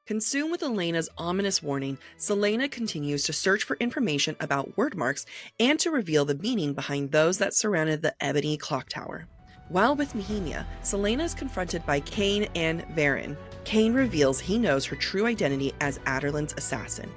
Consumed with Elena's ominous warning, Selena continues to search for information about word marks and to reveal the meaning behind those that surrounded the ebony clock tower. While with Nehemia, Selena is confronted by Cain and Varen. Cain reveals he knows her true identity as Aderlin's assassin.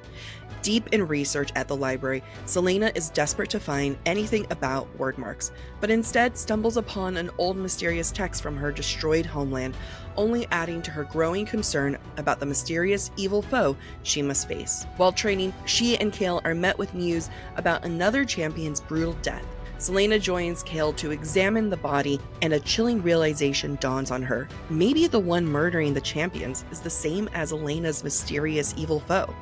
Deep in research at the library, Selena is desperate to find anything about word marks, but instead stumbles upon an old mysterious text from her destroyed homeland, only adding to her growing concern about the mysterious evil foe she must face. While training, she and Kale are met with news about another champion's brutal death. Selena joins Kale to examine the body, and a chilling realization dawns on her. Maybe the one murdering the champions is the same as Elena's mysterious evil foe.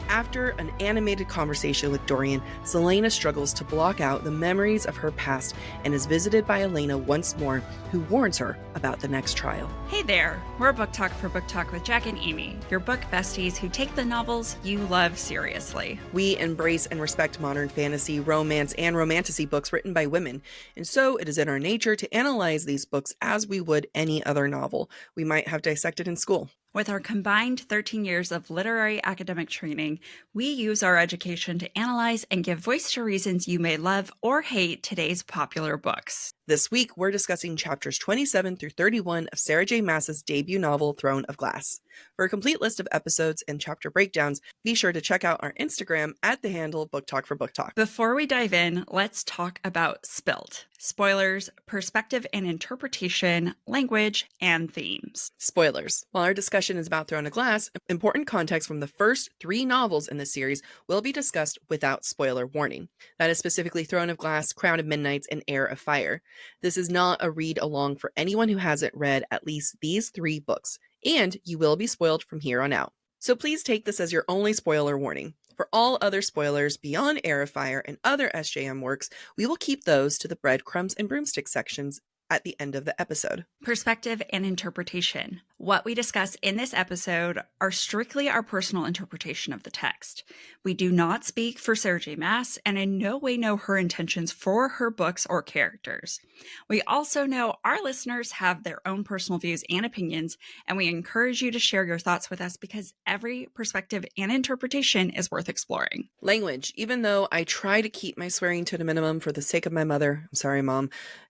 After an animated conversation with Dorian, Selena struggles to block out the memories of her past and is visited by Elena once more, who warns her about the next trial. Hey there, we're BookTok for BookTok with Jac and Amy, your book besties who take the novels you love seriously. We embrace and respect modern fantasy, romance, and romantasy books written by women, and so it is in our nature to analyze these books as we would any other novel we might have dissected in school. With our combined 13 years of literary academic training, we use our education to analyze and give voice to reasons you may love or hate today's popular books. This week, we're discussing chapters 27 through 31 of Sarah J. Maas's debut novel, Throne of Glass. For a complete list of episodes and chapter breakdowns, be sure to check out our Instagram at the handle BookTok for BookTok. Before we dive in, let's talk about S.P.I.L.T. Spoilers, perspective and interpretation, language, and themes. Spoilers. While our discussion is about Throne of Glass, important context from the first 3 novels in the series will be discussed without spoiler warning. That is specifically Throne of Glass, Crown of Midnights, and Heir of Fire. This is not a read-along for anyone who hasn't read at least these 3 books, and you will be spoiled from here on out. So please take this as your only spoiler warning. For all other spoilers beyond Heir of Fire and other SJM works, we will keep those to the Breadcrumbs and Broomsticks sections at the end of the episode. Perspective and interpretation. What we discuss in this episode are strictly our personal interpretation of the text. We do not speak for Sarah J. Maas and in no way know her intentions for her books or characters. We also know our listeners have their own personal views and opinions, and we encourage you to share your thoughts with us because every perspective and interpretation is worth exploring. Language. Even though I try to keep my swearing to the minimum for the sake of my mother, I'm sorry, Mom,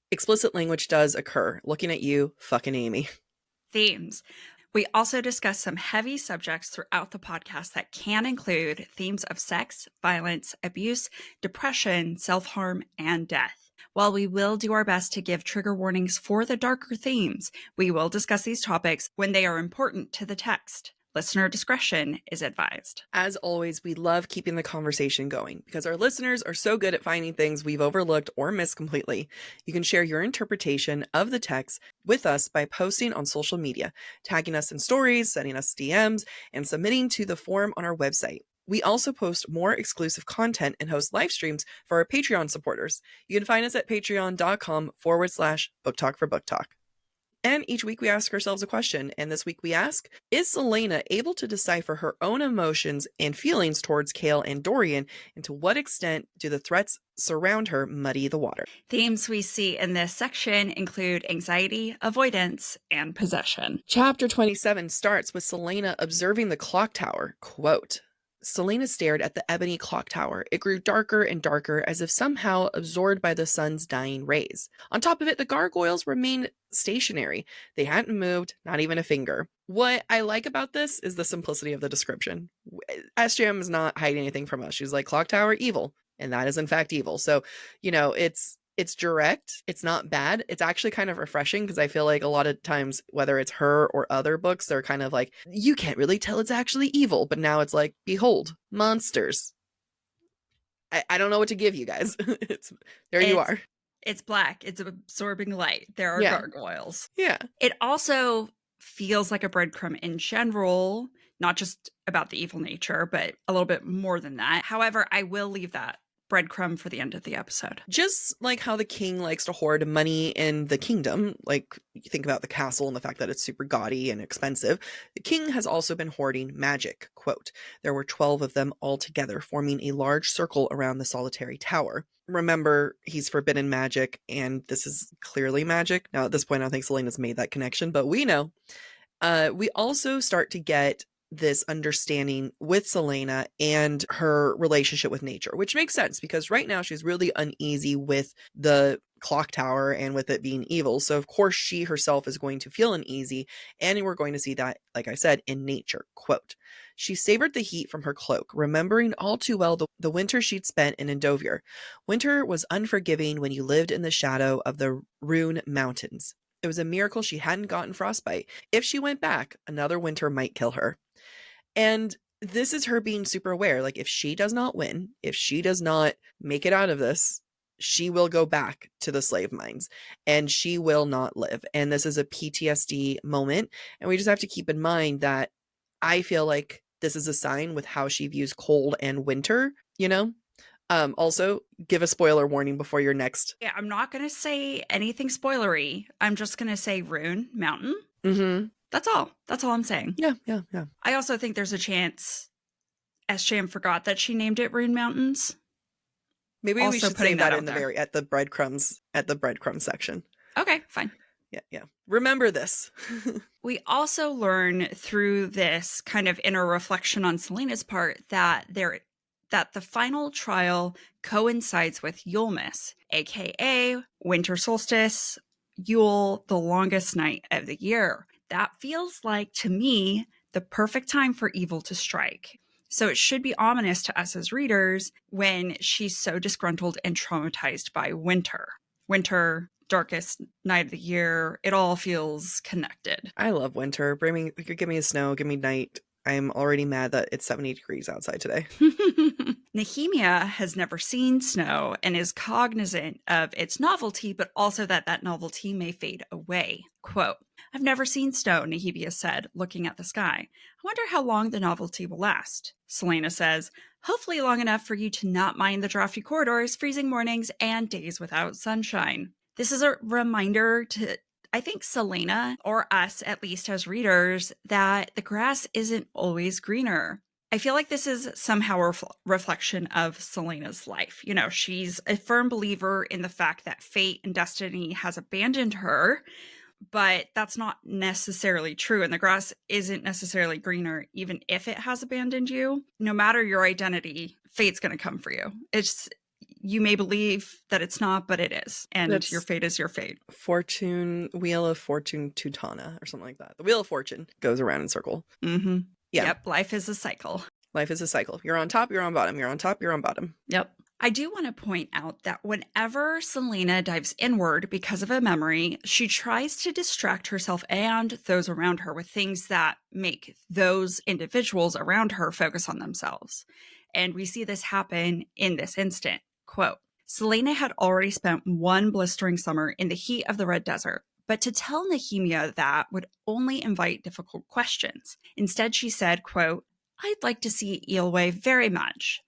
explicit language does occur. Looking at you, fucking Amy. Themes. We also discuss some heavy subjects throughout the podcast that can include themes of sex, violence, abuse, depression, self-harm, and death. While we will do our best to give trigger warnings for the darker themes, we will discuss these topics when they are important to the text. Listener discretion is advised. As always, we love keeping the conversation going because our listeners are so good at finding things we've overlooked or missed completely. You can share your interpretation of the text with us by posting on social media, tagging us in stories, sending us DMs, and submitting to the form on our website. We also post more exclusive content and host live streams for our Patreon supporters. You can find us at patreon.com/BookTok for BookTok. And each week we ask ourselves a question, and this week we ask, is Selena able to decipher her own emotions and feelings towards Kale and Dorian, and to what extent do the threats surround her muddy the water? Themes we see in this section include anxiety, avoidance, and possession. Chapter 27 starts with Selena observing the clock tower. Quote, Selena stared at the ebony clock tower. It grew darker and darker, as if somehow absorbed by the sun's dying rays. On top of it, the gargoyles remained stationary. They hadn't moved, not even a finger. What I like about this is the simplicity of the description. SJM is not hiding anything from us. She's like, clock tower, evil. And that is in fact evil. So, it's direct. It's not bad. It's actually kind of refreshing because I feel like a lot of times, whether it's her or other books, they're kind of like, you can't really tell it's actually evil. But now it's like, behold, monsters. I don't know what to give you guys. You are. It's black. It's absorbing light. There are gargoyles. Yeah. It also feels like a breadcrumb in general, not just about the evil nature, but a little bit more than that. However, I will leave that breadcrumb for the end of the episode. Just like how the king likes to hoard money in the kingdom, like you think about the castle and the fact that it's super gaudy and expensive, the king has also been hoarding magic. Quote, there were 12 of them all together, forming a large circle around the solitary tower. Remember, he's forbidden magic, and this is clearly magic. Now, at this point, I don't think Selena's made that connection, but we know. We also start to get this understanding with Celaena and her relationship with nature, which makes sense because right now she's really uneasy with the clock tower and with it being evil. So of course she herself is going to feel uneasy, and we're going to see that, like I said, in nature. Quote, she savored the heat from her cloak, remembering all too well the winter she'd spent in Endovier. Winter was unforgiving when you lived in the shadow of the Rune Mountains. It was a miracle she hadn't gotten frostbite. If she went back, another winter might kill her. And this is her being super aware. Like, if she does not win, if she does not make it out of this, she will go back to the slave mines and she will not live. And this is a PTSD moment. And we just have to keep in mind that I feel like this is a sign with how she views cold and winter, you know? Also, give a spoiler warning before your next. Yeah, I'm not going to say anything spoilery. I'm just going to say Rune Mountain. Mm-hmm. That's all. That's all I'm saying. Yeah. I also think there's a chance SJM forgot that she named it Rune Mountains. Maybe Also we should putting say that that in the out there. at the breadcrumbs section. Okay, fine. Yeah. Remember this. We also learn through this kind of inner reflection on Celaena's part that the final trial coincides with Yulemas, aka winter solstice, Yule, the longest night of the year. That feels like, to me, the perfect time for evil to strike. So it should be ominous to us as readers when she's so disgruntled and traumatized by winter. Winter, darkest night of the year, it all feels connected. I love winter. Give me snow, give me night. I'm already mad that it's 70 degrees outside today. Nehemia has never seen snow and is cognizant of its novelty, but also that novelty may fade away. Quote, I've never seen snow, Nehemia said, looking at the sky. I wonder how long the novelty will last. Celaena says, hopefully long enough for you to not mind the drafty corridors, freezing mornings, and days without sunshine. This is a reminder to, I think, Celaena, or us at least as readers, that the grass isn't always greener. I feel like this is somehow a reflection of Celaena's life. You know, she's a firm believer in the fact that fate and destiny has abandoned her, but that's not necessarily true. And the grass isn't necessarily greener, even if it has abandoned you. No matter your identity, fate's going to come for you. You may believe that it's not, but it is. And your fate is your fate. Wheel of Fortune Tutana or something like that. The Wheel of Fortune goes around in circle. Mm-hmm. Yeah. Yep. Life is a cycle. Life is a cycle. You're on top, you're on bottom. You're on top, you're on bottom. Yep. I do want to point out that whenever Celaena dives inward because of a memory, she tries to distract herself and those around her with things that make those individuals around her focus on themselves. And we see this happen in this instant. Quote, Celaena had already spent one blistering summer in the heat of the Red Desert, but to tell Nehemia that would only invite difficult questions. Instead, she said, quote, I'd like to see Eelway very much.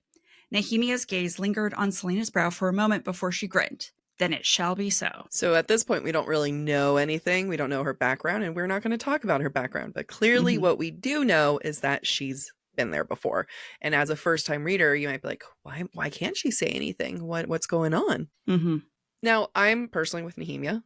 Nehemia's gaze lingered on Celaena's brow for a moment before she grinned. Then it shall be so. So at this point, we don't really know anything. We don't know her background, and we're not going to talk about her background. But clearly what we do know is that she's been there before. And as a first-time reader, you might be like, why can't she say anything? What's going on? Mm-hmm. Now, I'm personally with Nehemia.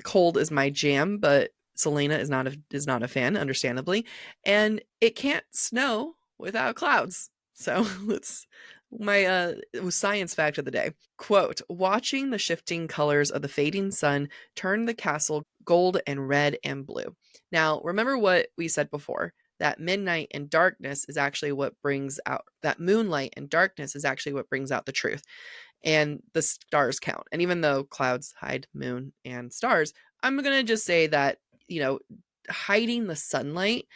Cold is my jam, but Celaena is not a fan, understandably. And it can't snow without clouds. So it's my science fact of the day. Quote, watching the shifting colors of the fading sun turn the castle gold and red and blue. Now, remember what we said before, that midnight and darkness is actually what brings out, that moonlight and darkness is actually what brings out the truth. And the stars count. And even though clouds hide moon and stars, I'm going to just say that, hiding the sunlight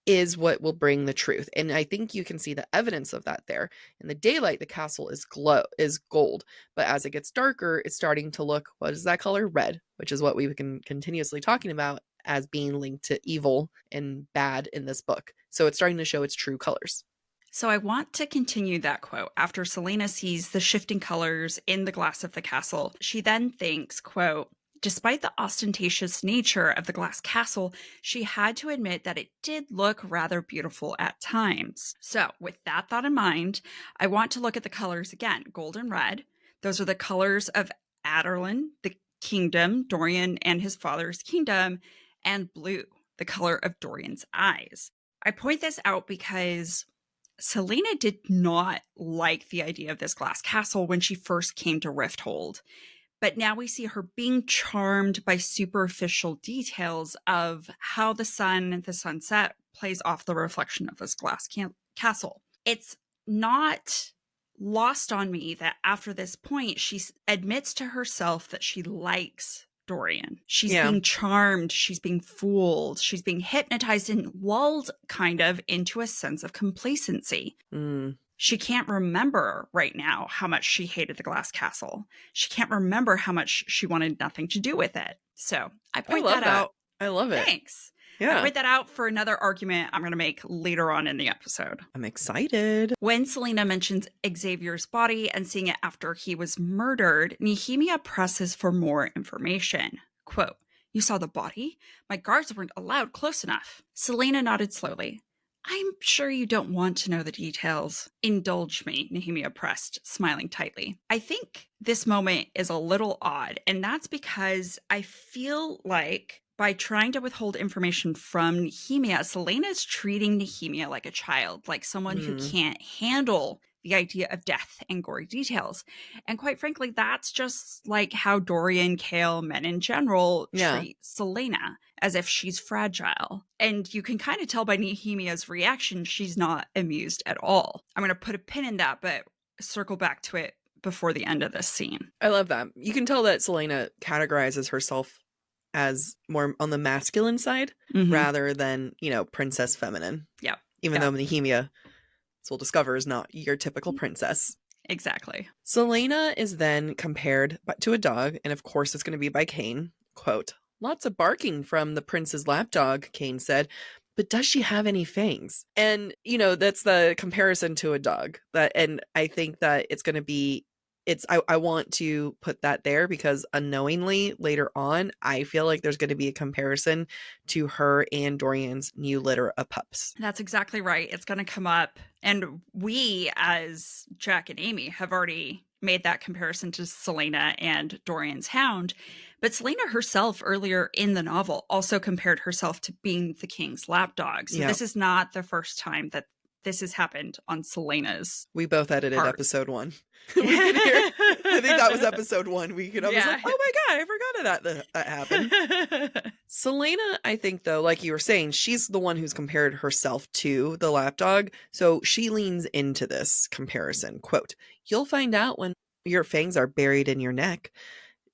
is what will bring the truth. And I think you can see the evidence of that there. In the daylight, the castle is gold. But as it gets darker, it's starting to look, what is that color? Red, which is what we've been continuously talking about as being linked to evil and bad in this book. So it's starting to show its true colors. So I want to continue that quote. After Celaena sees the shifting colors in the glass of the castle, she then thinks, quote, despite the ostentatious nature of the glass castle, she had to admit that it did look rather beautiful at times. So with that thought in mind, I want to look at the colors again. Gold and red. Those are the colors of Adarlan, the kingdom, Dorian and his father's kingdom, and blue, the color of Dorian's eyes. I point this out because Selena did not like the idea of this glass castle when she first came to Rifthold. But now we see her being charmed by superficial details of how the sun, the sunset, plays off the reflection of this glass castle. It's not lost on me that after this point, she admits to herself that she likes Dorian. She's being charmed. She's being fooled. She's being hypnotized and lulled kind of into a sense of complacency. She can't remember right now how much she hated the glass castle. She can't remember how much she wanted nothing to do with it. So I point that out. I love it. Thanks. Yeah. I point that out for another argument I'm going to make later on in the episode. I'm excited. When Selena mentions Xavier's body and seeing it after he was murdered, Nehemia presses for more information. Quote, "You saw the body? My guards weren't allowed close enough." Selena nodded slowly. "I'm sure you don't want to know the details." "Indulge me," Nehemia pressed, smiling tightly. I think this moment is a little odd, and that's because I feel like by trying to withhold information from Nehemia, Selena is treating Nehemia like a child, like someone who can't handle the idea of death and gory details. And quite frankly, that's just like how Dorian, Kale, men in general treat Selena, as if she's fragile. And you can kind of tell by Nehemia's reaction, she's not amused at all. I'm going to put a pin in that, but circle back to it before the end of this scene. I love that. You can tell that Selena categorizes herself as more on the masculine side rather than, princess feminine. Yeah. Even though Nehemia, as we'll discover, is not your typical princess. Exactly. Selena is then compared to a dog, and of course it's going to be by Cain. Quote, "Lots of barking from the prince's lapdog," Cain said, "but does she have any fangs?" And, that's the comparison to a dog. And I think that it's going to be I want to put that there because unknowingly later on, I feel like there's going to be a comparison to her and Dorian's new litter of pups. That's exactly right. It's going to come up. And we, as Jac and Amy, have already made that comparison to Selena and Dorian's hound. But Selena herself earlier in the novel also compared herself to being the king's lapdog. So this is not the first time that this has happened on Selena's. We both edited part. episode 1. We could hear, I think that was episode 1. We could always like, oh my God, I forgot that happened. Selena, I think though, like you were saying, she's the one who's compared herself to the lapdog. So she leans into this comparison. Quote, "You'll find out when your fangs are buried in your neck."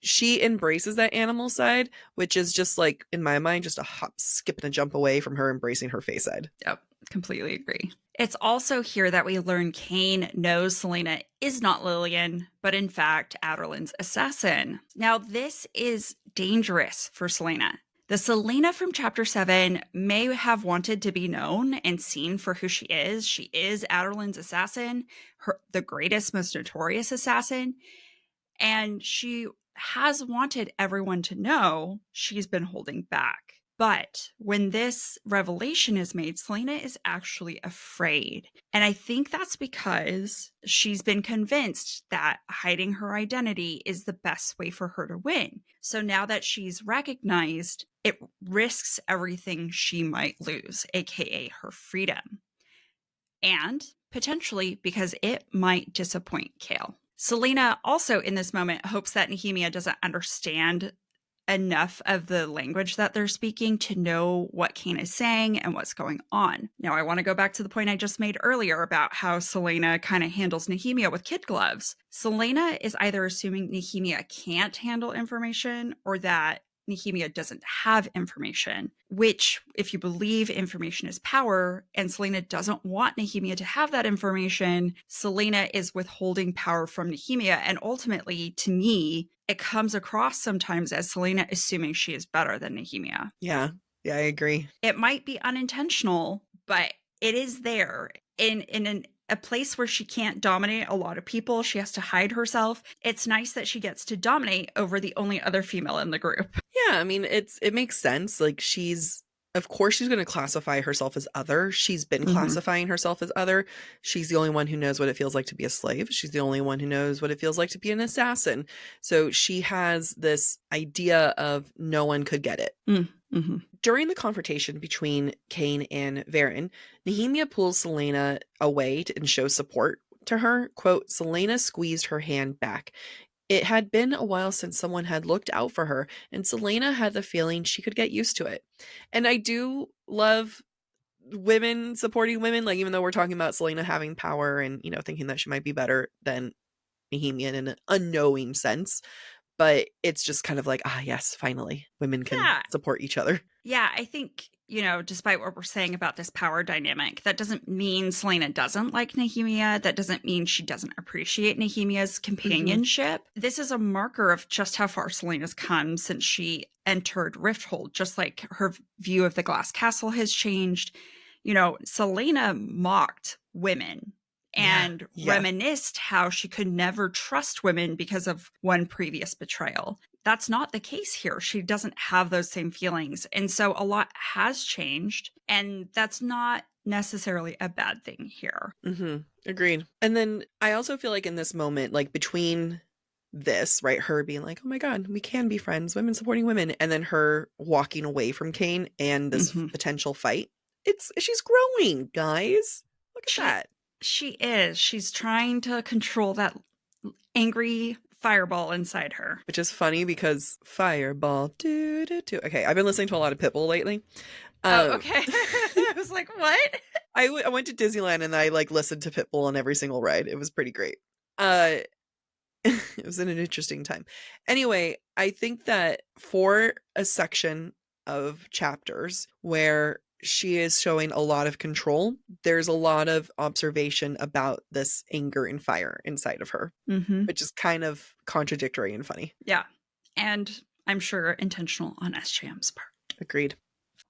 She embraces that animal side, which is just like, in my mind, just a hop, skip, and a jump away from her embracing her face side. Yep, completely agree. It's also here that we learn Cain knows Selena is not Lillian, but in fact, Aderlin's assassin. Now, this is dangerous for Selena. The Selena from Chapter 7 may have wanted to be known and seen for who she is. She is Aderlin's assassin, the greatest, most notorious assassin. And she has wanted everyone to know she's been holding back. But when this revelation is made, Selena is actually afraid. And I think that's because she's been convinced that hiding her identity is the best way for her to win. So now that she's recognized, it risks everything she might lose, aka her freedom. And potentially because it might disappoint Kale. Selena also in this moment hopes that Nehemia doesn't understand enough of the language that they're speaking to know what Cain is saying and what's going on. Now, I want to go back to the point I just made earlier about how Selena kind of handles Nehemia with kid gloves. Selena is either assuming Nehemia can't handle information or that Nehemia doesn't have information, which, if you believe information is power, and Selena doesn't want Nehemia to have that information, Selena is withholding power from Nehemia. And ultimately, to me, it comes across sometimes as Selena assuming she is better than Nehemia. Yeah, I agree. It might be unintentional, but it is there. In a place where she can't dominate a lot of people, she has to hide herself. It's nice that she gets to dominate over the only other female in the group. Yeah, I mean, it makes sense. Like of course she's going to classify herself as other. She's been classifying herself as other. She's the only one who knows what it feels like to be a slave. She's the only one who knows what it feels like to be an assassin. So she has this idea of no one could get it. During the confrontation between Cain and Varen, Nehemia pulls Celaena away and shows support to her. Quote, Celaena squeezed her hand back. It had been a while since someone had looked out for her, and Celaena had the feeling she could get used to it. And I do love women supporting women, like even though we're talking about Celaena having power and, thinking that she might be better than Nehemia in an unknowing sense. But it's just kind of like, yes, finally, women can support each other. Yeah, I think, despite what we're saying about this power dynamic, that doesn't mean Celaena doesn't like Nehemia. That doesn't mean she doesn't appreciate Nehemia's companionship. Mm-hmm. This is a marker of just how far Celaena's come since she entered Rifthold, just like her view of the Glass Castle has changed. Celaena mocked women and reminisced how she could never trust women because of one previous betrayal. That's not the case here. She doesn't have those same feelings. And so a lot has changed, and that's not necessarily a bad thing here. Mm-hmm. Agreed. And then I also feel like in this moment, like between this, right, her being like, oh my God, we can be friends, women supporting women, and then her walking away from Cain and this potential fight, she's growing, guys. Look at that. She is. She's trying to control that angry fireball inside her. Which is funny because fireball, do. Okay, I've been listening to a lot of Pitbull lately. Okay. I was like, what? I went to Disneyland and I listened to Pitbull on every single ride. It was pretty great. It was an interesting time. Anyway, I think that for a section of chapters where she is showing a lot of control, there's a lot of observation about this anger and fire inside of her, which is kind of contradictory and funny. Yeah. And I'm sure intentional on SJM's part. Agreed.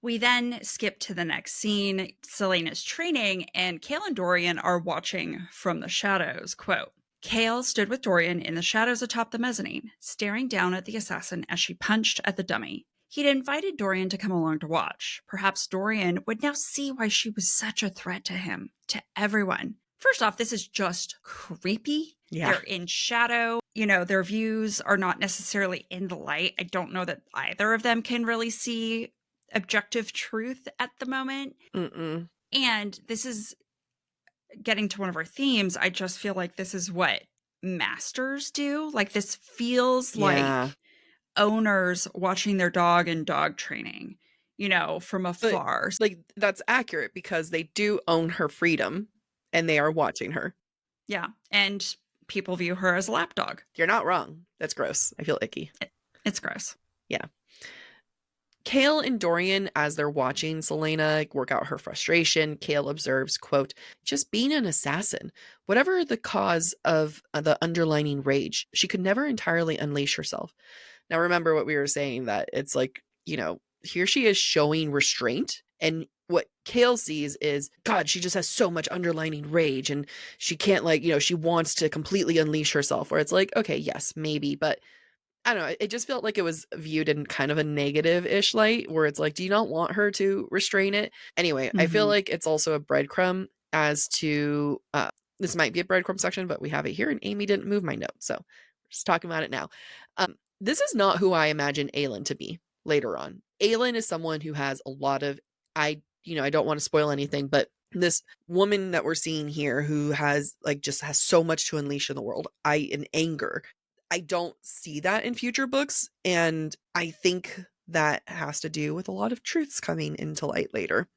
We then skip to the next scene. Celaena's training, and Chaol and Dorian are watching from the shadows. Quote, Chaol stood with Dorian in the shadows atop the mezzanine, staring down at the assassin as she punched at the dummy. He'd invited Dorian to come along to watch. Perhaps Dorian would now see why she was such a threat to him, to everyone. First off, this is just creepy. Yeah. They're in shadow. Their views are not necessarily in the light. I don't know that either of them can really see objective truth at the moment. Mm-mm. And this is getting to one of our themes. I just feel like this is what masters do. Like this feels like owners watching their dog in dog training, from afar. But, that's accurate because they do own her freedom and they are watching her. Yeah. And people view her as a lapdog. You're not wrong. That's gross. I feel icky. It's gross. Yeah. Chaol and Dorian, as they're watching Celaena work out her frustration, Chaol observes, quote, just being an assassin, whatever the cause of the underlining rage, she could never entirely unleash herself. Now, remember what we were saying, that it's like, here she is showing restraint. And what Chaol sees is, God, she just has so much underlining rage and she can't she wants to completely unleash herself, where it's like, okay, yes, maybe. But I don't know. It just felt like it was viewed in kind of a negative-ish light, where it's like, do you not want her to restrain it? Anyway, I feel like it's also a breadcrumb as to, this might be a breadcrumb section, but we have it here and Amy didn't move my note. So we're just talking about it now. This is not who I imagine Aelin to be later on. Aelin is someone who has a lot of, I don't want to spoil anything, but this woman that we're seeing here who has just has so much to unleash in the world, in anger. I don't see that in future books, and I think that has to do with a lot of truths coming into light later.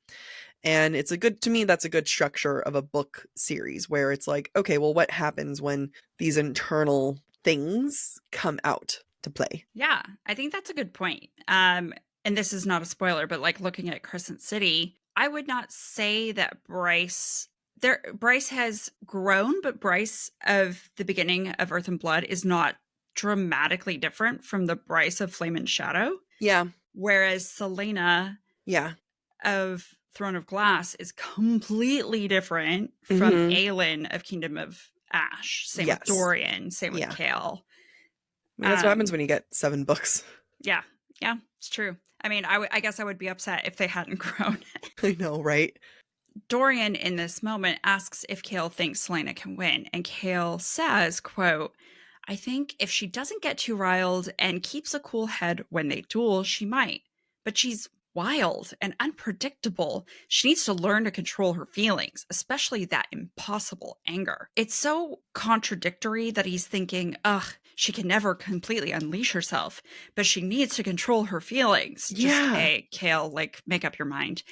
And to me, that's a good structure of a book series, where it's like, okay, well, what happens when these internal things come out to play? Yeah, I think that's a good point. And this is not a spoiler, but looking at Crescent City, I would not say that Bryce has grown, but Bryce of the beginning of Earth and Blood is not dramatically different from the Bryce of Flame and Shadow. Yeah. Whereas Celaena of Throne of Glass is completely different from Aelin of Kingdom of Ash. Same with Dorian, same with Chaol. That's what happens when you get 7 books. Yeah, it's true. I mean, I guess I would be upset if they hadn't grown. I know, right? Dorian in this moment asks if Chaol thinks Celaena can win, and Chaol says, quote, I think if she doesn't get too riled and keeps a cool head when they duel, she might. But she's wild and unpredictable. She needs to learn to control her feelings, especially that impossible anger. It's so contradictory that he's thinking, ugh, she can never completely unleash herself, but she needs to control her feelings. Just Yeah. A, Kale, like, make up your mind.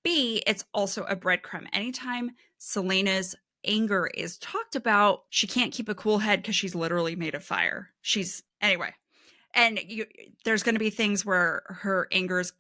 B, it's also a breadcrumb. Anytime Selena's anger is talked about, she can't keep a cool head because she's literally made of fire. Anyway. And there's going to be things where her anger is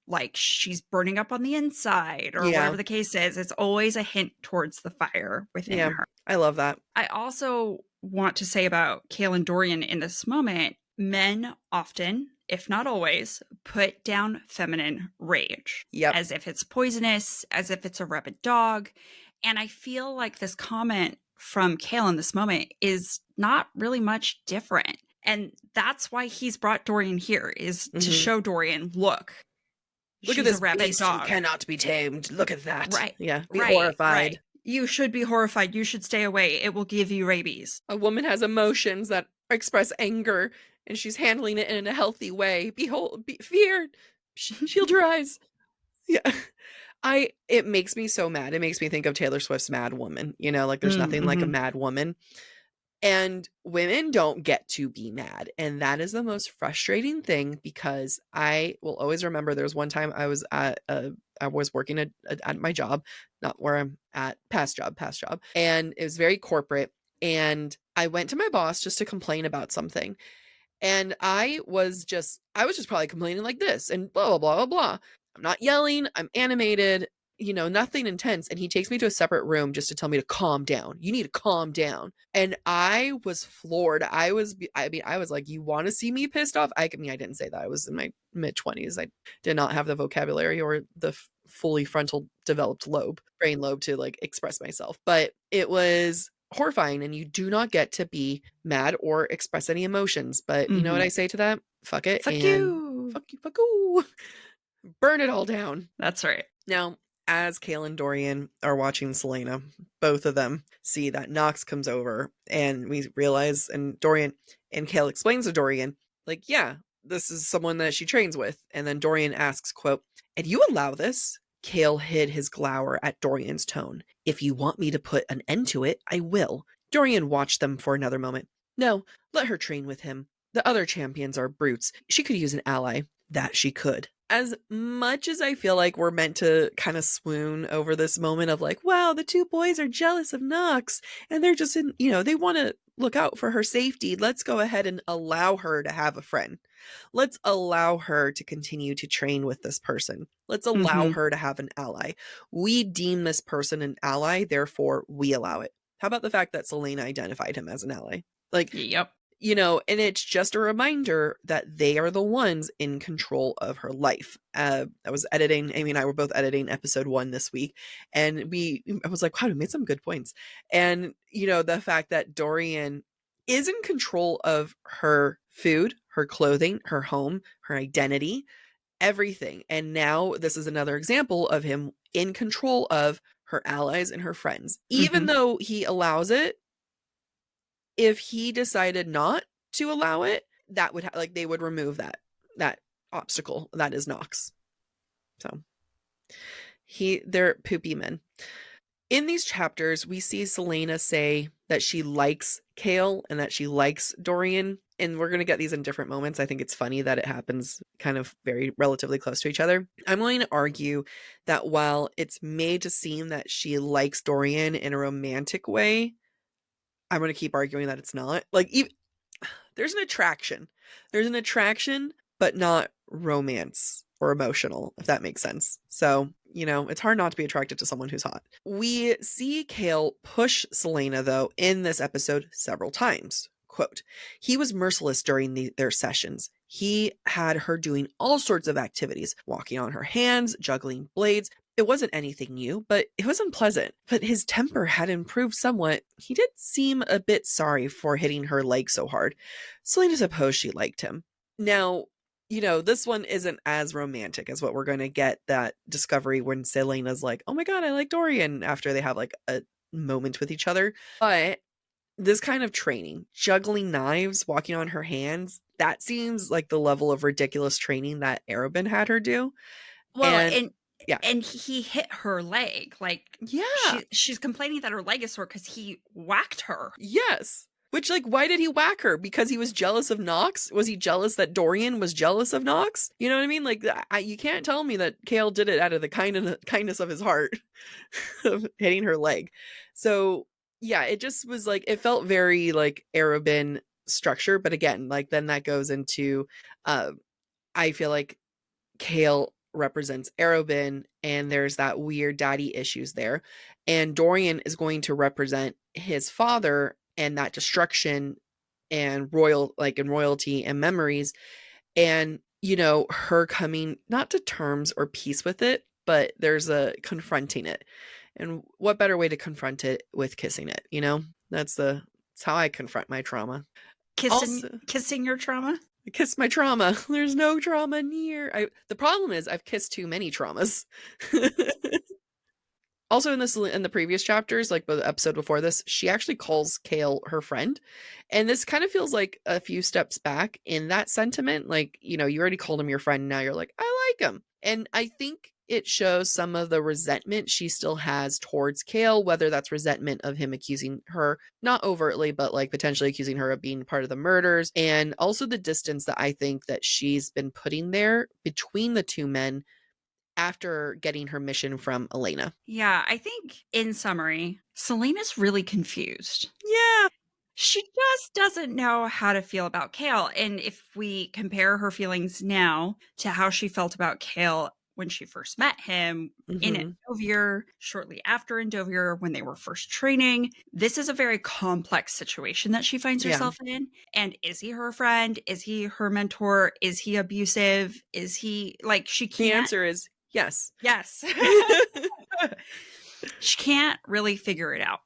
like she's burning up on the inside or Yeah. whatever the case is. It's always a hint towards the fire within Yeah. her. I love that. I also want to say about Kale and Dorian in this moment, men often, if not always, put down feminine rage. Yep. As if it's poisonous, as if it's a rabid dog. And I feel like this comment from Kale in this moment is not really much different. And that's why he's brought Dorian here, is to show Dorian, look at she's this a rabid beast dog. who cannot be tamed. Look at that. Right. Yeah. Be horrified. Right. You should be horrified. You should stay away. It will give you rabies. A woman has emotions that express anger, and she's handling it in a healthy way. Behold, fear. Shield your eyes. Yeah. It makes me so mad. It makes me think of Taylor Swift's Mad Woman. You know, like there's nothing like a mad woman. And women don't get to be mad. And that is the most frustrating thing, because I will always remember there was one time I was working at my job, not where I'm at, past job. And it was very corporate. And I went to my boss just to complain about something. And I was just probably complaining like this and blah, blah, blah, blah, blah. I'm not yelling. I'm animated, nothing intense. And he takes me to a separate room just to tell me to calm down. You need to calm down. And I was floored. I was like, you want to see me pissed off? I didn't say that. I was in my mid-20s. I did not have the vocabulary or the fully frontal developed brain lobe to like express myself. But it was horrifying, and you do not get to be mad or express any emotions. But you know what I say to that? Fuck it. Fuck and you. Fuck you. Fuck you. Burn it all down. That's right. Now, as Kale and Dorian are watching Selena, both of them see that Knox comes over, and we realize, and Kale explains to Dorian, like, yeah, this is someone that she trains with. And then Dorian asks, quote, "And you allow this?" Kale hid his glower at Dorian's tone. "If you want me to put an end to it, I will." Dorian watched them for another moment. "No, let her train with him. The other champions are brutes. She could use an ally." That she could. As much as I feel like we're meant to kind of swoon over this moment of like, wow, the two boys are jealous of Knox and they're just they want to look out for her safety. Let's go ahead and allow her to have a friend. Let's allow her to continue to train with this person. Let's allow her to have an ally. We deem this person an ally, therefore we allow it. How about the fact that Selena identified him as an ally? Like, yep. And it's just a reminder that they are the ones in control of her life. I was editing, Amy and I were both editing episode 1 this week, and I was like, wow, we made some good points. And, the fact that Dorian is in control of her food, her clothing, her home, her identity, everything. And now this is another example of him in control of her allies and her friends, even though he allows it. If he decided not to allow it, that would they would remove that obstacle that is Knox. So they're poopy men. In these chapters, we see Selena say that she likes Kale and that she likes Dorian, and we're going to get these in different moments. I think it's funny that it happens kind of very relatively close to each other. I'm going to argue that while it's made to seem that she likes Dorian in a romantic way, I'm going to keep arguing that it's not. There's an attraction. There's an attraction, but not romance or emotional, if that makes sense. So, it's hard not to be attracted to someone who's hot. We see Kale push Selena, though, in this episode several times. Quote, "He was merciless during their sessions. He had her doing all sorts of activities, walking on her hands, juggling blades. It wasn't anything new, but it was unpleasant. But his temper had improved somewhat. He did seem a bit sorry for hitting her leg so hard. Selena supposed she liked him." Now, this one isn't as romantic as what we're going to get that discovery when Selena's like, oh my God, I like Dorian, after they have like a moment with each other. But this kind of training, juggling knives, walking on her hands, that seems like the level of ridiculous training that Arobin had her do. Well, And yeah. and he hit her leg. Like Yeah. she's complaining that her leg is sore because he whacked her. Yes. Which, like, why did he whack her? Because he was jealous of Nox? Was he jealous that Dorian was jealous of Nox? You know what I mean? Like, you can't tell me that Kale did it out of the kindness of his heart of hitting her leg. So, yeah, it just was like, it felt very like Arobin structure. But again, like, then that goes into, I feel like Kale represents Arobin, and there's that weird daddy issues there. And Dorian is going to represent his father and that destruction and royalty and memories. And, you know, her coming not to terms or peace with it, but there's a confronting it. And what better way to confront it with kissing it, you know? That's how I confront my trauma. Kissing your trauma? I kiss my trauma. There's no trauma near. The problem is I've kissed too many traumas. Also in the previous chapters, like the episode before this, she actually calls Kale her friend. And this kind of feels like a few steps back in that sentiment. Like, you know, you already called him your friend. Now you're like, I like him. And I think it shows some of the resentment she still has towards Kale, whether that's resentment of him accusing her, not overtly, but like potentially accusing her of being part of the murders. And also the distance that I think that she's been putting there between the two men after getting her mission from Elena. Yeah, I think in summary, Selena's really confused. Yeah. She just doesn't know how to feel about Kale. And if we compare her feelings now to how she felt about Kale when she first met him in Endovier, shortly after Endovier, when they were first training, this is a very complex situation that she finds herself in. And is he her friend? Is he her mentor? Is he abusive? Is he like, she can't? The answer is yes. Yes. She can't really figure it out.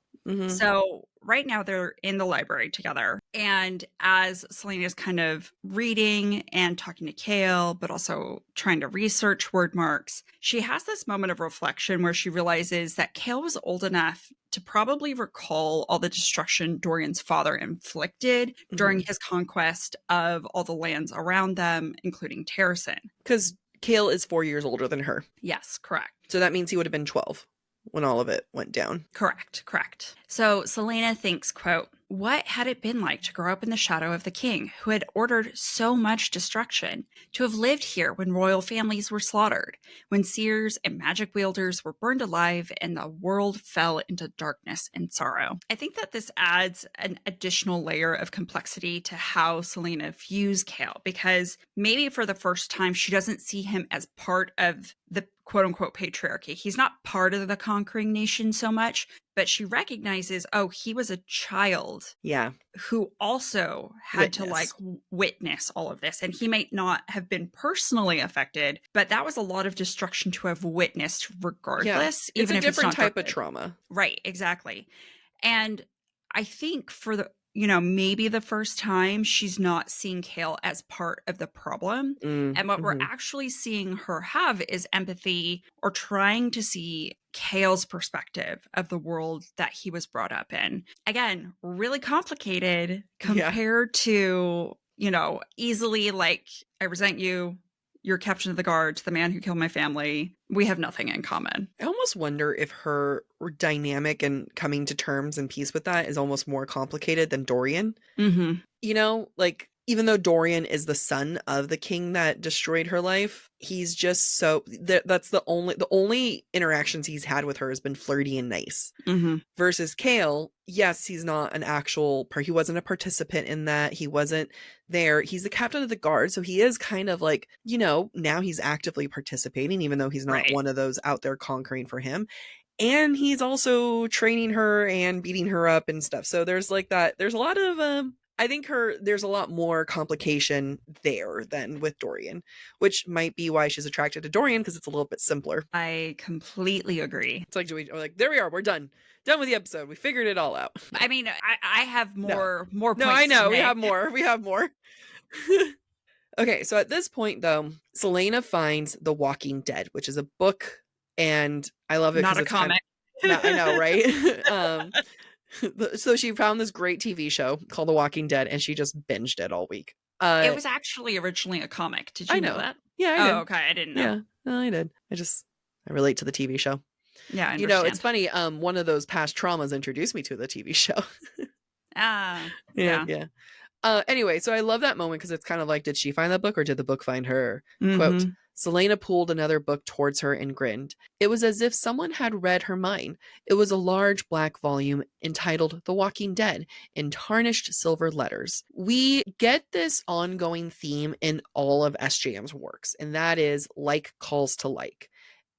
So right now they're in the library together. And as Selena's kind of reading and talking to Kale, but also trying to research word marks, she has this moment of reflection where she realizes that Kale was old enough to probably recall all the destruction Dorian's father inflicted during his conquest of all the lands around them, including Terrasen. Because Kale is 4 years older than her. Yes, correct. So that means he would have been 12 when all of it went down. Correct. So Selena thinks, quote, "What had it been like to grow up in the shadow of the king who had ordered so much destruction, to have lived here when royal families were slaughtered, when seers and magic wielders were burned alive and the world fell into darkness and sorrow?" I think that this adds an additional layer of complexity to how Selena views Kale, because maybe for the first time she doesn't see him as part of the quote-unquote patriarchy. He's not part of the conquering nation so much, but she recognizes, oh, he was a child who also had to like witness all of this. And he might not have been personally affected, but that was a lot of destruction to have witnessed regardless. It's even a if different it's not type of trauma. Right, exactly. And I think for the, you know, maybe the first time she's not seeing Kale as part of the problem. And what we're actually seeing her have is empathy, or trying to see Kale's perspective of the world that he was brought up in. Again, really complicated compared to, you know, easily like, I resent you, you're captain of the guards, the man who killed my family. We have nothing in common. I almost wonder if her dynamic and coming to terms and peace with that is almost more complicated than Dorian. You know, like, even though Dorian is the son of the king that destroyed her life, he's just so that's the only interactions he's had with her has been flirty and nice. Versus Kale, yes, he's not an actual he wasn't a participant in that. He wasn't there. He's the captain of the guard, so he is kind of like, you know, now he's actively participating, even though he's not one of those out there conquering for him. And he's also training her and beating her up and stuff. So there's like that. There's a lot of I think there's a lot more complication there than with Dorian, which might be why she's attracted to Dorian, because it's a little bit simpler. I completely agree. It's like, there we are. We're done with the episode. We figured it all out. I mean, I have more points. No, I know. We have more. Okay, so at this point, though, Selena finds The Walking Dead, which is a book, and I love it. Not a comic. I know, right? So she found this great TV show called The Walking Dead, and she just binged it all week. It was actually originally a comic. Did you know that? Yeah, I did. Oh, okay. I didn't know. No, I did. I relate to the TV show. Yeah, I It's understand. funny. One of those past traumas introduced me to the TV show. Yeah, Yeah. yeah. Anyway, so I love that moment because it's kind of like, did she find that book or did the book find her? Quote, Mm-hmm. Selena pulled another book towards her and grinned. It was as if someone had read her mind. It was a large black volume entitled The Walking Dead in tarnished silver letters. We get this ongoing theme in all of SJM's works, and that is like calls to like.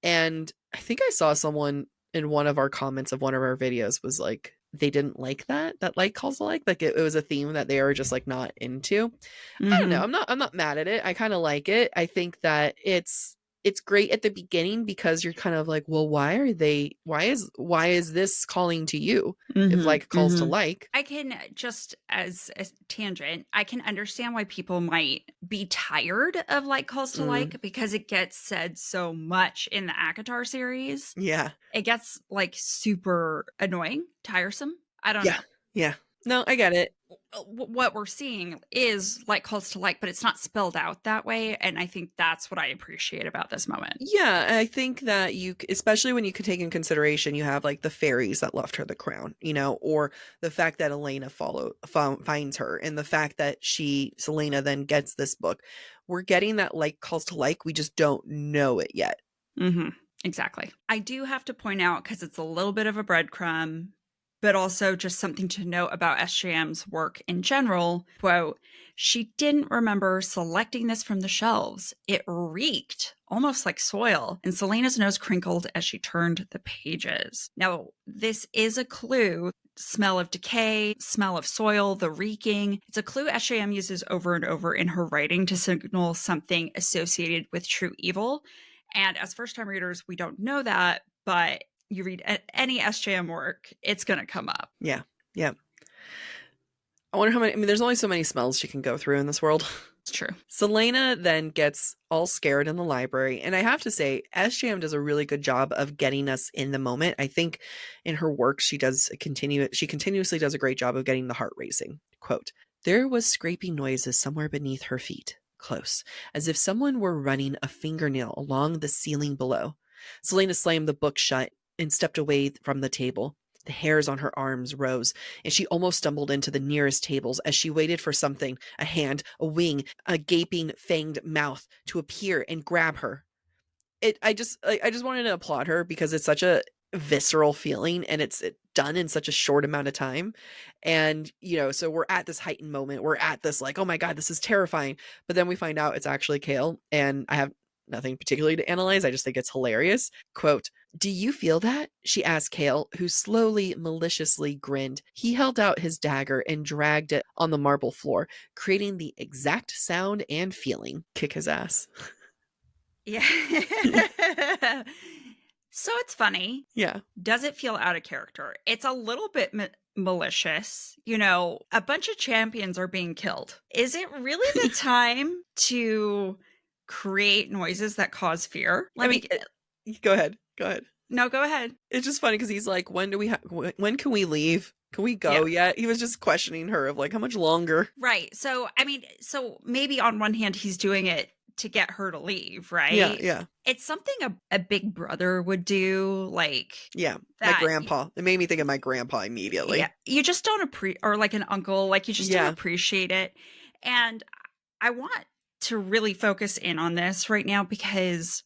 And I think I saw someone in one of our comments of one of our videos was like, they didn't like that like calls to like it was a theme that they were just like not into. I don't know. Mm-hmm. I'm not mad at it. I kind of like it. I think that it's great at the beginning because you're kind of like, well, why is this calling to you if like Mm-hmm. calls to Mm-hmm. like? I can just as a tangent, I can understand why people might be tired of like calls to Mm, like because it gets said so much in the ACOTAR series. yeah. It gets like super annoying, tiresome. I don't Yeah. know. Yeah. No, I get it. What we're seeing is like calls to like, but it's not spelled out that way. And I think that's what I appreciate about this moment. Yeah, I think that especially when you could take in consideration, you have like the fairies that left her the crown, or the fact that Elena finds her, and the fact that Selena then gets this book. We're getting that like calls to like, we just don't know it yet. Mm-hmm. Exactly. I do have to point out, because it's a little bit of a breadcrumb, but also just something to note about SJM's work in general. Quote, she didn't remember selecting this from the shelves. It reeked almost like soil, and Selena's nose crinkled as she turned the pages. Now, this is a clue. Smell of decay, smell of soil, the reeking. It's a clue SJM uses over and over in her writing to signal something associated with true evil. And as first time readers, we don't know that, but you read any SJM work, it's going to come up. Yeah. Yeah. I wonder how many, there's only so many smells she can go through in this world. It's true. Selena then gets all scared in the library. And I have to say, SJM does a really good job of getting us in the moment. I think in her work, she continuously does a great job of getting the heart racing. Quote, there was scraping noises somewhere beneath her feet, close, as if someone were running a fingernail along the ceiling below. Selena slammed the book shut and stepped away from the table. The hairs on her arms rose, and she almost stumbled into the nearest tables as she waited for something, a hand, a wing, a gaping, fanged mouth to appear and grab her. I just wanted to applaud her because it's such a visceral feeling and it's done in such a short amount of time. And, so we're at this heightened moment. We're at this like, oh my God, this is terrifying. But then we find out it's actually Kale, and I have nothing particularly to analyze. I just think it's hilarious. Quote, do you feel that? She asked Kale, who slowly, maliciously grinned. He held out his dagger and dragged it on the marble floor, creating the exact sound and feeling. Kick his ass. Yeah. So it's funny. Yeah. Does it feel out of character? It's a little bit malicious. A bunch of champions are being killed. Is it really the time to create noises that cause fear? Go ahead. Go ahead. No, go ahead. It's just funny because he's like, when can we leave? Can we go yet? He was just questioning her of like, how much longer? Right. So, so maybe on one hand, he's doing it to get her to leave, right? Yeah, yeah. It's something a big brother would do, like my grandpa. It made me think of my grandpa immediately. Yeah, you just don't or like an uncle, like you just don't appreciate it. And I want to really focus in on this right now because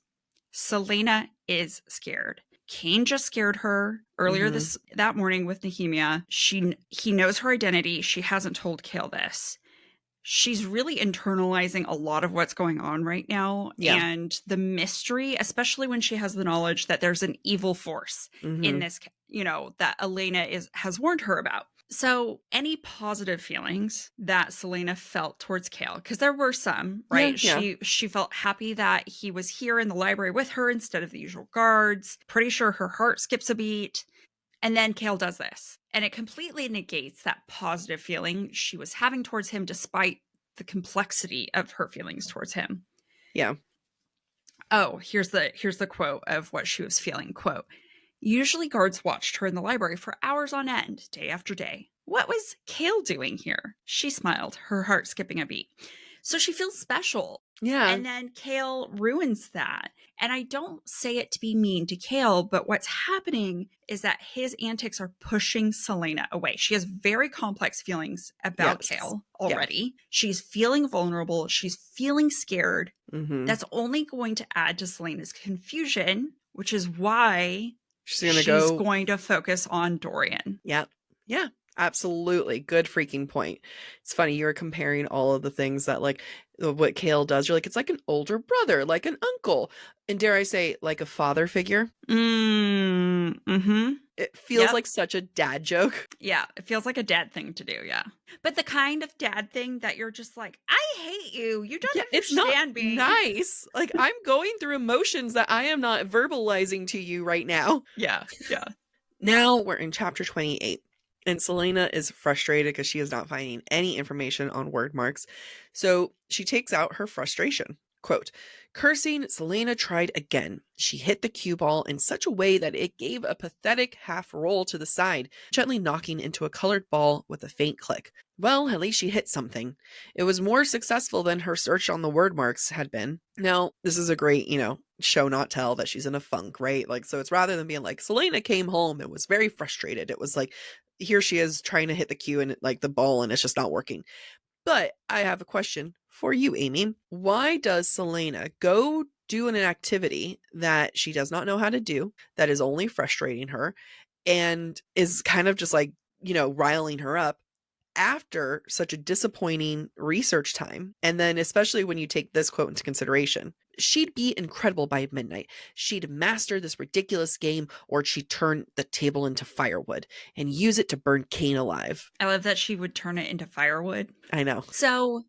Selena is scared. Kane just scared her earlier that morning with Nehemia. He knows her identity. She hasn't told Kale this. She's really internalizing a lot of what's going on right now. Yeah. And the mystery, especially when she has the knowledge that there's an evil force in this, that Elena has warned her about. So any positive feelings that Selena felt towards Kale, because there were some, right? Yeah. She felt happy that he was here in the library with her instead of the usual guards. Pretty sure her heart skips a beat. And then Kale does this, and it completely negates that positive feeling she was having towards him, despite the complexity of her feelings towards him. Yeah. Oh, here's the quote of what she was feeling. Quote, usually guards watched her in the library for hours on end, day after day. What was Kale doing here? She smiled, her heart skipping a beat. So she feels special. Yeah. And then Kale ruins that. And I don't say it to be mean to Kale, but what's happening is that his antics are pushing Selena away. She has very complex feelings about Yes. Kale Yeah. already. She's feeling vulnerable. She's feeling scared. Mm-hmm. That's only going to add to Selena's confusion, which is why She's gonna going to focus on Dorian. Yeah. Yeah. Absolutely. Good freaking point. It's funny. You were comparing all of the things that, like, what Kale does. You're like, it's like an older brother, like an uncle. And dare I say, like a father figure. Mm-hmm. It feels Yep. like such a dad joke. Yeah, it feels like a dad thing to do, yeah. But the kind of dad thing that you're just like, I hate you. You don't It's not understand me. nice. Like, I'm going through emotions that I am not verbalizing to you right now. Yeah. Now we're in chapter 28. And Selena is frustrated because she is not finding any information on word marks. So she takes out her frustration. Quote, cursing, Selena tried again. She hit the cue ball in such a way that it gave a pathetic half roll to the side, gently knocking into a colored ball with a faint click. Well, at least she hit something. It was more successful than her search on the word marks had been. Now, this is a great, show not tell that she's in a funk, right? Like, so it's rather than being like, Selena came home and was very frustrated. It was like, here she is trying to hit the cue and like the ball and it's just not working. But I have a question for you, Amy. Why does Selena go do an activity that she does not know how to do, that is only frustrating her, and is kind of just like, riling her up after such a disappointing research time? And then, especially when you take this quote into consideration, she'd be incredible by midnight. She'd master this ridiculous game, or she'd turn the table into firewood and use it to burn Cain alive. I love that she would turn it into firewood. I know. So,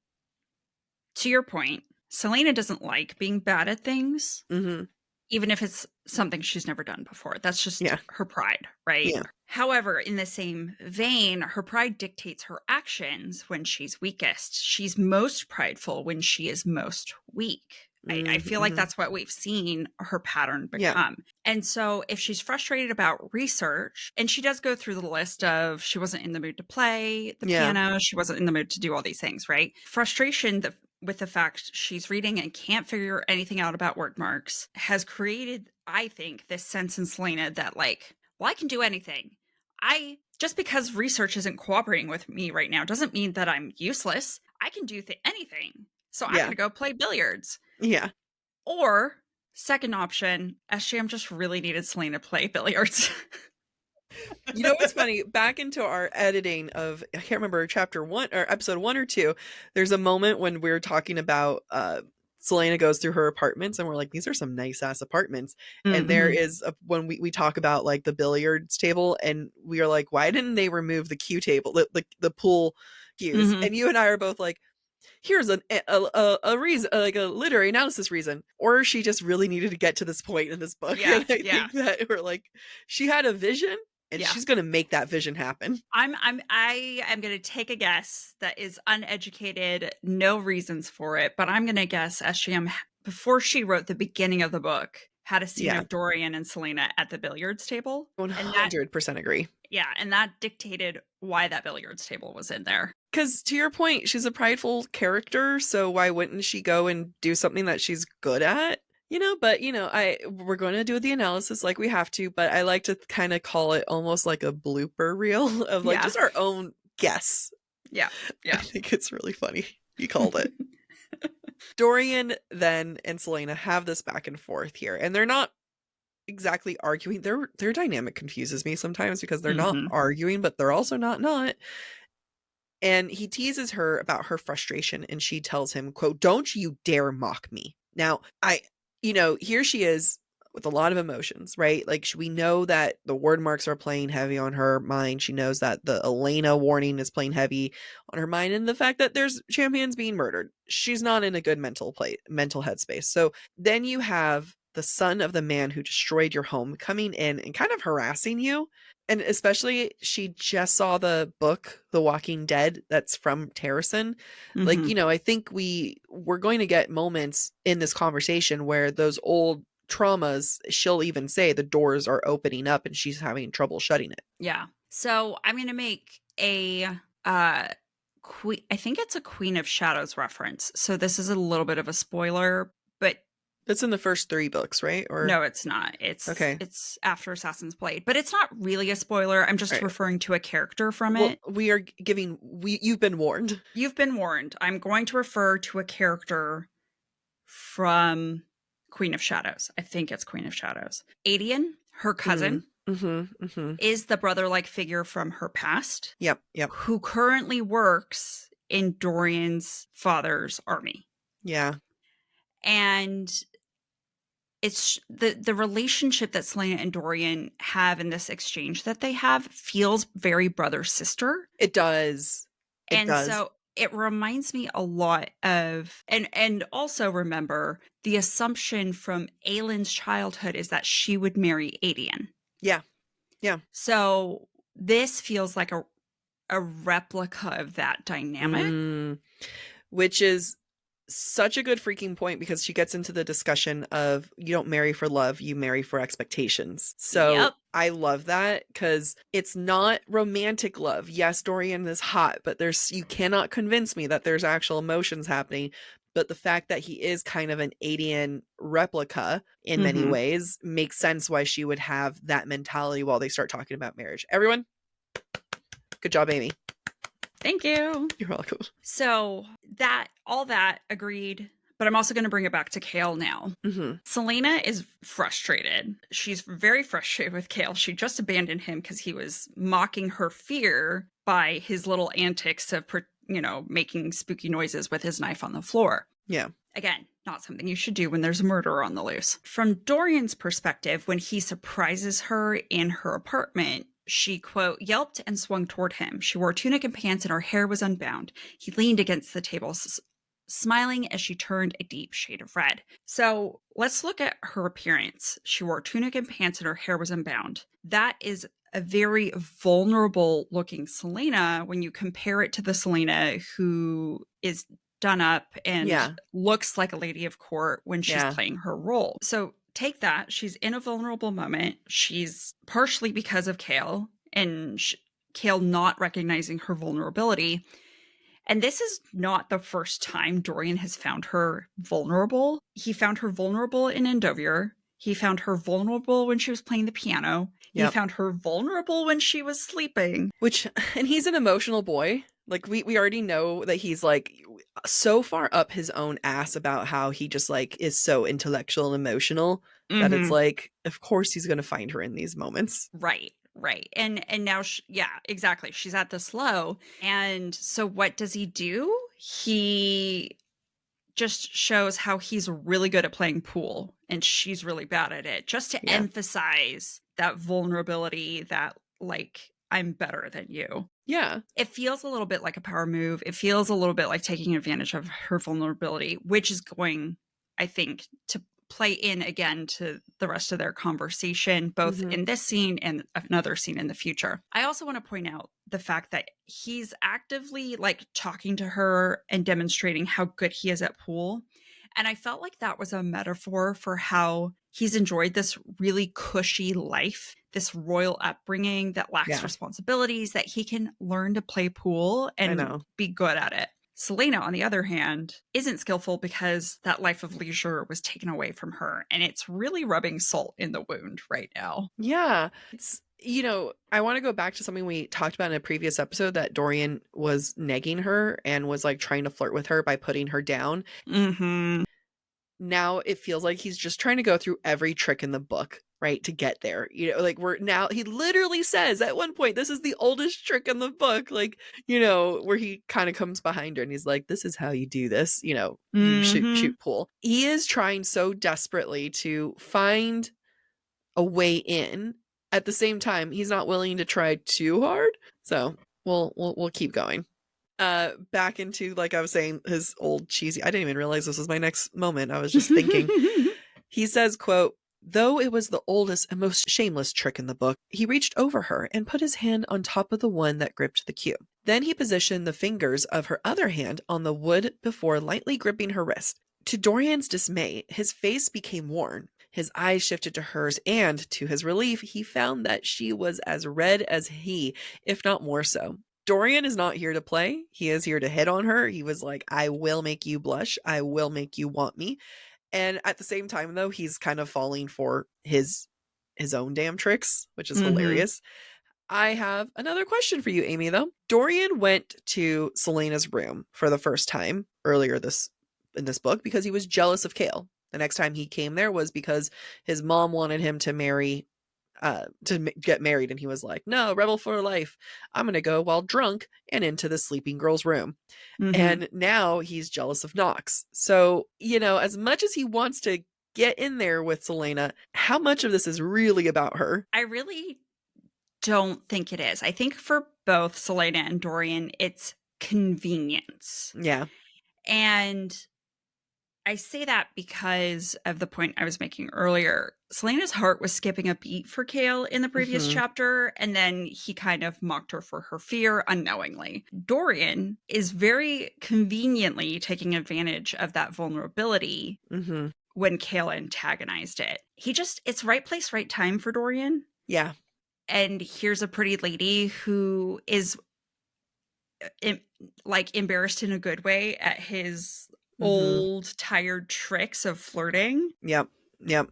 to your point, Selena doesn't like being bad at things, Mm-hmm. even if it's something she's never done before. That's just Yeah. her pride, right? Yeah. However, in the same vein, her pride dictates her actions when she's weakest. She's most prideful when she is most weak. I feel like Mm-hmm. that's what we've seen her pattern Yeah. become. And so if she's frustrated about research, and she does go through the list of she wasn't in the mood to play the Yeah. piano, she wasn't in the mood to do all these things, right? Frustration with the fact she's reading and can't figure anything out about word marks has created, I think, this sense in Selena that, like, well, I can do anything. Just because research isn't cooperating with me right now doesn't mean that I'm useless. I can do anything. So I'm Yeah. going to go play billiards. Yeah. Or, second option, SJM just really needed Selena to play billiards. You know what's funny? Back into our editing of, I can't remember, chapter 1 or episode 1 or 2, there's a moment when we're talking about Selena goes through her apartments and we're like, these are some nice ass apartments. And there is when we talk about like the billiards table, and we are like, why didn't they remove the cue table, the pool cues? And you and I are both like, here's a reason, like a literary analysis reason. Or she just really needed to get to this point in this book. Yeah, And I think that we're like, she had a vision and she's going to make that vision happen. I am going to take a guess that is uneducated, no reasons for it, but I'm going to guess SJM, before she wrote the beginning of the book, had a scene of Dorian and Selena at the billiards table. 100% agree. Yeah, and that dictated why that billiards table was in there. Because to your point, she's a prideful character, so why wouldn't she go and do something that she's good at? But we're going to do the analysis like we have to, but I like to kind of call it almost like a blooper reel of like just our own guess. Yeah. I think it's really funny. You called it. Dorian then and Selena have this back and forth here, and they're not exactly arguing. Their dynamic confuses me sometimes because they're not arguing, but they're also not. And he teases her about her frustration, and she tells him, quote, "Don't you dare mock me." Now, here she is with a lot of emotions, right? Like, we know that the word marks are playing heavy on her mind. She knows that the Elena warning is playing heavy on her mind, and the fact that there's champions being murdered. She's not in a good mental headspace. So then you have the son of the man who destroyed your home coming in and kind of harassing you. And especially, she just saw the book, The Walking Dead, that's from Terrason. Like, I think we're going to get moments in this conversation where those old traumas, she'll even say the doors are opening up and she's having trouble shutting it. Yeah. So I'm going to make a I think it's a Queen of Shadows reference. So this is a little bit of a spoiler, but That's in the first 3 books, right? Or no, it's not. okay. It's after Assassin's Blade, but it's not really a spoiler. I'm just All right. referring to a character from Well, it. you've been warned. You've been warned. I'm going to refer to a character from Queen of Shadows. I think it's Queen of Shadows. Adian, her cousin, is the brother-like figure from her past. Yep, yep. Who currently works in Dorian's father's army. Yeah. And it's the relationship that Selena and Dorian have in this exchange that they have feels very brother sister. It does. So it reminds me a lot of and also remember the assumption from Aylin's childhood is that she would marry Adian. Yeah. Yeah. So this feels like a replica of that dynamic. Which is such a good freaking point, because she gets into the discussion of you don't marry for love, you marry for expectations. So Yep. I love that, because it's not romantic love. Yes, Dorian is hot, but you cannot convince me that there's actual emotions happening. But the fact that he is kind of an Adian replica in many ways makes sense why she would have that mentality while they start talking about marriage. Everyone, good job, Amy. Thank you. You're welcome. So all that agreed, but I'm also going to bring it back to Kale now. Selena is frustrated. She's very frustrated with Kale. She just abandoned him because he was mocking her fear by his little antics of, making spooky noises with his knife on the floor. Yeah. Again, not something you should do when there's a murderer on the loose. From Dorian's perspective, when he surprises her in her apartment, she, quote, yelped and swung toward him. She wore a tunic and pants and her hair was unbound. He leaned against the table, smiling as she turned a deep shade of red. So let's look at her appearance. She wore a tunic and pants and her hair was unbound. That is a very vulnerable looking Selena when you compare it to the Selena who is done up and looks like a lady of court when she's playing her role. So take that. She's in a vulnerable moment. She's partially because of Kale and Kale not recognizing her vulnerability. And this is not the first time Dorian has found her vulnerable. He found her vulnerable in Endovier. He found her vulnerable when she was playing the piano. He found her vulnerable when she was sleeping. And he's an emotional boy. Like, we already know that he's, like, so far up his own ass about how he just, like, is so intellectual and emotional that it's like, of course he's going to find her in these moments. Right. And now, exactly. She's at this low. And so what does he do? He just shows how he's really good at playing pool and she's really bad at it, just to emphasize that vulnerability, that, like, I'm better than you. Yeah. It feels a little bit like a power move. It feels a little bit like taking advantage of her vulnerability, which is going, I think, to play in again to the rest of their conversation, both in this scene and another scene in the future. I also want to point out the fact that he's actively, like, talking to her and demonstrating how good he is at pool. And I felt like that was a metaphor for how he's enjoyed this really cushy life, this royal upbringing that lacks responsibilities, that he can learn to play pool and be good at it. Selena, on the other hand, isn't skillful because that life of leisure was taken away from her. And it's really rubbing salt in the wound right now. Yeah. It's, I want to go back to something we talked about in a previous episode, that Dorian was negging her and was, like, trying to flirt with her by putting her down. Now it feels like he's just trying to go through every trick in the book, right, to get there. Like, he literally says at one point, this is the oldest trick in the book, like, where he kind of comes behind her and he's like, this is how you do this, you shoot pool. He is trying so desperately to find a way in. At the same time, he's not willing to try too hard. So we'll keep going. Back into, like I was saying, his old cheesy, I didn't even realize this was my next moment. I was just thinking. He says, quote, though it was the oldest and most shameless trick in the book, he reached over her and put his hand on top of the one that gripped the cue. Then he positioned the fingers of her other hand on the wood before lightly gripping her wrist. To Dorian's dismay, his face became worn. His eyes shifted to hers, and to his relief, he found that she was as red as he, if not more so. Dorian is not here to play. He is here to hit on her. He was like, I will make you blush. I will make you want me. And at the same time, though, he's kind of falling for his own damn tricks, which is Mm-hmm. hilarious. I have another question for you, Amy, though. Dorian went to Selena's room for the first time earlier in this book because he was jealous of Kale. The next time he came there was because his mom wanted him to get married, and he was like, no, rebel for life. I'm going to go while drunk and into the sleeping girl's room. Mm-hmm. And now he's jealous of Nox. So, as much as he wants to get in there with Selena, how much of this is really about her? I really don't think it is. I think for both Selena and Dorian, it's convenience. Yeah. And I say that because of the point I was making earlier. Selena's heart was skipping a beat for Kale in the previous chapter, and then he kind of mocked her for her fear unknowingly. Dorian is very conveniently taking advantage of that vulnerability when Kale antagonized it. It's right place, right time for Dorian. Yeah. And here's a pretty lady who is embarrassed in a good way at his old tired tricks of flirting. Yep. Yep.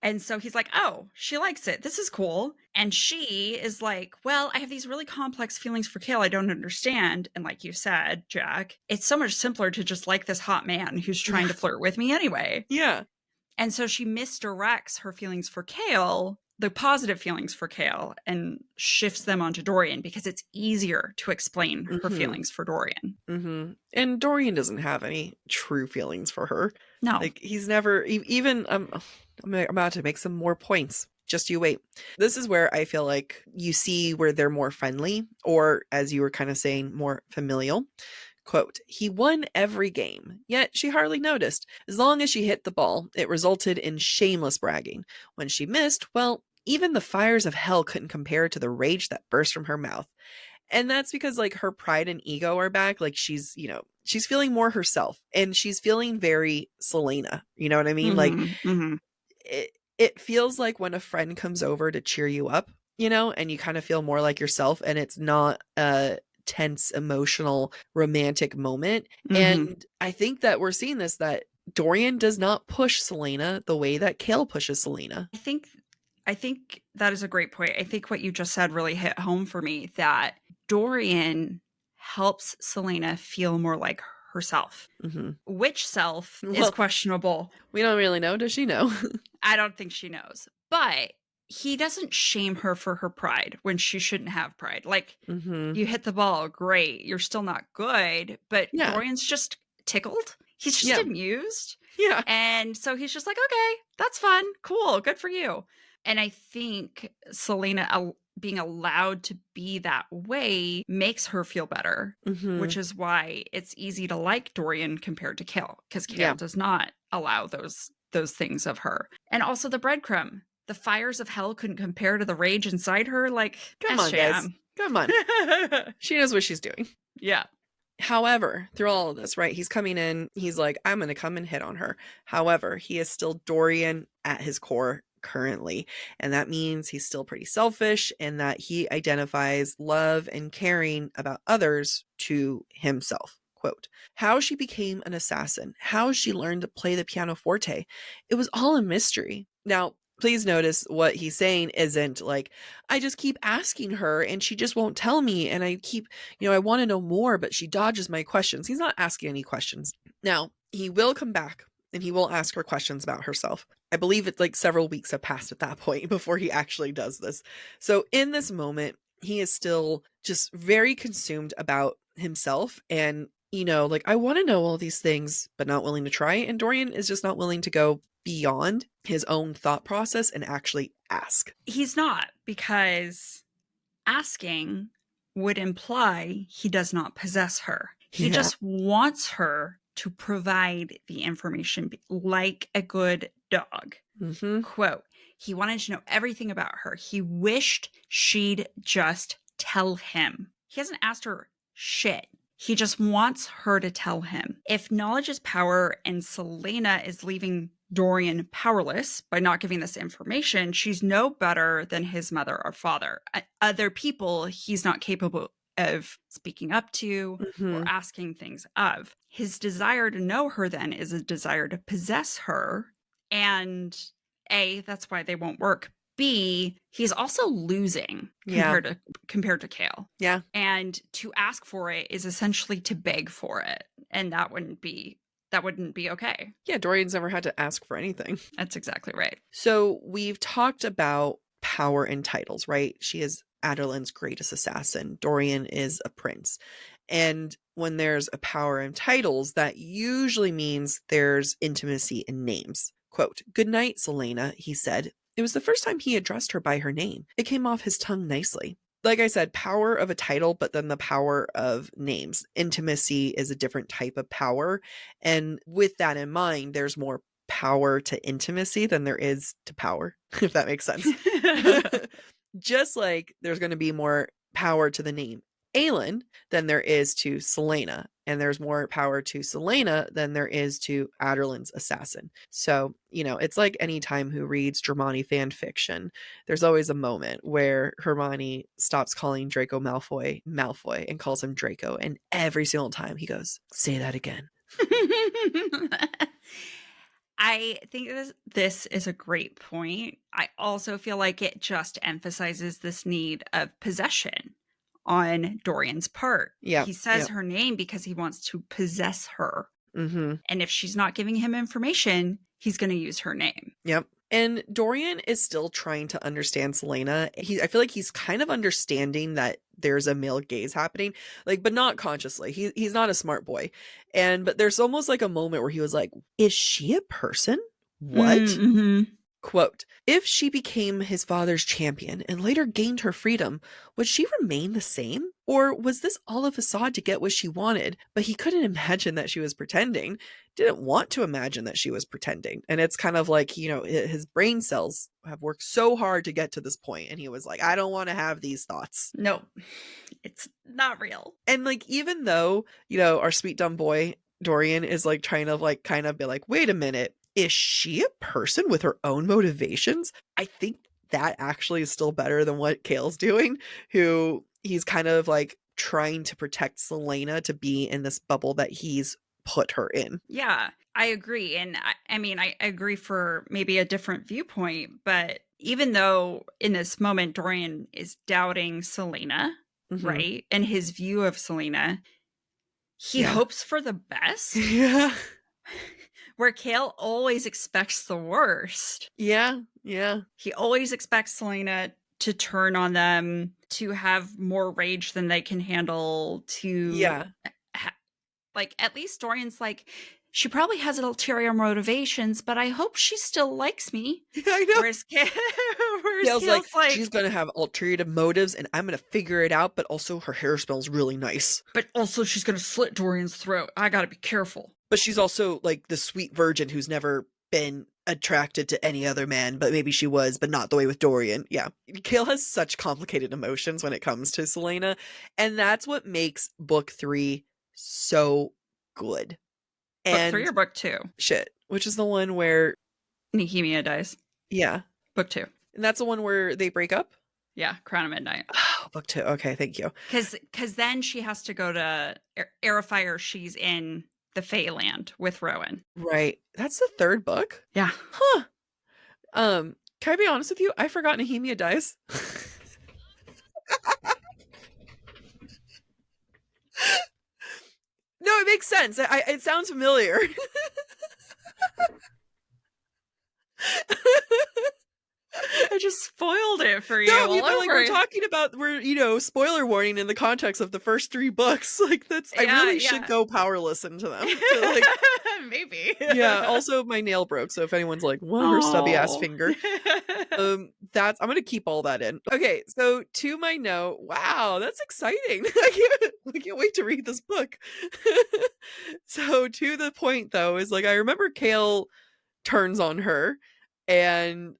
And so he's like, oh, she likes it. This is cool. And she is like, well, I have these really complex feelings for Kale I don't understand. And like you said, Jack, it's so much simpler to just like this hot man who's trying to flirt with me anyway. Yeah. And so she misdirects her feelings for Kale, the positive feelings for Kale, and shifts them onto Dorian because it's easier to explain her feelings for Dorian. And Dorian doesn't have any true feelings for her. No. Like, he's never even I'm about to make some more points. Just you wait. This is where I feel like you see where they're more friendly, or as you were kind of saying, more familial. Quote, he won every game, yet she hardly noticed. As long as she hit the ball, it resulted in shameless bragging. When she missed, well, even the fires of hell couldn't compare to the rage that burst from her mouth. And that's because like her pride and ego are back. Like she's feeling more herself, and she's feeling very Selena. You know what I mean? Like it feels like when a friend comes over to cheer you up, and you kind of feel more like yourself, and it's not a tense, emotional, romantic moment. And I think that we're seeing that Dorian does not push Selena the way that Kale pushes Selena. I think that is a great point. I think what you just said really hit home for me, that Dorian helps Selena feel more like herself. Which self is questionable? We don't really know. Does she know? I don't think she knows. But he doesn't shame her for her pride when she shouldn't have pride. Like, you hit the ball, great. You're still not good. But Dorian's just tickled. He's just amused. Yeah. And so he's just like, okay, that's fun. Cool. Good for you. And I think Selena being allowed to be that way makes her feel better, which is why it's easy to like Dorian compared to Kale, because Kale does not allow those things of her. And also the breadcrumb. The fires of hell couldn't compare to the rage inside her. Like, come on, guys. Come on. She knows what she's doing. Yeah. However, through all of this, right, he's coming in, he's like, I'm going to come and hit on her. However, he is still Dorian at his core currently. And that means he's still pretty selfish, and that he identifies love and caring about others to himself. Quote, how she became an assassin, how she learned to play the pianoforte. It was all a mystery. Now, please notice what he's saying isn't like, I just keep asking her and she just won't tell me. And I keep, I want to know more, but she dodges my questions. He's not asking any questions. Now, he will come back and he will ask her questions about herself. I believe it's like several weeks have passed at that point before he actually does this. So in this moment, he is still just very consumed about himself and, like, I want to know all these things, but not willing to try. And Dorian is just not willing to go beyond his own thought process and actually ask. He's not, because asking would imply he does not possess her. He just wants her to provide the information like a good dog. Quote, he wanted to know everything about her. He wished she'd just tell him. He hasn't asked her shit. He just wants her to tell him. If knowledge is power and Selena is leaving Dorian powerless by not giving this information, she's no better than his mother or father. Other people he's not capable of speaking up to or Mhm. asking things of. His desire to know her then is a desire to possess her. And A, that's why they won't work. B, he's also losing Yeah. compared to Kale. Yeah. And to ask for it is essentially to beg for it. And that wouldn't be okay. Yeah, Dorian's never had to ask for anything. That's exactly right. So we've talked about power and titles, right? She is Aderlin's greatest assassin. Dorian is a prince. And when there's a power and titles, that usually means there's intimacy in names. Quote, "Good night, Selena," he said. It was the first time he addressed her by her name. It came off his tongue nicely. Like I said, power of a title, but then the power of names. Intimacy is a different type of power. And with that in mind, there's more power to intimacy than there is to power, if that makes sense. Just like there's going to be more power to the name Aelin than there is to Selena, and there's more power to Selena than there is to Aderlin's assassin. So, it's like any time who reads Hermione fan fiction, there's always a moment where Hermione stops calling Draco Malfoy Malfoy and calls him Draco, and every single time he goes, "Say that again." I think this is a great point. I also feel like it just emphasizes this need of possession on Dorian's part. Yeah. He says her name because he wants to possess her. Mm-hmm. And if she's not giving him information, he's going to use her name. Yep. And Dorian is still trying to understand Selena. I feel like he's kind of understanding that there's a male gaze happening, but not consciously. He's not a smart boy. But there's almost like a moment where he was like, "Is she a person? What?" Mm-hmm. Quote, "If she became his father's champion and later gained her freedom, would she remain the same? Or was this all a facade to get what she wanted, but he couldn't imagine that she was pretending, didn't want to imagine that she was pretending?" And it's kind of like, his brain cells have worked so hard to get to this point, and he was like, "I don't want to have these thoughts." No, it's not real. And even though, our sweet dumb boy, Dorian, is trying to kind of be like, "Wait a minute. Is she a person with her own motivations?" I think that actually is still better than what Kale's doing, who he's kind of trying to protect Selena to be in this bubble that he's put her in. Yeah, I agree. And I agree for maybe a different viewpoint, but even though in this moment Dorian is doubting Selena, right? And his view of Selena, he hopes for the best. Yeah. Where Kale always expects the worst. Yeah. Yeah. He always expects Selena to turn on them, to have more rage than they can handle, to at least Dorian's she probably has ulterior motivations, but I hope she still likes me. I know. Whereas Kale's like, she's gonna have ulterior motives, and I'm gonna figure it out. But also, her hair smells really nice. But also, she's gonna slit Dorian's throat. I gotta be careful. But she's also the sweet virgin who's never been attracted to any other man, but maybe she was, but not the way with Dorian. Yeah. Kale has such complicated emotions when it comes to Selena, and that's what makes book 3 so good. Book 3 or book 2? Shit. Which is the one where Nehemia dies. Yeah. Book 2. And that's the one where they break up? Yeah, Crown of Midnight. Oh, book 2. Okay, thank you. Because then she has to go to Heir of Fire. She's in the Feyland with Rowan. Right. That's the 3rd book? Yeah. Huh. Can I be honest with you? I forgot Nehemia dies. No, it makes sense. It sounds familiar. I just spoiled it for you. No, we're talking about spoiler warning in the context of the first 3 books. I really should go power listen to them. Maybe. Yeah. Also, my nail broke, so if anyone's like, "What, her stubby ass finger?" I'm gonna keep all that in. Okay, so to my note, wow, that's exciting. I can't wait to read this book. So to the point though is I remember Kale turns on her, and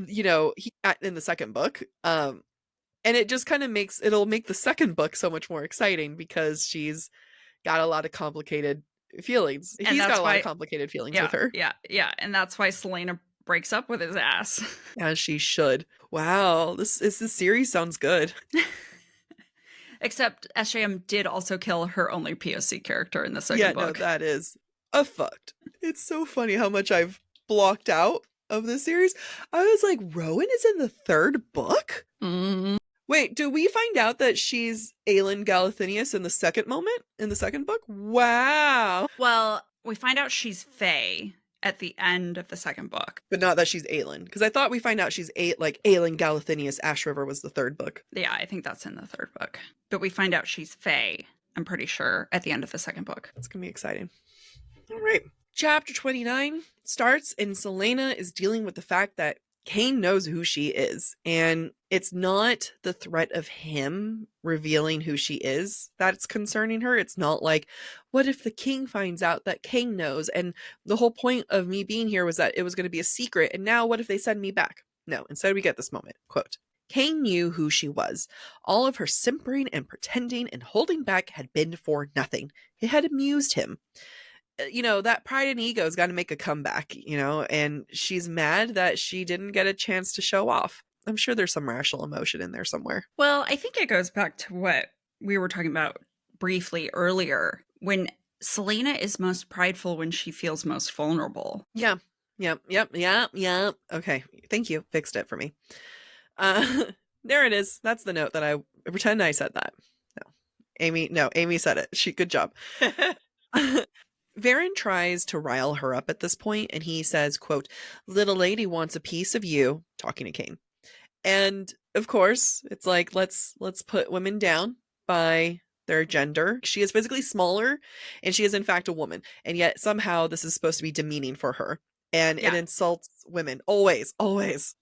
he in the second book, and it just kind of it'll make the second book so much more exciting because she's got a lot of complicated feelings. He's got a lot of complicated feelings with her. Yeah, and that's why Selena breaks up with his ass. As she should. Wow, this series sounds good. Except SJM did also kill her only POC character in the second Yeah, no, book. that is a fucked. It's so funny how much I've blocked out of this series. I was like, Rowan is in the third book? Mm. Wait, do we find out that she's Aelin Galathinius in the second moment? In the second book? Wow. Well, we find out she's Fae at the end of the second book. But not that she's Aelin. Because I thought we find out she's like Aelin Galathinius. Ash River was the third book. Yeah, I think that's in the third book. But we find out she's Fae, I'm pretty sure, at the end of the second book. That's going to be exciting. All right. Chapter 29 starts, and Celaena is dealing with the fact that Cain knows who she is. And it's not the threat of him revealing who she is that's concerning her. It's not like, what if the king finds out that Cain knows? And the whole point of me being here was that it was going to be a secret. And now what if they send me back? No, instead we get this moment. Quote, Cain knew who she was. All of her simpering and pretending and holding back had been for nothing. It had amused him. You know, that pride and ego's got to make a comeback, you know, and she's mad that she didn't get a chance to show off. I'm sure there's some rational emotion in there somewhere. Well, I think it goes back to what we were talking about briefly earlier, when Celaena is most prideful when she feels most vulnerable. Yeah. Yep. Okay. Thank you. Fixed it for me. There it is. That's the note that I pretend I said that. Amy said it. Good job. Varen tries to rile her up at this point, and he says, quote, little lady wants a piece of you, talking to Cain. And of course, it's like, let's put women down by their gender. She is physically smaller, and she is in fact a woman. And yet somehow this is supposed to be demeaning for her. And it insults women. Always.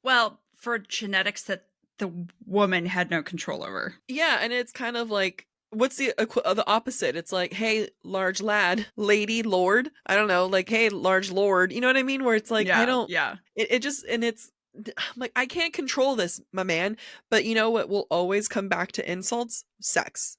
Well, for genetics that the woman had no control over. Yeah, and it's kind of like, what's the opposite? It's like, hey, large lad, lady, lord. I don't know, like, hey, large lord. You know what I mean? Where it's like, I don't. Yeah. It just, and it's I'm like, I can't control this, my man. But you know what will always come back to insults? Sex.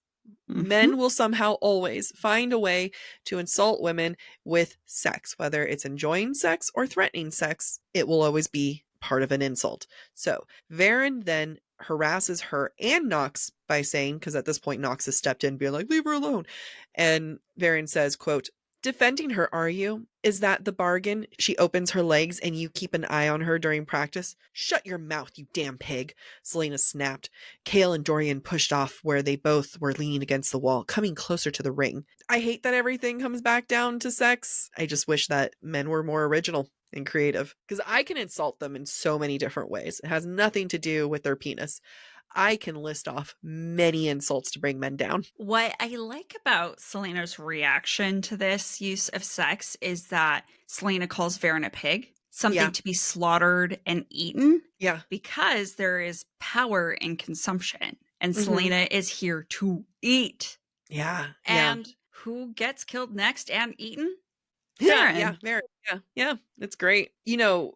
Mm-hmm. Men will somehow always find a way to insult women with sex, whether it's enjoying sex or threatening sex. It will always be part of an insult. So Varen then harasses her and Nox by saying, because at this point Nox has stepped in being like, leave her alone. And Varen says, quote, defending her, are you? Is that the bargain? She opens her legs and you keep an eye on her during practice? Shut your mouth, you damn pig. Celaena snapped. Kale and Dorian pushed off where they both were leaning against the wall, coming closer to the ring. I hate that everything comes back down to sex. I just wish that men were more original and creative, because I can insult them in so many different ways. It has nothing to do with their penis. I can list off many insults to bring men down. What I like about Celaena's reaction to this use of sex is that Celaena calls Varen a pig, something to be slaughtered and eaten. Yeah. Because there is power in consumption, and Celaena is here to eat. Yeah. And who gets killed next and eaten? Varen. Yeah, Varen. Yeah, it's great. You know,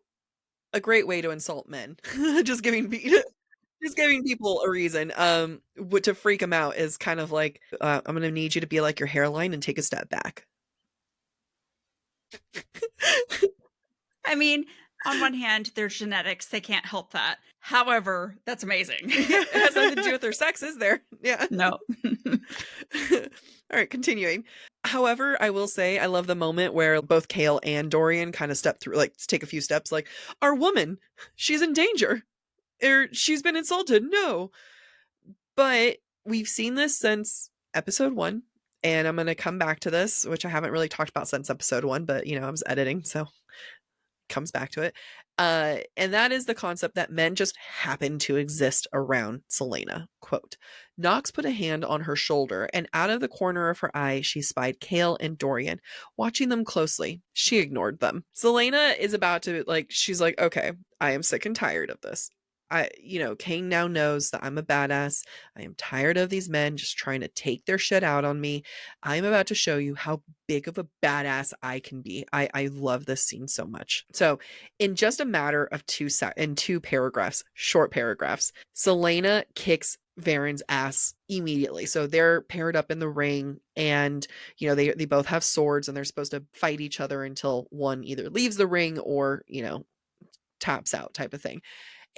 a great way to insult men. Just giving people a reason to freak them out is kind of like, I'm going to need you to be like your hairline and take a step back. I mean, on one hand, there's genetics. They can't help that. However, that's amazing. It has nothing to do with their sex, is there? Yeah. No. All right, continuing. However, I will say I love the moment where both Kale and Dorian kind of step through, like take a few steps, like, our woman, she's in danger. Or she's been insulted. No. But we've seen this since episode 1. And I'm going to come back to this, which I haven't really talked about since episode 1, but you know, I was editing, so comes back to it. And that is the concept that men just happen to exist around Celaena. Quote, Nox put a hand on her shoulder, and out of the corner of her eye, she spied Kale and Dorian, watching them closely. She ignored them. Celaena is about to, she's like, okay, I am sick and tired of this. Cain now knows that I'm a badass. I am tired of these men just trying to take their shit out on me. I'm about to show you how big of a badass I can be. I love this scene so much. So in just a matter of two paragraphs, short paragraphs, Celaena kicks Varen's ass immediately. So they're paired up in the ring, and they both have swords, and they're supposed to fight each other until one either leaves the ring or taps out, type of thing.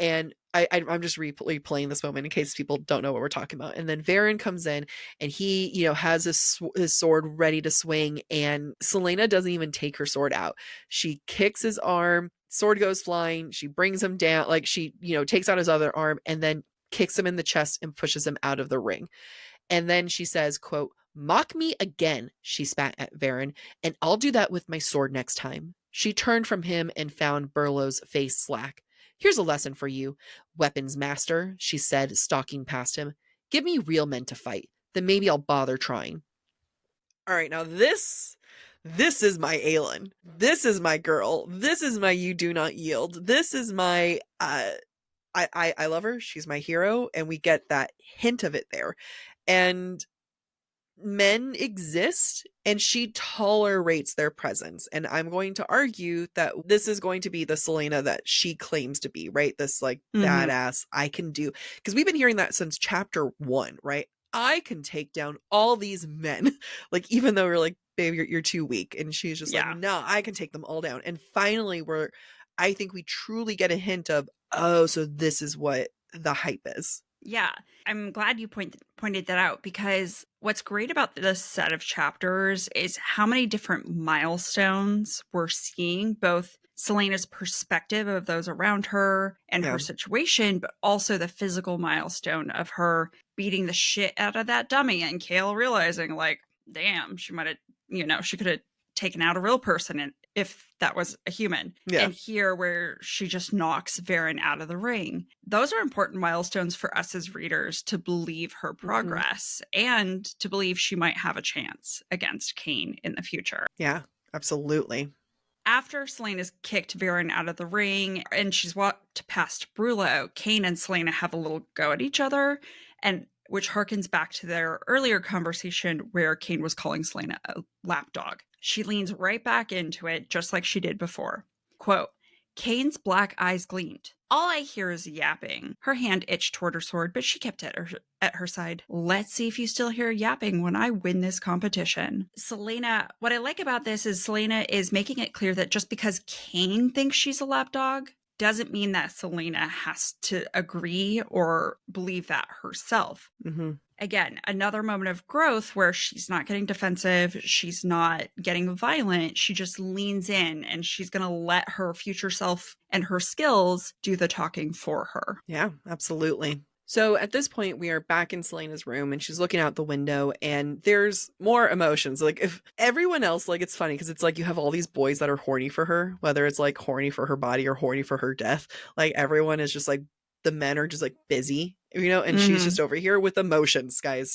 And I'm just replaying this moment in case people don't know what we're talking about. And then Varen comes in and he, has his sword ready to swing. And Celaena doesn't even take her sword out. She kicks his arm, sword goes flying. She brings him down, like she, takes out his other arm and then kicks him in the chest and pushes him out of the ring. And then she says, quote, "Mock me again," she spat at Varen, "and I'll do that with my sword next time." She turned from him and found Burlow's face slack. "Here's a lesson for you, weapons master," she said, stalking past him. "Give me real men to fight. Then maybe I'll bother trying." All right, now this is my Aelin. This is my girl. This is my you do not yield. This is my I love her. She's my hero, and we get that hint of it there. And men exist and she tolerates their presence. And I'm going to argue that this is going to be the Celaena that she claims to be, right? This like badass, I can do, because we've been hearing that since chapter 1, right? I can take down all these men. Like, even though we're like, babe, you're too weak. And she's just like, no, I can take them all down. And finally, I think we truly get a hint of, oh, so this is what the hype is. Yeah, I'm glad you pointed that out, because what's great about this set of chapters is how many different milestones we're seeing, both Celaena's perspective of those around her and her situation, but also the physical milestone of her beating the shit out of that dummy and Kale realizing, like, damn, she might have, she could have taken out a real person if that was a human. Yeah. And here where she just knocks Varen out of the ring. Those are important milestones for us as readers to believe her progress and to believe she might have a chance against Cain in the future. Yeah, absolutely. After Celaena's kicked Varen out of the ring and she's walked past Brullo, Cain and Celaena have a little go at each other, and which harkens back to their earlier conversation where Cain was calling Celaena a lapdog. She leans right back into it, just like she did before. Quote, "Cain's black eyes gleamed. All I hear is yapping." Her hand itched toward her sword, but she kept it at her side. "Let's see if you still hear yapping when I win this competition." Celaena, what I like about this is Celaena is making it clear that just because Cain thinks she's a lapdog doesn't mean that Celaena has to agree or believe that herself. Again, another moment of growth where she's not getting defensive, she's not getting violent, she just leans in and she's going to let her future self and her skills do the talking for her. Yeah, absolutely. So at this point, we are back in Celaena's room and she's looking out the window and there's more emotions. Like, if everyone else, like, it's funny because it's like you have all these boys that are horny for her, whether it's like horny for her body or horny for her death. Like, everyone is just like, the men are just like busy, and she's just over here with emotions, guys.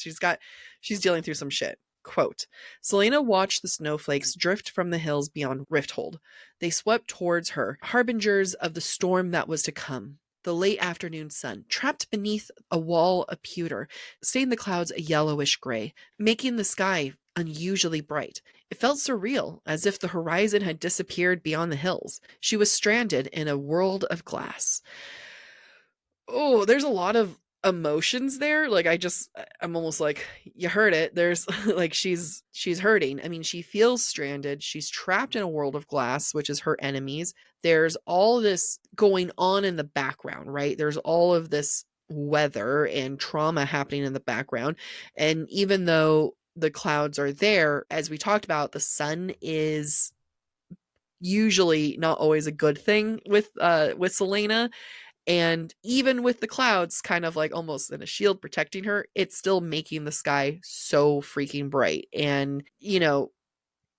She's dealing through some shit. Quote, "Celaena watched the snowflakes drift from the hills beyond Rifthold. They swept towards her, harbingers of the storm that was to come. The late afternoon sun, trapped beneath a wall of pewter, stained the clouds a yellowish gray, making the sky unusually bright. It felt surreal, as if the horizon had disappeared beyond the hills. She was stranded in a world of glass." Oh, there's a lot of emotions there. Like, I'm almost like, you heard it. There's like, she's hurting. I mean, she feels stranded. She's trapped in a world of glass, which is her enemies. There's all this going on in the background, right? There's all of this weather and trauma happening in the background. And even though the clouds are there, as we talked about, the sun is usually not always a good thing with Celaena. And even with the clouds kind of like almost in a shield protecting her, it's still making the sky so freaking bright. And,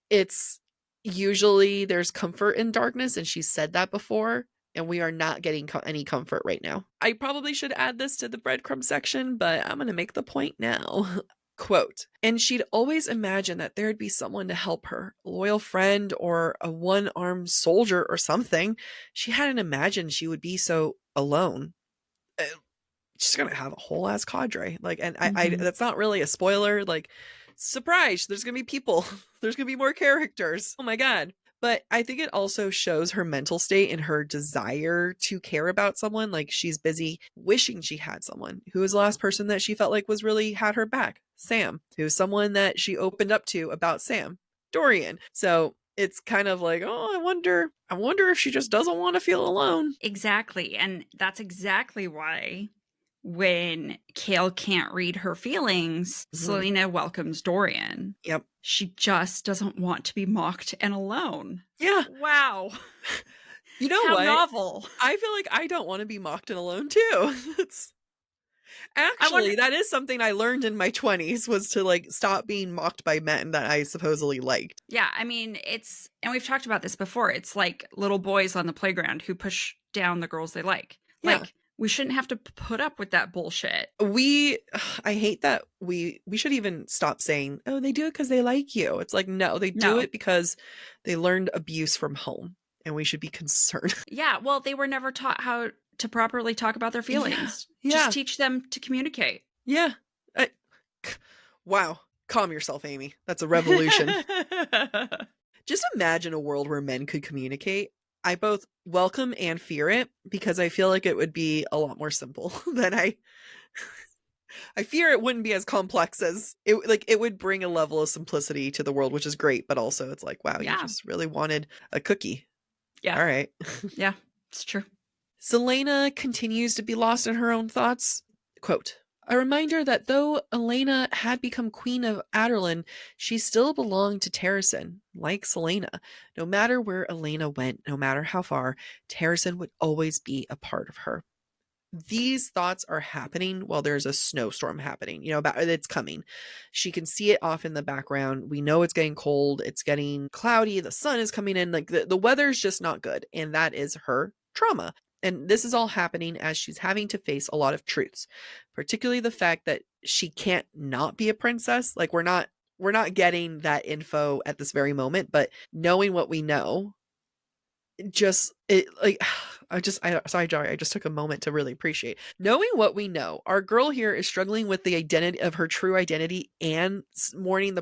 it's usually there's comfort in darkness. And she said that before. And we are not getting any comfort right now. I probably should add this to the breadcrumb section, but I'm going to make the point now. Quote, "And she'd always imagined that there'd be someone to help her, a loyal friend or a one-armed soldier or something. She hadn't imagined she would be so alone." She's gonna have a whole ass cadre. Like, and I that's not really a spoiler. Like, surprise, there's gonna be people. There's gonna be more characters. Oh my god. But I think it also shows her mental state and her desire to care about someone. Like, she's busy wishing she had someone. Who was the last person that she felt like was really had her back? Sam. Who's someone that she opened up to about Sam? Dorian. So it's kind of like, oh, I wonder if she just doesn't want to feel alone. Exactly. And that's exactly why when Kale can't read her feelings, Selena welcomes Dorian. Yep. She just doesn't want to be mocked and alone. Yeah. Wow. You know How what? novel. I feel like I don't want to be mocked and alone too. Actually, that is something I learned in my 20s, was to like stop being mocked by men that I supposedly liked. Yeah, I mean, and we've talked about this before. It's like little boys on the playground who push down the girls they like. Yeah. Like, we shouldn't have to put up with that bullshit. I hate that we should even stop saying, oh, they do it because they like you. It's like, no, they do it because they learned abuse from home, and we should be concerned. Yeah, well, they were never taught how to properly talk about their feelings. Yeah. Just teach them to communicate. Yeah. Wow. Calm yourself, Amy. That's a revolution. Just imagine a world where men could communicate. I both welcome and fear it, because I feel like it would be a lot more simple than I fear it wouldn't be as complex as it would bring a level of simplicity to the world, which is great, but also it's like, wow, you just really wanted a cookie. Yeah. All right. Yeah, it's true. Selena continues to be lost in her own thoughts. Quote, a reminder that though Elena had become queen of Aderlin, she still belonged to Terrasen. Like Selena, no matter where Elena went, no matter how far, Terrasen would always be a part of her. These thoughts are happening while there's a snowstorm happening. It's coming. She can see it off in the background. We know it's getting cold. It's getting cloudy. The sun is coming in. Like the weather's just not good. And that is her trauma. And this is all happening as she's having to face a lot of truths, particularly the fact that she can't not be a princess. Like we're not getting that info at this very moment, but knowing what we know, sorry, Jari, I just took a moment to really appreciate knowing what we know. Our girl here is struggling with the identity of her true identity and mourning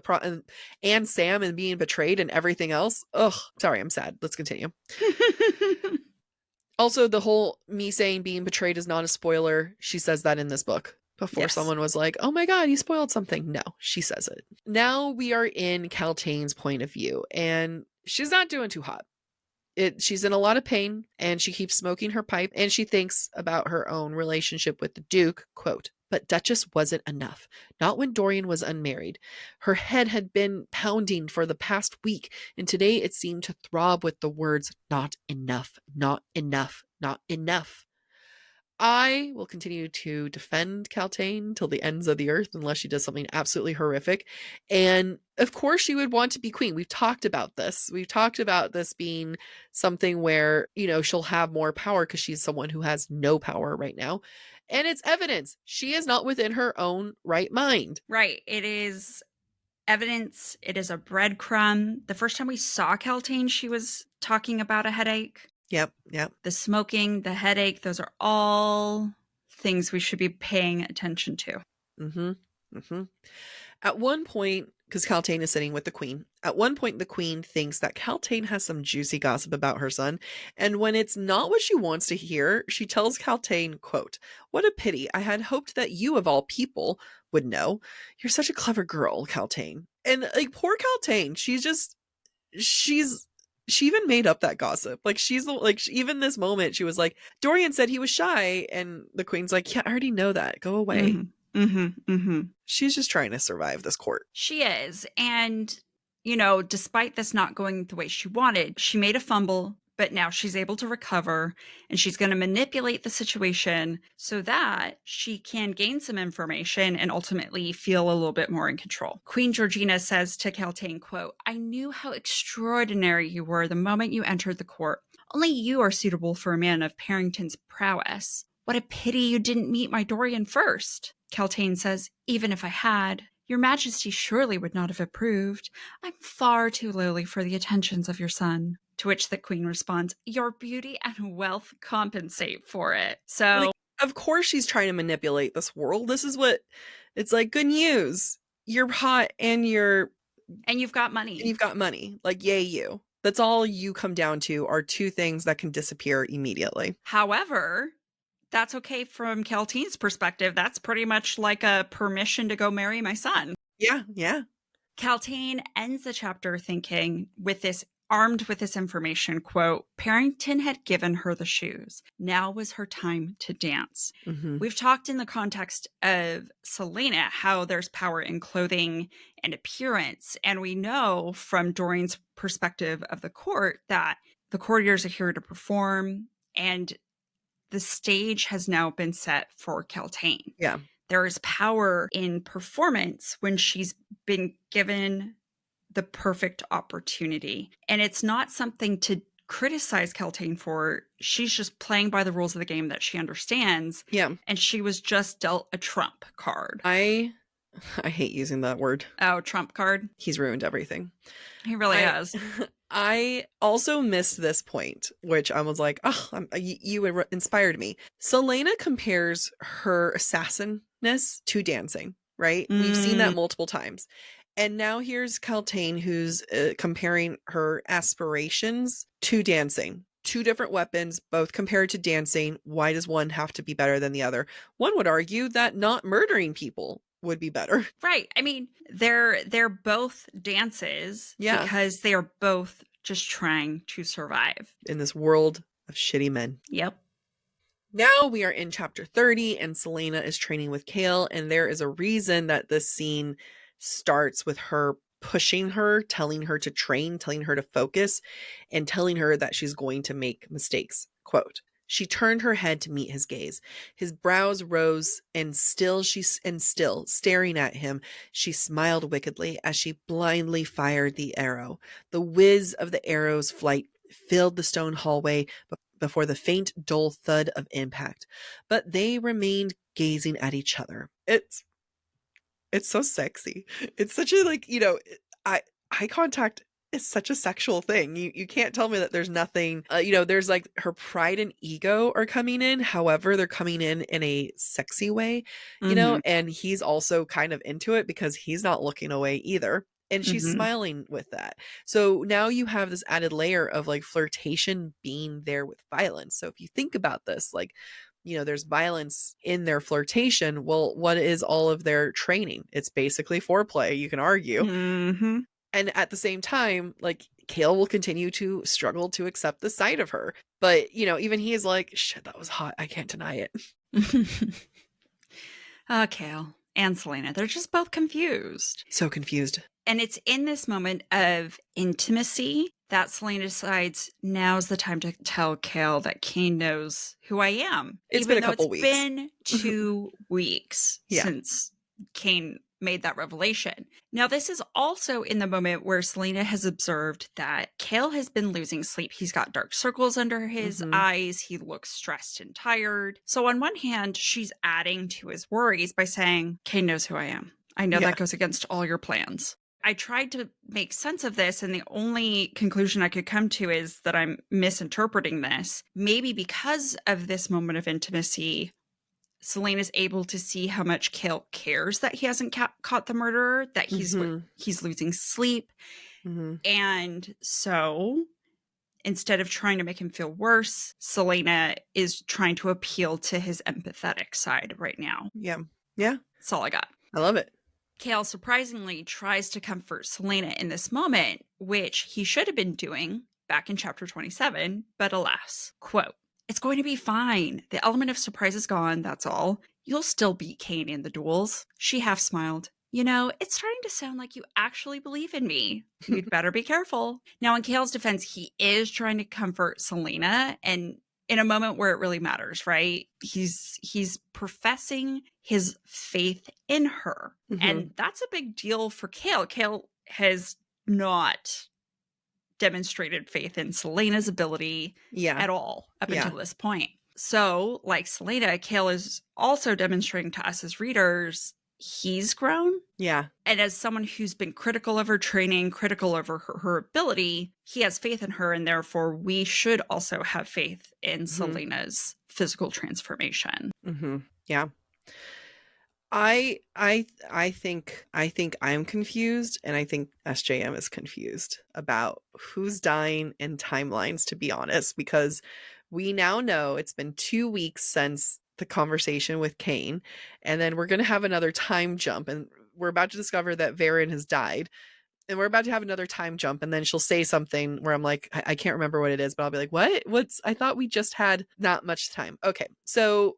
and Sam and being betrayed and everything else. Ugh, sorry, I'm sad. Let's continue. Also, the whole me saying being betrayed is not a spoiler. She says that in this book before someone was like, oh my God, you spoiled something. No, she says it. Now we are in Kaltain's point of view, and she's not doing too hot. She's in a lot of pain, and she keeps smoking her pipe, and she thinks about her own relationship with the Duke. Quote, but Duchess wasn't enough. Not when Dorian was unmarried. Her head had been pounding for the past week, and today it seemed to throb with the words, not enough, not enough, not enough. I will continue to defend Kaltain till the ends of the earth unless she does something absolutely horrific. And of course she would want to be queen. We've talked about this. We've talked about this being something where, she'll have more power because she's someone who has no power right now. And it's evidence. She is not within her own right mind. Right. It is evidence. It is a breadcrumb. The first time we saw Kaltain, she was talking about a headache. Yep. The smoking, the headache, those are all things we should be paying attention to. At one point, because Kaltain is sitting with the queen, at one point the queen thinks that Kaltain has some juicy gossip about her son, and when it's not what she wants to hear, she tells Kaltain, quote, what a pity, I had hoped that you of all people would know. You're such a clever girl, Kaltain. And like, poor Kaltain, she even made up that gossip. Like even this moment, she was like, Dorian said he was shy, and the queen's like, yeah, I already know that. Go away. She's just trying to survive this court. She is. And, despite this not going the way she wanted, she made a fumble, but now she's able to recover, and she's going to manipulate the situation so that she can gain some information and ultimately feel a little bit more in control. Queen Georgina says to Kaltain, quote, I knew how extraordinary you were the moment you entered the court. Only you are suitable for a man of Parrington's prowess. What a pity you didn't meet my Dorian first. Kaltain says, even if I had, your majesty surely would not have approved. I'm far too lowly for the attentions of your son. To which the queen responds, your beauty and wealth compensate for it. So, of course she's trying to manipulate this world. This is what it's like. Good news. You're hot and you've got money. Like, yay, you. That's all you come down to are two things that can disappear immediately. However, that's okay from Kaltain's perspective. That's pretty much like a permission to go marry my son. Yeah. Kaltain ends the chapter thinking with this Armed with this information, quote, Parrington had given her the shoes. Now was her time to dance. Mm-hmm. We've talked in the context of Celaena how there's power in clothing and appearance. And we know from Doreen's perspective of the court that the courtiers are here to perform, and the stage has now been set for Keltane. Yeah. There is power in performance when she's been given the perfect opportunity. And it's not something to criticize Keltane for. She's just playing by the rules of the game that she understands. Yeah. And she was just dealt a trump card. I hate using that word. Oh, trump card. He's ruined everything. He really has. I also missed this point, which I was like, oh, you inspired me. Celaena compares her assassinness to dancing, right? We've seen that multiple times. And now here's Keltane, who's comparing her aspirations to dancing. Two different weapons, both compared to dancing. Why does one have to be better than the other? One would argue that not murdering people would be better. Right. I mean, they're both dances because they are both just trying to survive in this world of shitty men. Yep. Now we are in chapter 30 and Celaena is training with Chaol, and there is a reason that this scene starts with her pushing her, telling her to train, telling her to focus, and telling her that she's going to make mistakes. Quote, she turned her head to meet his gaze. His brows rose, and still staring at him, she smiled wickedly as she blindly fired the arrow. The whiz of the arrow's flight filled the stone hallway before the faint, dull thud of impact. But they remained gazing at each other. It's so sexy. It's such a eye contact is such a sexual thing. You can't tell me that there's nothing, there's like her pride and ego are coming in. However, they're coming in a sexy way, and he's also kind of into it because he's not looking away either. And she's smiling with that. So now you have this added layer of like flirtation being there with violence. So if you think about this, like, there's violence in their flirtation. Well, what is all of their training? It's basically foreplay, you can argue. Mm-hmm. And at the same time, like, Chaol will continue to struggle to accept the sight of her. But, even he is like, shit, that was hot. I can't deny it. Chaol and Celaena, they're just both confused. So confused. And it's in this moment of intimacy that Celaena decides now's the time to tell Chaol that Cain knows who I am. It's been a couple weeks. It's been 2 weeks since Cain made that revelation. Now, this is also in the moment where Celaena has observed that Chaol has been losing sleep. He's got dark circles under his eyes. He looks stressed and tired. So on one hand, she's adding to his worries by saying, Cain knows who I am. I know that goes against all your plans. I tried to make sense of this, and the only conclusion I could come to is that I'm misinterpreting this. Maybe because of this moment of intimacy, Celaena is able to see how much Chaol cares that he hasn't caught the murderer, that he's losing sleep. And so instead of trying to make him feel worse, Celaena is trying to appeal to his empathetic side right now. Yeah. Yeah. That's all I got. I love it. Chaol surprisingly tries to comfort Celaena in this moment, which he should have been doing back in chapter 27, but alas. Quote, it's going to be fine. The element of surprise is gone, that's all. You'll still beat Cain in the duels. She half smiled. It's starting to sound like you actually believe in me. You'd better be careful. Now, in Chaol's defense, he is trying to comfort Celaena, and in a moment where it really matters, right? He's professing his faith in her. And that's a big deal for Chaol. Chaol has not demonstrated faith in Celaena's ability at all up until this point. So, like Celaena, Chaol is also demonstrating to us as readers he's grown. Yeah. And as someone who's been critical of her training, critical of her ability, he has faith in her, and therefore we should also have faith in Celaena's physical transformation. Yeah. I think I'm confused, and I think SJM is confused about who's dying and timelines, to be honest, because we now know it's been 2 weeks since the conversation with Cain, and then we're going to have another time jump, and we're about to discover that Varen has died. and we're about to have another time jump, and then she'll say something where I'm like, I can't remember what it is, but I'll be like, I thought we just had not much time. Okay, so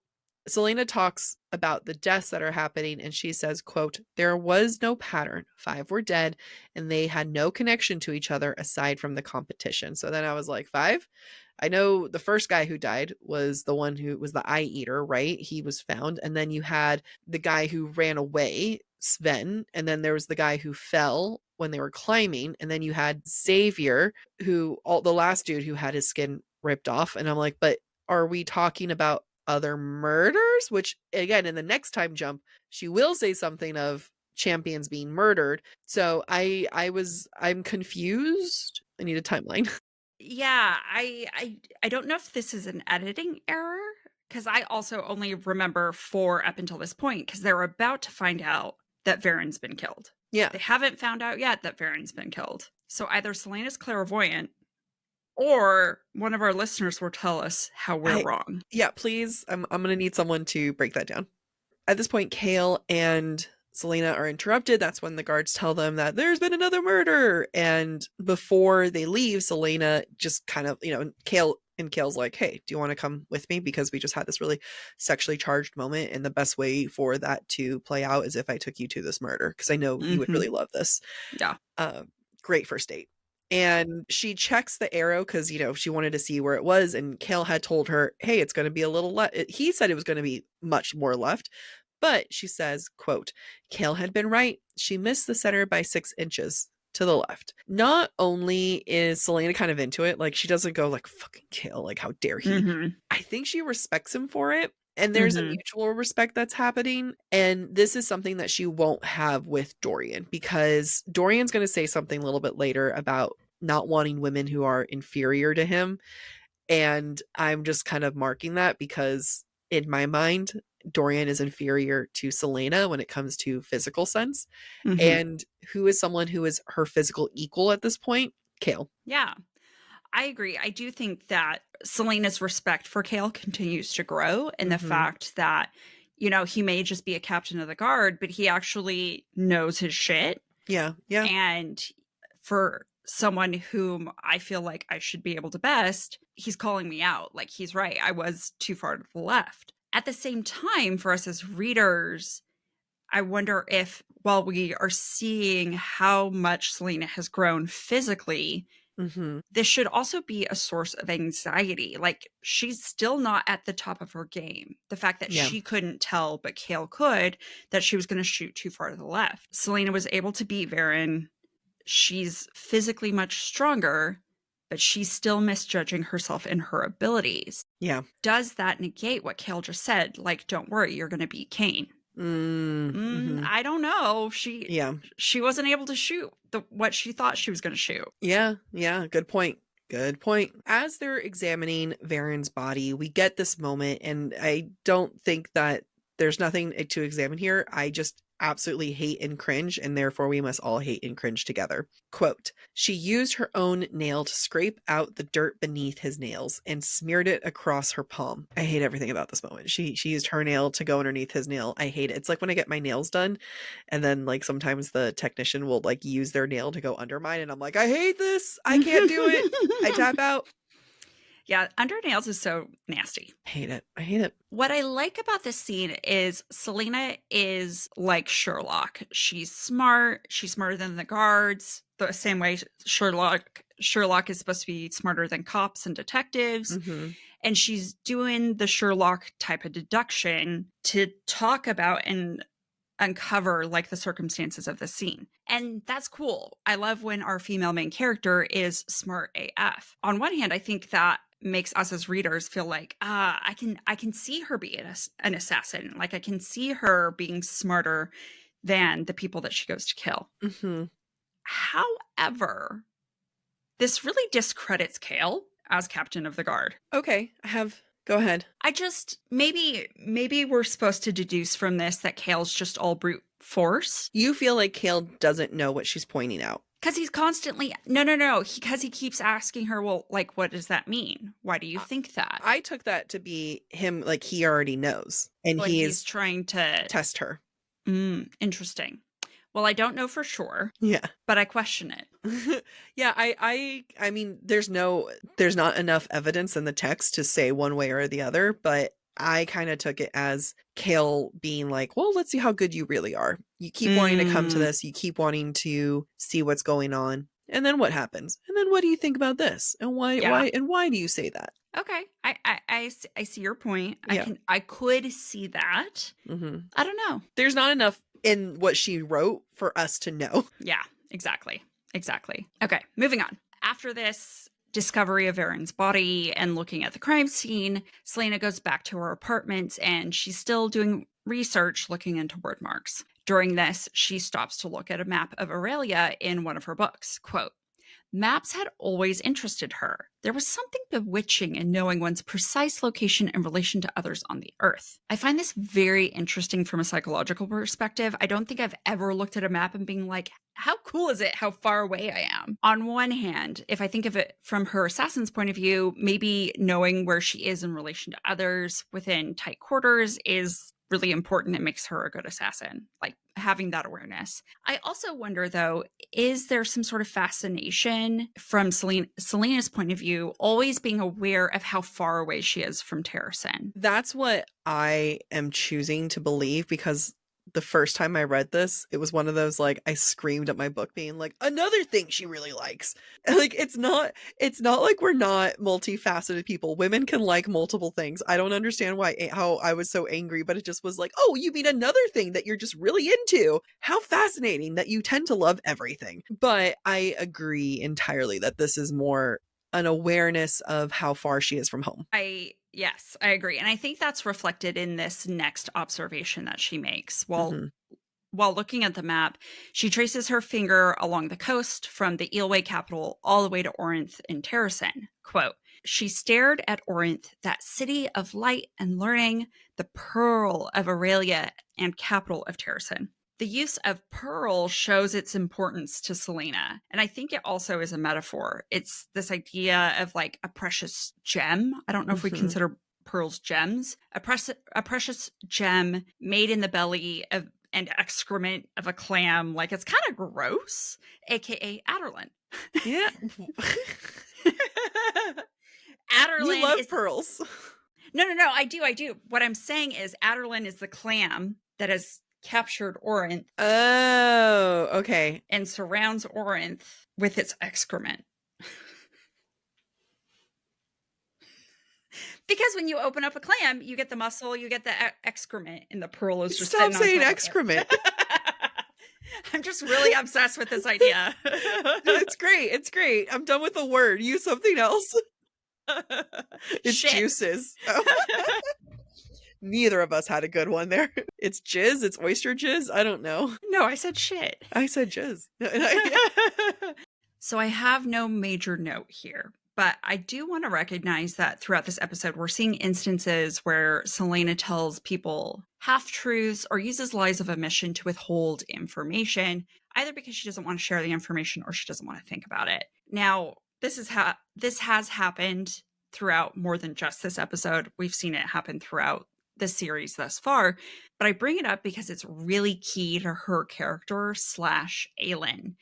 Selena talks about the deaths that are happening, and she says, quote, there was no pattern. 5 were dead, and they had no connection to each other aside from the competition. So then I was like, 5? I know the first guy who died was the one who was the eye eater, right? He was found. And then you had the guy who ran away, Sven. And then there was the guy who fell when they were climbing. And then you had Xavier, the last dude who had his skin ripped off. And I'm like, but are we talking about other murders? Which, again, in the next time jump, she will say something of champions being murdered. So I'm confused. I need a timeline. Yeah, I don't know if this is an editing error, because I also only remember 4 up until this point, because they're about to find out that Varen's been killed. Yeah. They haven't found out yet that Varen's been killed. So either Selena's clairvoyant, or one of our listeners will tell us how we're wrong. Yeah, please. I'm going to need someone to break that down. At this point, Kale and Selena are interrupted. That's when the guards tell them that there's been another murder. And before they leave, Selena just kind of, Kale's like, hey, do you want to come with me? Because we just had this really sexually charged moment. And the best way for that to play out is if I took you to this murder, because I know you would really love this. Yeah. Great first date. And she checks the arrow because, she wanted to see where it was. And Kale had told her, hey, it's going to be a little left. He said it was going to be much more left. But she says, quote, Kale had been right. She missed the center by 6 inches to the left. Not only is Selena kind of into it, like she doesn't go like, fucking Kale, like how dare he? I think she respects him for it. And there's a mutual respect that's happening. And this is something that she won't have with Dorian, because Dorian's going to say something a little bit later about not wanting women who are inferior to him. And I'm just kind of marking that because in my mind, Dorian is inferior to Selena when it comes to physical sense. And who is someone who is her physical equal at this point? Kale. Yeah, I agree. I do think that Selena's respect for Kale continues to grow, and the fact that, he may just be a captain of the guard, but he actually knows his shit. Yeah. Yeah. And for someone whom I feel like I should be able to best, he's calling me out. Like, he's right. I was too far to the left. At the same time, for us as readers, I wonder if while we are seeing how much Selena has grown physically, this should also be a source of anxiety. Like, she's still not at the top of her game. The fact that she couldn't tell, but Kale could, that she was going to shoot too far to the left. Selena was able to beat Varen. She's physically much stronger, but she's still misjudging herself in her abilities. Yeah. Does that negate what Kale just said? Like, don't worry, you're going to beat Kane. I don't know. She wasn't able to shoot what she thought she was going to shoot. Yeah. Good point. As they're examining Varen's body, we get this moment, and I don't think that there's nothing to examine here. I just absolutely hate and cringe, and therefore we must all hate and cringe together. Quote, she used her own nail to scrape out the dirt beneath his nails and smeared it across her palm. I hate everything about this moment. She used her nail to go underneath his nail. I hate it. It's like when I get my nails done, and then like sometimes the technician will like use their nail to go under mine, and I'm like, I hate this. I can't do it. I tap out. Yeah, under nails is so nasty. I hate it. What I like about this scene is Selena is like Sherlock. She's smart. She's smarter than the guards. The same way Sherlock is supposed to be smarter than cops and detectives. And she's doing the Sherlock type of deduction to talk about and uncover like the circumstances of the scene. And that's cool. I love when our female main character is smart AF. On one hand, I think that makes us as readers feel like, I can see her being an assassin. Like, I can see her being smarter than the people that she goes to kill. However, this really discredits Kale as captain of the guard. Okay, go ahead. I just, maybe we're supposed to deduce from this that Kale's just all brute force. You feel like Kale doesn't know what she's pointing out. Because he's constantly, no. Because he keeps asking her, well, like, what does that mean? Why do you think that? I took that to be him, like, he already knows. And he's trying to test her. Interesting. Well, I don't know for sure, Yeah. but I question it. Yeah, I mean, there's not enough evidence in the text to say one way or the other, but I kind of took it as Kale being like, well, let's see how good you really are. You keep wanting to come to this, you keep wanting to see what's going on. And then what happens? And then what do you think about this? And Yeah. why do you say that? Okay. I see your point. Yeah. I could see that. Hmm. I don't know. There's not enough in what she wrote for us to know. Yeah, exactly. Exactly. Okay, moving on. After this discovery of Aaron's body and looking at the crime scene, Selena goes back to her apartment and she's still doing research looking into word marks. During this, she stops to look at a map of Aurelia in one of her books. Quote, maps had always interested her. There was something bewitching in knowing one's precise location in relation to others on the earth. I find this very interesting from a psychological perspective. I don't think I've ever looked at a map and being like, how cool is it how far away I am? On one hand, if I think of it from her assassin's point of view, maybe knowing where she is in relation to others within tight quarters is really important. It makes her a good assassin, like having that awareness. I also wonder, though, is there some sort of fascination from Selena's point of view, always being aware of how far away she is from Terracin? That's what I am choosing to believe, because the first time I read this, it was one of those, like, I screamed at my book being like, another thing she really likes. Like, it's not like we're not multifaceted people. Women can like multiple things. I don't understand how I was so angry, but it just was like, oh, you mean another thing that you're just really into? How fascinating that you tend to love everything. But I agree entirely that this is more an awareness of how far she is from home. Yes, I agree. And I think that's reflected in this next observation that she makes. While looking at the map, she traces her finger along the coast from the Eelway capital all the way to Orinth in Terracin. Quote, she stared at Orinth, that city of light and learning, the pearl of Aurelia and capital of Terracin. The use of pearl shows its importance to Selena. And I think it also is a metaphor. It's this idea of like a precious gem. I don't know if we consider pearls gems. A precious gem made in the belly of and excrement of a clam. Like, it's kind of gross, aka Adderlin. Yeah. Adderlin You love pearls. No, I do. What I'm saying is Adderlin is the clam that has captured Orinth. Oh, okay. And surrounds Orinth with its excrement. Because when you open up a clam, you get the muscle, you get the excrement, and the pearl is just Stop saying excrement. I'm just really obsessed with this idea. It's great. It's great. I'm done with the word. Use something else. It's Shit. Juices. Oh. Neither of us had a good one there. It's jizz. It's oyster jizz. I don't know. No, I said shit. I said jizz. So I have no major note here, but I do want to recognize that throughout this episode, we're seeing instances where Selena tells people half-truths or uses lies of omission to withhold information, either because she doesn't want to share the information or she doesn't want to think about it. Now, this has happened throughout more than just this episode. We've seen it happen throughout the series thus far, but I bring it up because it's really key to her character / Aelin.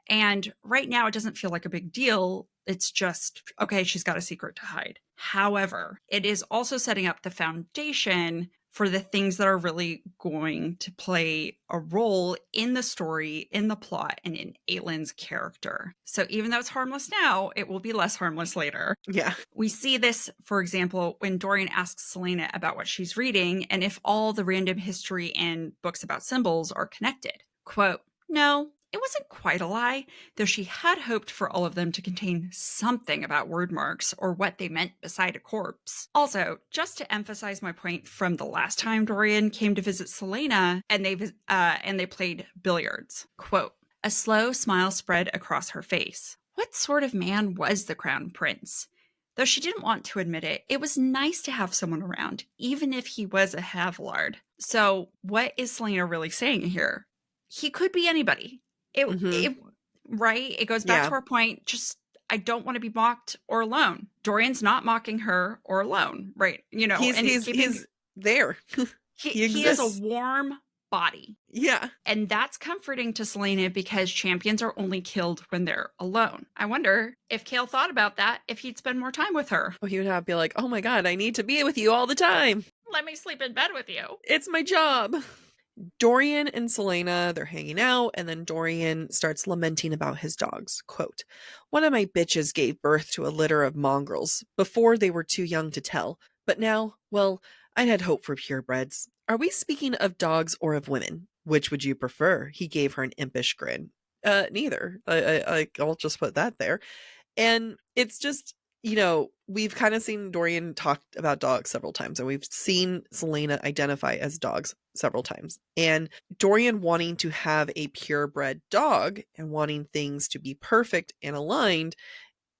And right now it doesn't feel like a big deal. It's just, okay, she's got a secret to hide. However, it is also setting up the foundation for the things that are really going to play a role in the story, in the plot, and in Aelin's character. So even though it's harmless now, it will be less harmless later. Yeah. We see this, for example, when Dorian asks Selena about what she's reading and if all the random history and books about symbols are connected. Quote, no, it wasn't quite a lie, though she had hoped for all of them to contain something about word marks or what they meant beside a corpse. Also, just to emphasize my point from the last time Dorian came to visit Selena and they played billiards. Quote, a slow smile spread across her face. What sort of man was the crown prince? Though she didn't want to admit it, it was nice to have someone around, even if he was a Havlard. So what is Selena really saying here? He could be anybody. Right? It goes back to our point. Just, I don't want to be mocked or alone. Dorian's not mocking her or alone, right? You know, he's there. He is a warm body. Yeah. And that's comforting to Selena because champions are only killed when they're alone. I wonder if Kale thought about that, if he'd spend more time with her. Well, he would have to be like, oh my God, I need to be with you all the time. Let me sleep in bed with you. It's my job. Dorian and Selena, they're hanging out, and then Dorian starts lamenting about his dogs. Quote, one of my bitches gave birth to a litter of mongrels before they were too young to tell. But now, well, I had hope for purebreds. Are we speaking of dogs or of women? Which would you prefer? He gave her an impish grin. Neither. I'll just put that there. And it's just, we've kind of seen Dorian talk about dogs several times, and we've seen Selena identify as dogs several times. And Dorian wanting to have a purebred dog and wanting things to be perfect and aligned,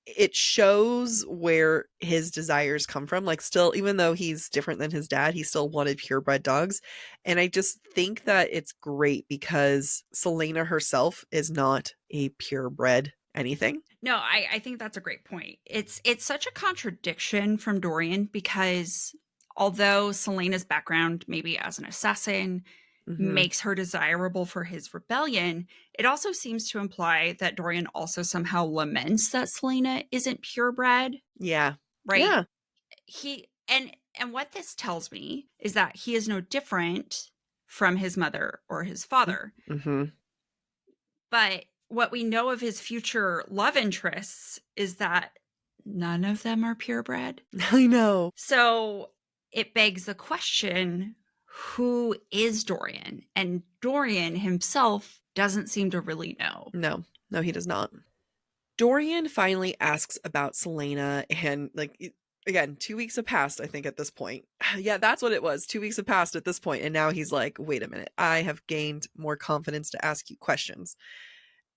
it shows where his desires come from. Like, still, even though he's different than his dad, he still wanted purebred dogs. And I just think that it's great because Selena herself is not a purebred anything. No, I think that's a great point. It's such a contradiction from Dorian because although Selena's background, maybe as an assassin, makes her desirable for his rebellion, it also seems to imply that Dorian also somehow laments that Selena isn't purebred. Yeah. Right? Yeah. He and what this tells me is that he is no different from his mother or his father. Mm-hmm. But what we know of his future love interests is that none of them are purebred. I know. So it begs the question, who is Dorian? And Dorian himself doesn't seem to really know. No, he does not. Dorian finally asks about Selena, and again, 2 weeks have passed, I think, at this point. Yeah, that's what it was. 2 weeks have passed at this point, and now he's like, wait a minute, I have gained more confidence to ask you questions.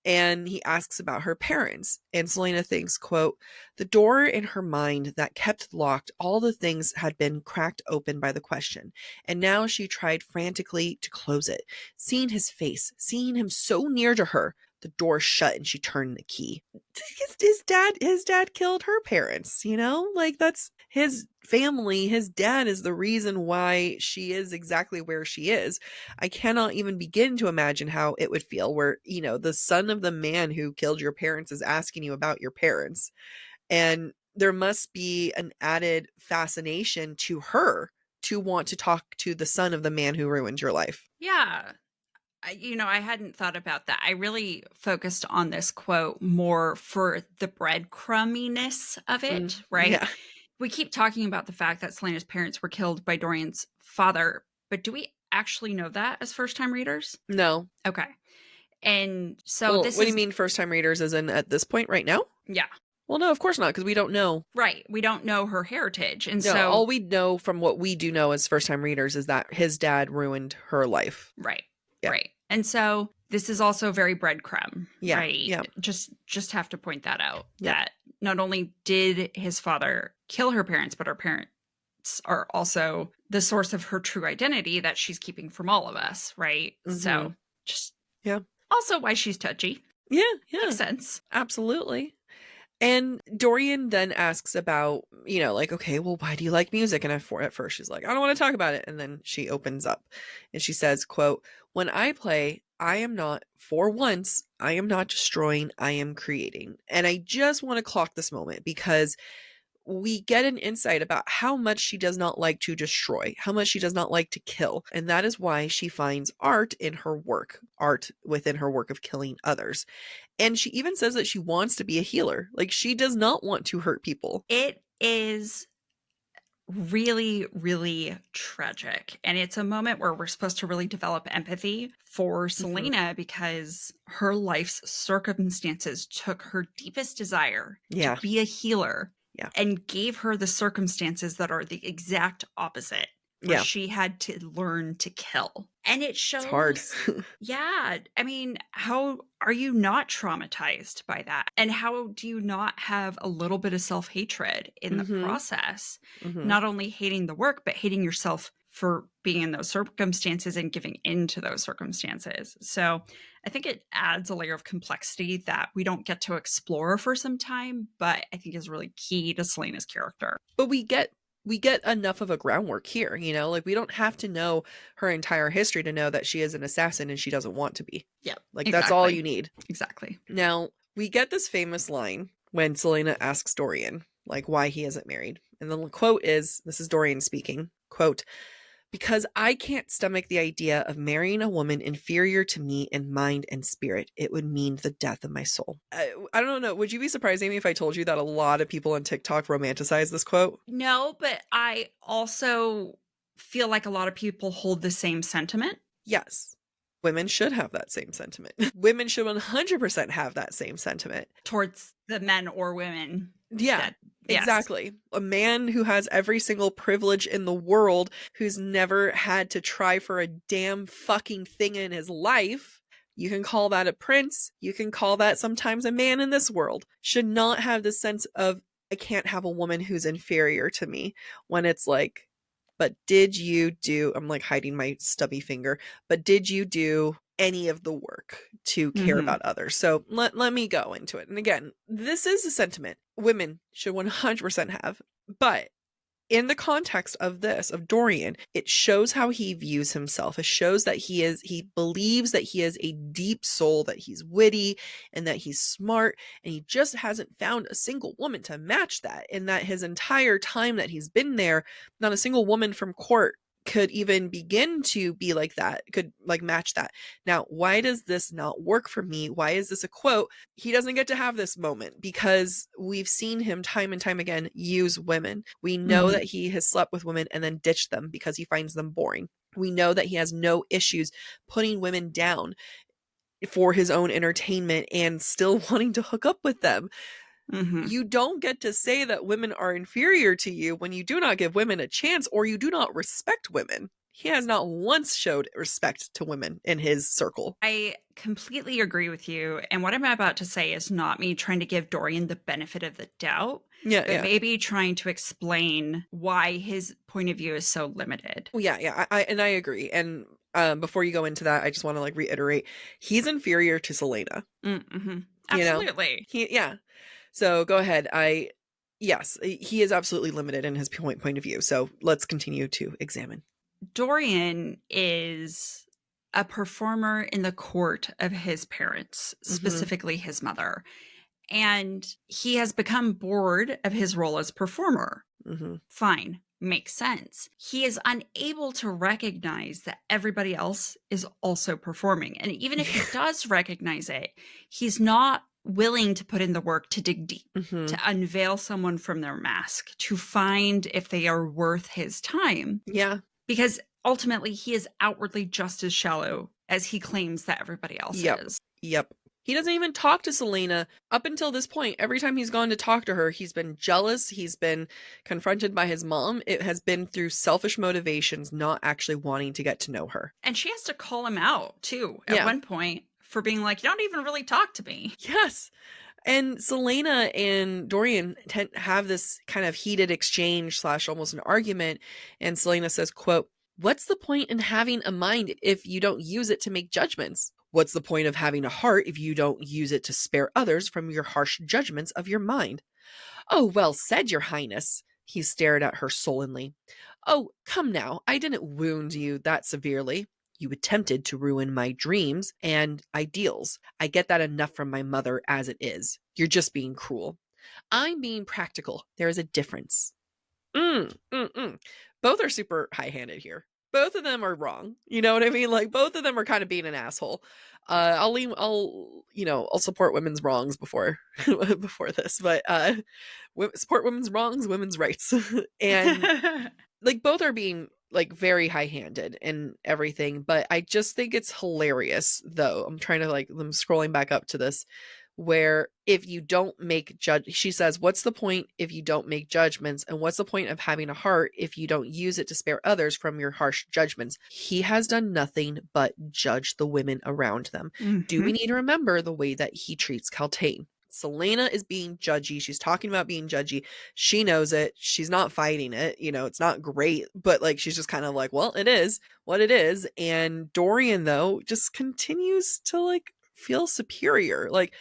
And he asks about her parents, and Selena thinks, quote, the door in her mind that kept locked all the things had been cracked open by the question, and now she tried frantically to close it. Seeing his face, seeing him so near to her, the door shut and she turned the key. His dad killed her parents, like that's his family. His dad is the reason why she is exactly where she is. I cannot even begin to imagine how it would feel where, the son of the man who killed your parents is asking you about your parents. And there must be an added fascination to her to want to talk to the son of the man who ruined your life. Yeah. I hadn't thought about that. I really focused on this quote more for the breadcrumminess of it, right? Yeah. We keep talking about the fact that Selena's parents were killed by Dorian's father, but do we actually know that as first-time readers? No. Okay. And so what do you mean first-time readers as in at this point right now? Yeah. Well, no, of course not, because we don't know. Right. We don't know her heritage. And No, so all we know from what we do know as first-time readers is that his dad ruined her life. Right. Yeah. Right. And so this is also very breadcrumb, Yeah, right? yeah. Just have to point that out, Yeah. that not only did his father kill her parents, but her parents are also the source of her true identity that she's keeping from all of us, right? So just also why she's touchy. Yeah. Makes sense. Absolutely. And Dorian then asks about, okay, well, why do you like music? And at first she's like, I don't want to talk about it. And then she opens up and she says, quote, when I play, I am not, for once, I am not destroying, I am creating. And I just want to clock this moment because we get an insight about how much she does not like to destroy, how much she does not like to kill. And that is why she finds art in her work, art within her work of killing others. And she even says that she wants to be a healer. Like, she does not want to hurt people. It is really, really tragic. And it's a moment where we're supposed to really develop empathy for Selena because her life's circumstances took her deepest desire to be a healer and gave her the circumstances that are the exact opposite, where she had to learn to kill. And it shows. It's hard. Yeah. I mean, how are you not traumatized by that? And how do you not have a little bit of self-hatred in the process? Not only hating the work, but hating yourself for being in those circumstances and giving into those circumstances. So I think it adds a layer of complexity that we don't get to explore for some time, but I think is really key to Selena's character. But we get we get enough of a groundwork here, you know, like we don't have to know her entire history to know that she is an assassin and she doesn't want to be. Yep. Like that's all you need. Exactly. Now, we get this famous line when Selena asks Dorian, like, why he isn't married. And the quote is, this is Dorian speaking, quote, because I can't stomach the idea of marrying a woman inferior to me in mind and spirit. It would mean the death of my soul. I don't know. Would you be surprised, Amy, if I told you that a lot of people on TikTok romanticize this quote? No, but I also feel like a lot of people hold the same sentiment. Yes. Women should have that same sentiment. Women should 100% have that same sentiment. Towards the men or women. Yeah, yes. exactly. A man who has every single privilege in the world, who's never had to try for a damn fucking thing in his life. You can call that a prince. You can call that sometimes a man in this world. Should not have the sense of, I can't have a woman who's inferior to me, when it's like, but did you do, I'm like hiding my stubby finger, but did you do any of the work to care about others? So let me go into it. And again, this is a sentiment women should 100% have, but in the context of this, of Dorian, it shows how he views himself. It shows that he believes that he is a deep soul, that he's witty and that he's smart, and he just hasn't found a single woman to match that. And that his entire time that he's been there, not a single woman from court could even begin to be like that, could like match that. Now, why does this not work for me? Why is this a quote? He doesn't get to have this moment because we've seen him time and time again use women. We know that he has slept with women and then ditched them because he finds them boring. We know that he has no issues putting women down for his own entertainment and still wanting to hook up with them. You don't get to say that women are inferior to you when you do not give women a chance or you do not respect women. He has not once showed respect to women in his circle. I completely agree with you. And what I'm about to say is not me trying to give Dorian the benefit of the doubt, but maybe trying to explain why his point of view is so limited. Well, yeah, I agree. And before you go into that, I just want to like reiterate, he's inferior to Selena. Absolutely. You know? So go ahead. Yes, he is absolutely limited in his point of view. So let's continue to examine. Dorian is a performer in the court of his parents, specifically his mother. And he has become bored of his role as performer. Fine. Makes sense. He is unable to recognize that everybody else is also performing. And even if he does recognize it, he's not willing to put in the work to dig deep, to unveil someone from their mask, to find if they are worth his time. Yeah. Because ultimately, he is outwardly just as shallow as he claims that everybody else is. Yep. He doesn't even talk to Selena up until this point. Every time he's gone to talk to her, he's been jealous. He's been confronted by his mom. It has been through selfish motivations, not actually wanting to get to know her. And she has to call him out, too, at one point for being like, you don't even really talk to me. Yes. And Selena and Dorian have this kind of heated exchange / almost an argument. And Selena says, quote, what's the point in having a mind if you don't use it to make judgments? What's the point of having a heart if you don't use it to spare others from your harsh judgments of your mind? Oh, well said, Your Highness. He stared at her sullenly. Oh, come now, I didn't wound you that severely. You attempted to ruin my dreams and ideals. I get that enough from my mother as it is. You're just being cruel. I'm being practical. There is a difference. Both are super high-handed here. Both of them are wrong. You know what I mean? Like both of them are kind of being an asshole. I'll support women's wrongs before this, but support women's wrongs, women's rights. And like both are being like very high-handed and everything, but I just think it's hilarious though. I'm scrolling back up to this where if you don't she says, what's the point if you don't make judgments? And what's the point of having a heart if you don't use it to spare others from your harsh judgments? He has done nothing but judge the women around them. Do we need to remember the way that he treats Caltaine? Selena is being judgy. She's talking about being judgy. She knows it. She's not fighting it. You know, it's not great, but like, she's just kind of like, well, it is what it is. And Dorian, though, just continues to like feel superior. Like,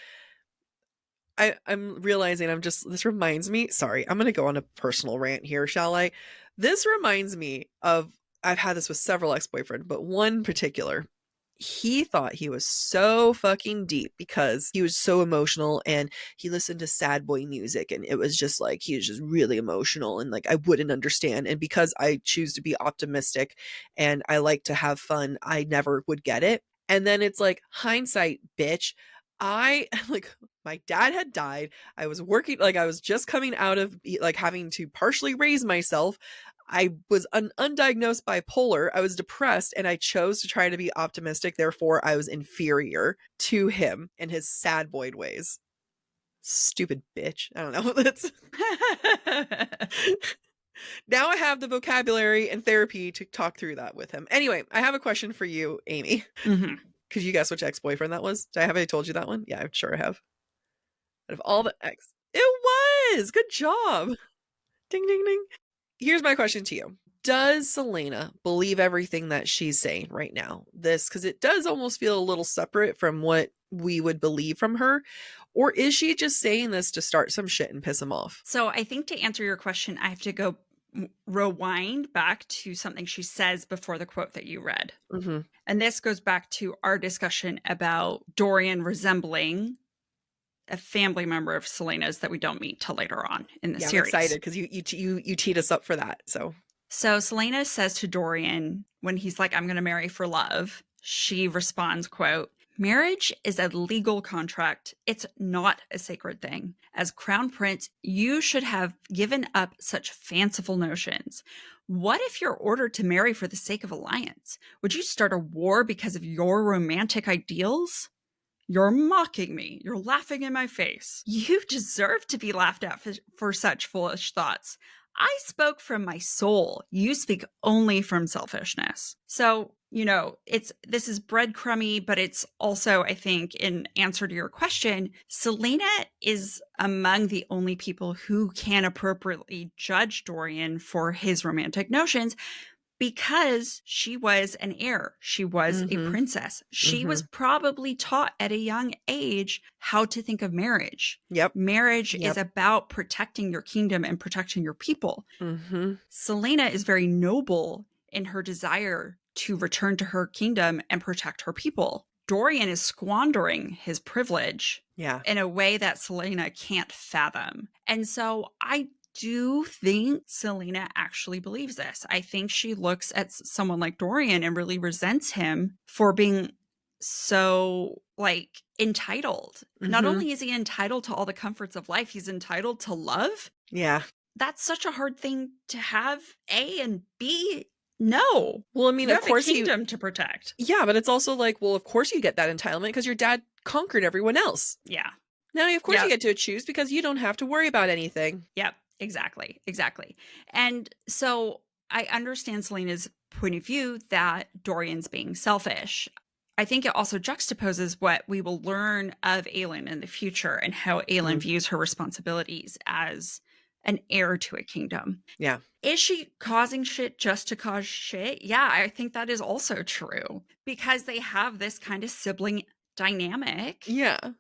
I'm realizing this reminds me, sorry, I'm going to go on a personal rant here, shall I? This reminds me of, I've had this with several ex-boyfriends, but one particular. He thought he was so fucking deep because he was so emotional and he listened to sad boy music and it was just like, he was just really emotional and like, I wouldn't understand. And because I choose to be optimistic and I like to have fun, I never would get it. And then it's like, hindsight, bitch. I like, my dad had died. I was working, like, I was just coming out of like having to partially raise myself. I was undiagnosed bipolar. I was depressed and I chose to try to be optimistic. Therefore, I was inferior to him in his sad boy ways. Stupid bitch. I don't know. That's now I have the vocabulary and therapy to talk through that with him. Anyway, I have a question for you, Amy. Could you guess which ex-boyfriend that was? Have I told you that one? Yeah, I'm sure I have. Out of all the ex, it was. Good job. Ding, ding, ding. Here's my question to you. Does Celaena believe everything that she's saying right now? This, because it does almost feel a little separate from what we would believe from her. Or is she just saying this to start some shit and piss him off? So I think to answer your question, I have to go rewind back to something she says before the quote that you read. Mm-hmm. And this goes back to our discussion about Dorian resembling a family member of Celaena's that we don't meet till later on in the series. I'm excited because you teed us up for that. So Celaena says to Dorian when he's like, I'm going to marry for love, she responds, quote, "Marriage is a legal contract. It's not a sacred thing. As crown prince, you should have given up such fanciful notions. What if you're ordered to marry for the sake of alliance? Would you start a war because of your romantic ideals? You're mocking me. You're laughing in my face. You deserve to be laughed at for such foolish thoughts. I spoke from my soul. You speak only from selfishness." So, this is breadcrumby, but it's also, I think, in answer to your question, Celaena is among the only people who can appropriately judge Dorian for his romantic notions, because she was an heir. She was a princess. She was probably taught at a young age how to think of marriage. Yep. Marriage is about protecting your kingdom and protecting your people. Celaena is very noble in her desire to return to her kingdom and protect her people. Dorian is squandering his privilege in a way that Celaena can't fathom. And so I do think Celaena actually believes this. I think she looks at someone like Dorian and really resents him for being so entitled. Not only is he entitled to all the comforts of life, he's entitled to love. Yeah. That's such a hard thing to have, A, and B, no. Well, I mean, you of course, have a kingdom to protect. Yeah, but it's also like, well, of course you get that entitlement because your dad conquered everyone else. Yeah. Now, of course, you get to choose because you don't have to worry about anything. Yep. Exactly. And so I understand Celaena's point of view that Dorian's being selfish. I think it also juxtaposes what we will learn of Aelin in the future and how Aelin views her responsibilities as an heir to a kingdom. Yeah. Is she causing shit just to cause shit? Yeah, I think that is also true because they have this kind of sibling dynamic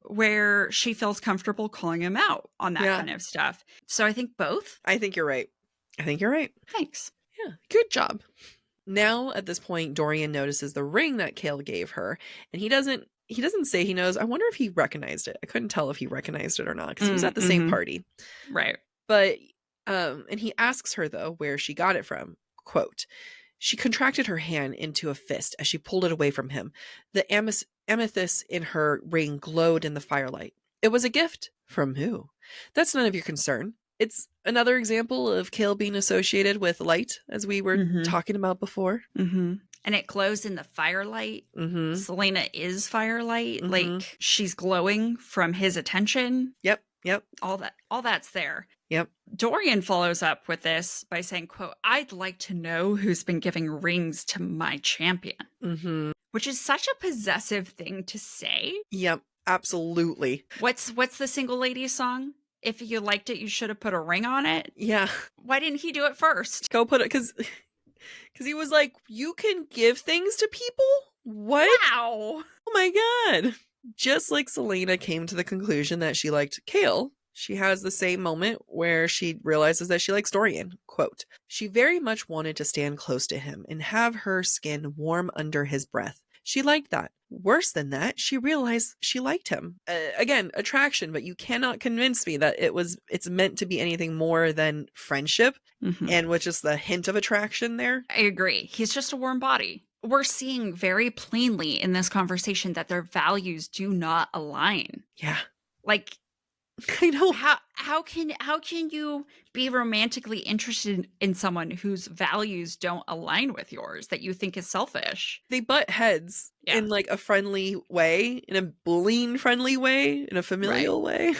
where she feels comfortable calling him out on that kind of stuff. So I think both. I think you're right. Thanks. Yeah, good job. Now at this point, Dorian notices the ring that Kale gave her, and he doesn't say he knows. I wonder if he recognized it. I couldn't tell if he recognized it or not because he was at the same party. Right. But and he asks her though where she got it from. Quote, "She contracted her hand into a fist as she pulled it away from him. The amethyst in her ring glowed in the firelight. It was a gift. From who? That's none of your concern." It's another example of Kale being associated with light, as we were talking about before. And it glows in the firelight. Celaena is firelight. Like she's glowing from his attention. Yep. All that's there. Yep. Dorian follows up with this by saying, quote, "I'd like to know who's been giving rings to my champion." Which is such a possessive thing to say. Yep, absolutely. What's the single ladies song? If you liked it, you should have put a ring on it. Yeah. Why didn't he do it first? Go put it, because he was like, you can give things to people? What? Wow. Oh my God. Just like Selena came to the conclusion that she liked Kale, she has the same moment where she realizes that she likes Dorian. Quote, she very much wanted to stand close to him and have her skin warm under his breath. She liked that. Worse than that, she realized she liked him. Again, attraction, but you cannot convince me that it's meant to be anything more than friendship, and with just the hint of attraction there. I agree. He's just a warm body. We're seeing very plainly in this conversation that their values do not align. Yeah. Like, I know. How can you be romantically interested in someone whose values don't align with yours, that you think is selfish? They butt heads in like a friendly way, in a bullying friendly way, in a familial way.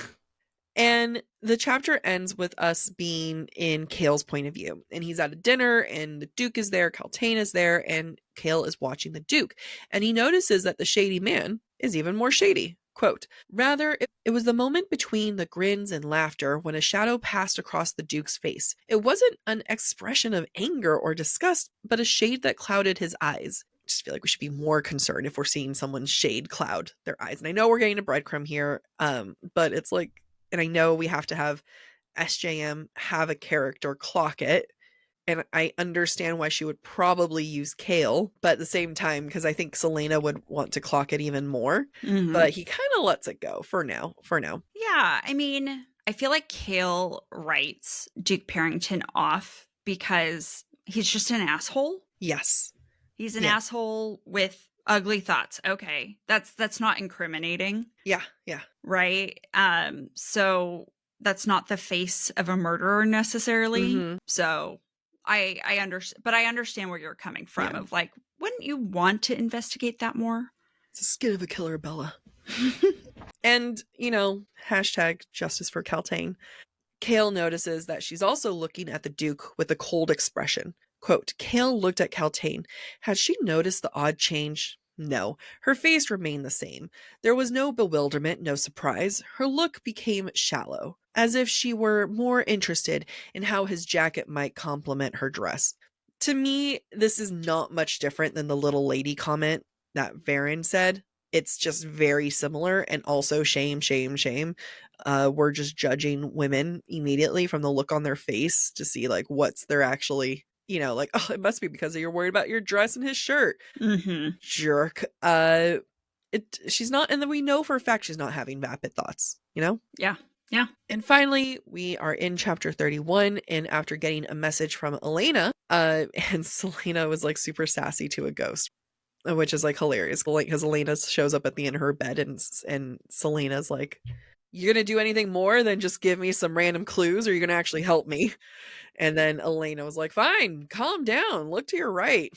And the chapter ends with us being in Kale's point of view. And he's at a dinner and the Duke is there, Kaltain is there, and Kale is watching the Duke. And he notices that the shady man is even more shady. Quote, rather, it was the moment between the grins and laughter when a shadow passed across the Duke's face. It wasn't an expression of anger or disgust, but a shade that clouded his eyes. I just feel like we should be more concerned if we're seeing someone's shade cloud their eyes. And I know we're getting a breadcrumb here, but it's like, and I know we have to have SJM have a character clock it. And I understand why she would probably use Kale, but at the same time, because I think Selena would want to clock it even more. But he kind of lets it go for now. Yeah, I mean, I feel like Kale writes Duke Parrington off because he's just an asshole. Yes. He's an asshole with ugly thoughts. Okay. That's not incriminating. Yeah. Right? So that's not the face of a murderer necessarily. So I understand, but I understand where you're coming from of like, wouldn't you want to investigate that more? It's the skin of a killer, Bella. And, hashtag justice for Kaltain. Kale notices that she's also looking at the Duke with a cold expression. Quote, Kale looked at Kaltain. Had she noticed the odd change? No, her face remained the same. There was no bewilderment, no surprise. Her look became shallow, as if she were more interested in how his jacket might complement her dress. To me, this is not much different than the little lady comment that Varen said. It's just very similar, and also shame. We're just judging women immediately from the look on their face to see like what's they're actually, like, oh, it must be because you're worried about your dress and his shirt. Jerk. She's not, and then we know for a fact she's not having vapid thoughts, Yeah. And finally, we are in chapter 31, and after getting a message from Elena, and Selena was like super sassy to a ghost, which is like hilarious because Elena shows up at the end of her bed and Selena's like, you're gonna do anything more than just give me some random clues, or you're gonna actually help me? And then Elena was like, fine, calm down, look to your right.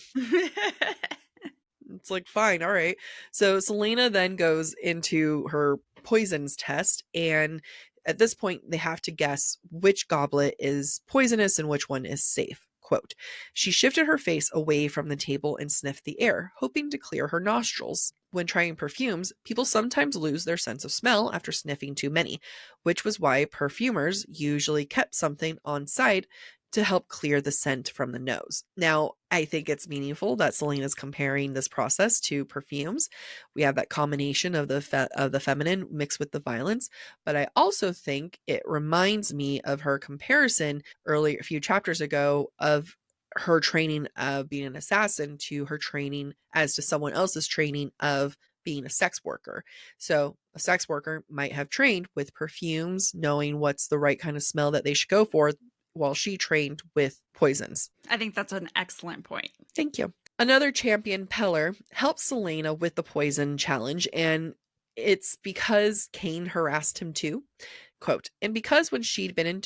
It's like, fine, all right. So Selena then goes into her poisons test, and at this point they have to guess which goblet is poisonous and which one is safe. Quote, she shifted her face away from the table and sniffed the air, hoping to clear her nostrils. When trying perfumes, people sometimes lose their sense of smell after sniffing too many, which was why perfumers usually kept something on site to help clear the scent from the nose. Now, I think it's meaningful that Selena's comparing this process to perfumes. We have that combination of the feminine mixed with the violence, but I also think it reminds me of her comparison a few chapters ago of her training of being an assassin to her training as to someone else's training of being a sex worker. So a sex worker might have trained with perfumes, knowing what's the right kind of smell that they should go for, while she trained with poisons. I think that's an excellent point. Thank you. Another champion, Peller, helps Selena with the poison challenge, and it's because Cain harassed him too. Quote, and because when she'd been in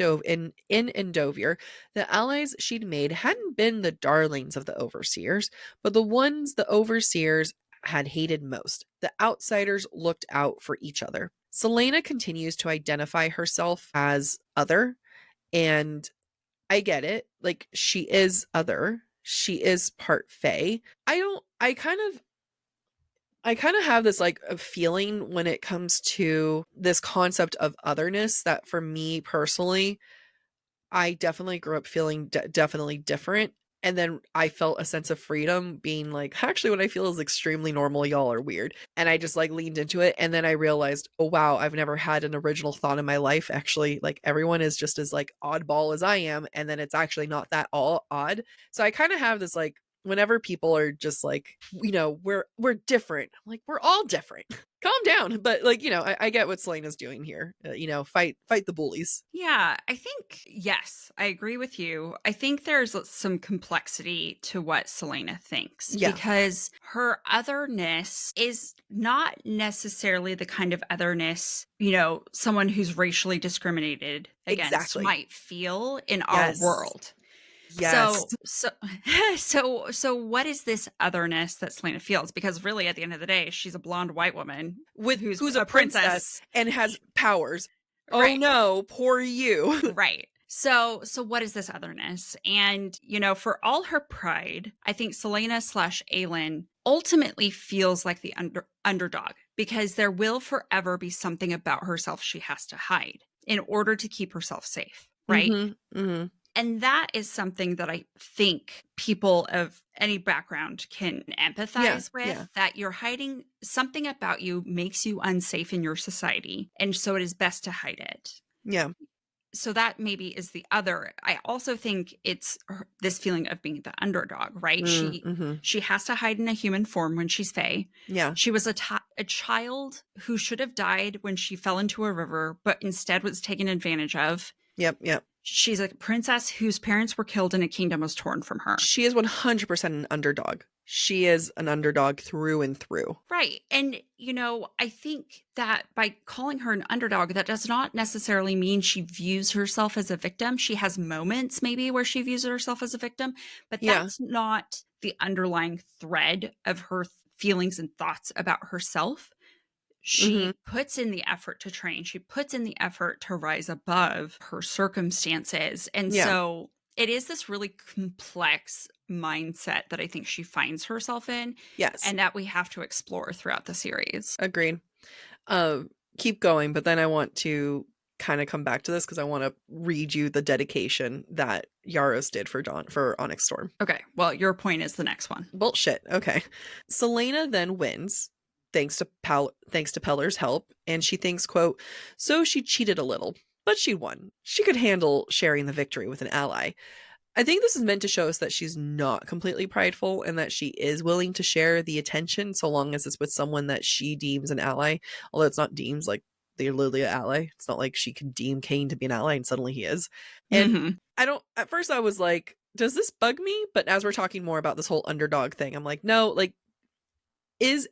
Endovier, the allies she'd made hadn't been the darlings of the overseers, but the ones the overseers had hated most. The outsiders looked out for each other. Selena continues to identify herself as other, and I get it. Like, she is other. She is part Fae. I kind of have this like a feeling when it comes to this concept of otherness that for me personally, I definitely grew up feeling definitely different. And then I felt a sense of freedom being like, actually, what I feel is extremely normal. Y'all are weird. And I just like leaned into it. And then I realized, oh, wow, I've never had an original thought in my life. Actually, like everyone is just as like oddball as I am. And then it's actually not that all odd. So I kind of have this like, whenever people are just like, we're different. I'm like, we're all different. Calm down. But like, I get what Selena's doing here. Fight the bullies. Yeah, I think, yes, I agree with you. I think there's some complexity to what Selena thinks Yeah. because her otherness is not necessarily the kind of otherness, someone who's racially discriminated against Exactly. might feel in our Yes. world. Yes. So what is this otherness that Selena feels? Because really, at the end of the day, she's a blonde white woman who's a princess and has powers. Oh Right. no, poor you. Right. So what is this otherness? And, for all her pride, I think Selena / Aelin ultimately feels like the underdog because there will forever be something about herself she has to hide in order to keep herself safe. Right. Mm-hmm, mm-hmm. And that is something that I think people of any background can empathize with, that you're hiding something about you makes you unsafe in your society. And so it is best to hide it. Yeah. So that maybe is the other. I also think it's this feeling of being the underdog, right? She has to hide in a human form when she's Fae. Yeah. She was a child who should have died when she fell into a river, but instead was taken advantage of. Yep. She's a princess whose parents were killed and a kingdom was torn from her. She is 100% an underdog. She is an underdog through and through. Right. And, I think that by calling her an underdog, that does not necessarily mean she views herself as a victim. She has moments maybe where she views herself as a victim, but that's not the underlying thread of her feelings and thoughts about herself. She puts in the effort to train. She puts in the effort to rise above her circumstances. And so it is this really complex mindset that I think she finds herself in. Yes. And that we have to explore throughout the series. Agreed. Keep going, but then I want to kind of come back to this because I want to read you the dedication that Yaros did for Onyx Storm. Okay. Well, your point is the next one. Bullshit. Okay. Selena then wins. Thanks to Peller's help, and she thinks, quote, so she cheated a little, but she won. She could handle sharing the victory with an ally. I think this is meant to show us that she's not completely prideful and that she is willing to share the attention so long as it's with someone that she deems an ally, although it's not deems like they're literally an ally. It's not like she can deem Cain to be an ally and suddenly he is. And at first I was like, does this bug me? But as we're talking more about this whole underdog thing, I'm like, no, like, is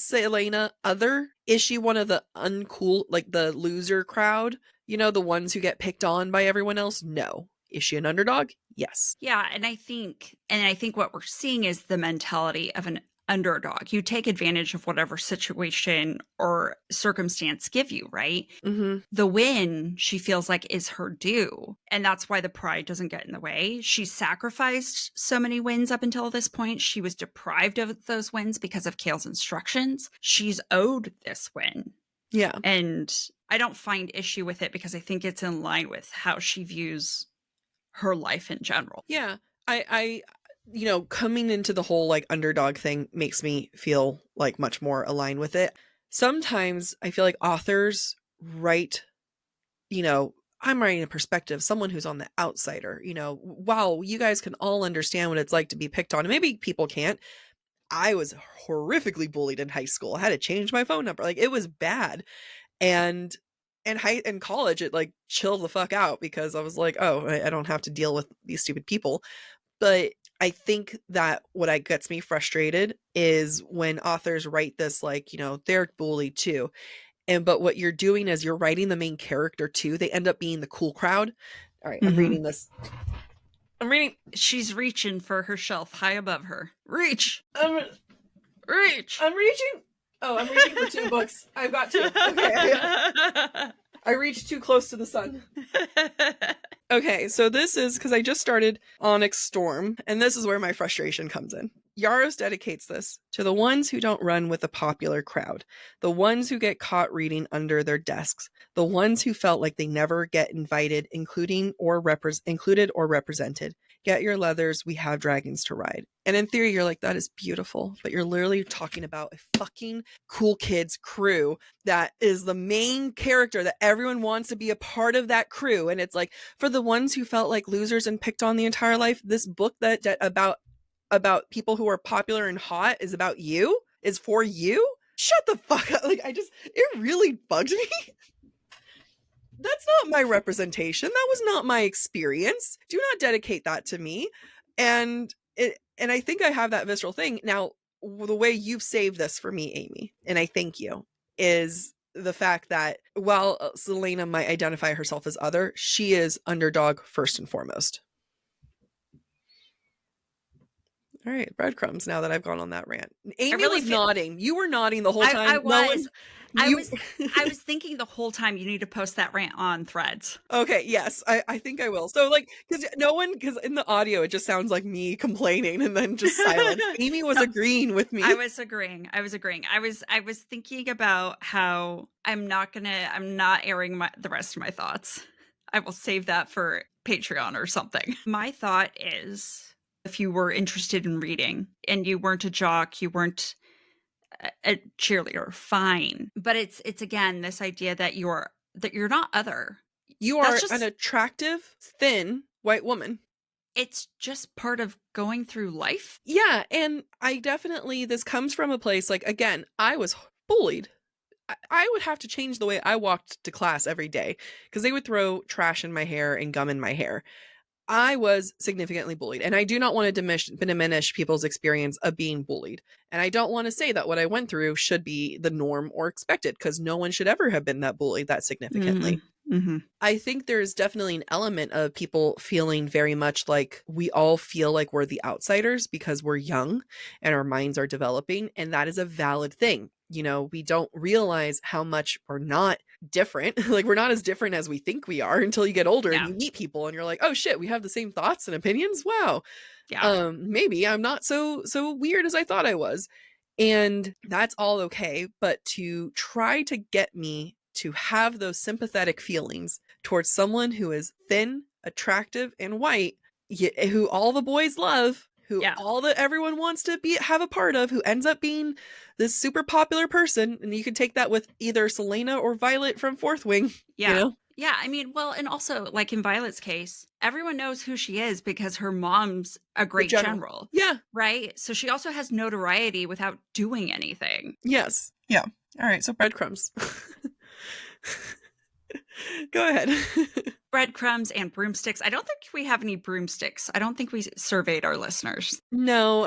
Selena other? Is she one of the uncool, like the loser crowd? The ones who get picked on by everyone else? No. Is she an underdog? Yes. Yeah, and I think what we're seeing is the mentality of an underdog. You take advantage of whatever situation or circumstance give you, right? The win, she feels like, is her due. And that's why the pride doesn't get in the way. She sacrificed so many wins up until this point. She was deprived of those wins because of Kale's instructions. She's owed this win. Yeah. And I don't find issue with it because I think it's in line with how she views her life in general. Yeah. I coming into the whole like underdog thing makes me feel like much more aligned with it. Sometimes I feel like authors write, I'm writing a perspective, someone who's on the outsider, wow, you guys can all understand what it's like to be picked on. And maybe people can't. I was horrifically bullied in high school. I had to change my phone number. Like it was bad. And in college, it like chilled the fuck out because I was like, oh, I don't have to deal with these stupid people. But I think that what gets me frustrated is when authors write this, like, they're bullied too. But what you're doing is you're writing the main character too. They end up being the cool crowd. All right, I'm reading this. She's reaching for her shelf high above her. Reach. Reach. I'm reaching. Oh, I'm reaching for 2 books. I've got 2. Okay. I reached too close to the sun. Okay, so this is because I just started Onyx Storm, and this is where my frustration comes in. Yaros dedicates this to the ones who don't run with the popular crowd, the ones who get caught reading under their desks, the ones who felt like they never get invited, included or represented. Get your leathers. We have dragons to ride. And in theory, you're like, that is beautiful. But you're literally talking about a fucking cool kids crew that is the main character that everyone wants to be a part of that crew. And it's like, for the ones who felt like losers and picked on the entire life, this book that about people who are popular and hot is about you, is for you. Shut the fuck up. Like, it really bugged me. That's not my representation. That was not my experience. Do not dedicate that to me. And I think I have that visceral thing. Now, the way you've saved this for me, Amy, and I thank you, is the fact that while Selena might identify herself as other, she is underdog first and foremost. All right, breadcrumbs. Now that I've gone on that rant, Amy was nodding. You were nodding the whole time. I was. I was thinking the whole time you need to post that rant on Threads. Okay, yes, I think I will. So like, because in the audio it just sounds like me complaining and then just silence. Amy was agreeing with me. I was agreeing. I was thinking about how I'm not airing the rest of my thoughts. I will save that for Patreon or something. My thought is, if you were interested in reading and you weren't a jock, you weren't a cheerleader, fine. But it's again this idea that you're not other. You are an attractive, thin white woman. It's just part of going through life. Yeah, and this comes from a place like, again, I was bullied. I would have to change the way I walked to class every day because they would throw trash in my hair and gum in my hair. I was significantly bullied, and I do not want to diminish people's experience of being bullied. And I don't want to say that what I went through should be the norm or expected, because no one should ever have been that bullied that significantly. Mm-hmm. I think there's definitely an element of people feeling very much like we all feel like we're the outsiders because we're young and our minds are developing. And that is a valid thing. You know, we don't realize how much we're not different. Like, we're not as different as we think we are until you get older and you meet people and you're like, oh shit, we have the same thoughts and opinions. Wow. Yeah. Maybe I'm not so weird as I thought I was. And that's all okay. But to try to get me to have those sympathetic feelings towards someone who is thin, attractive, and white, who all the boys love, who everyone wants to have a part of, who ends up being this super popular person. And you could take that with either Selena or Violet from Fourth Wing. Yeah. You know? Yeah. I mean, well, and also like in Violet's case, everyone knows who she is because her mom's a great general. Yeah. Right. So she also has notoriety without doing anything. Yes. Yeah. All right. So breadcrumbs. Go ahead. Breadcrumbs and broomsticks. I don't think we have any broomsticks. I don't think we surveyed our listeners. No,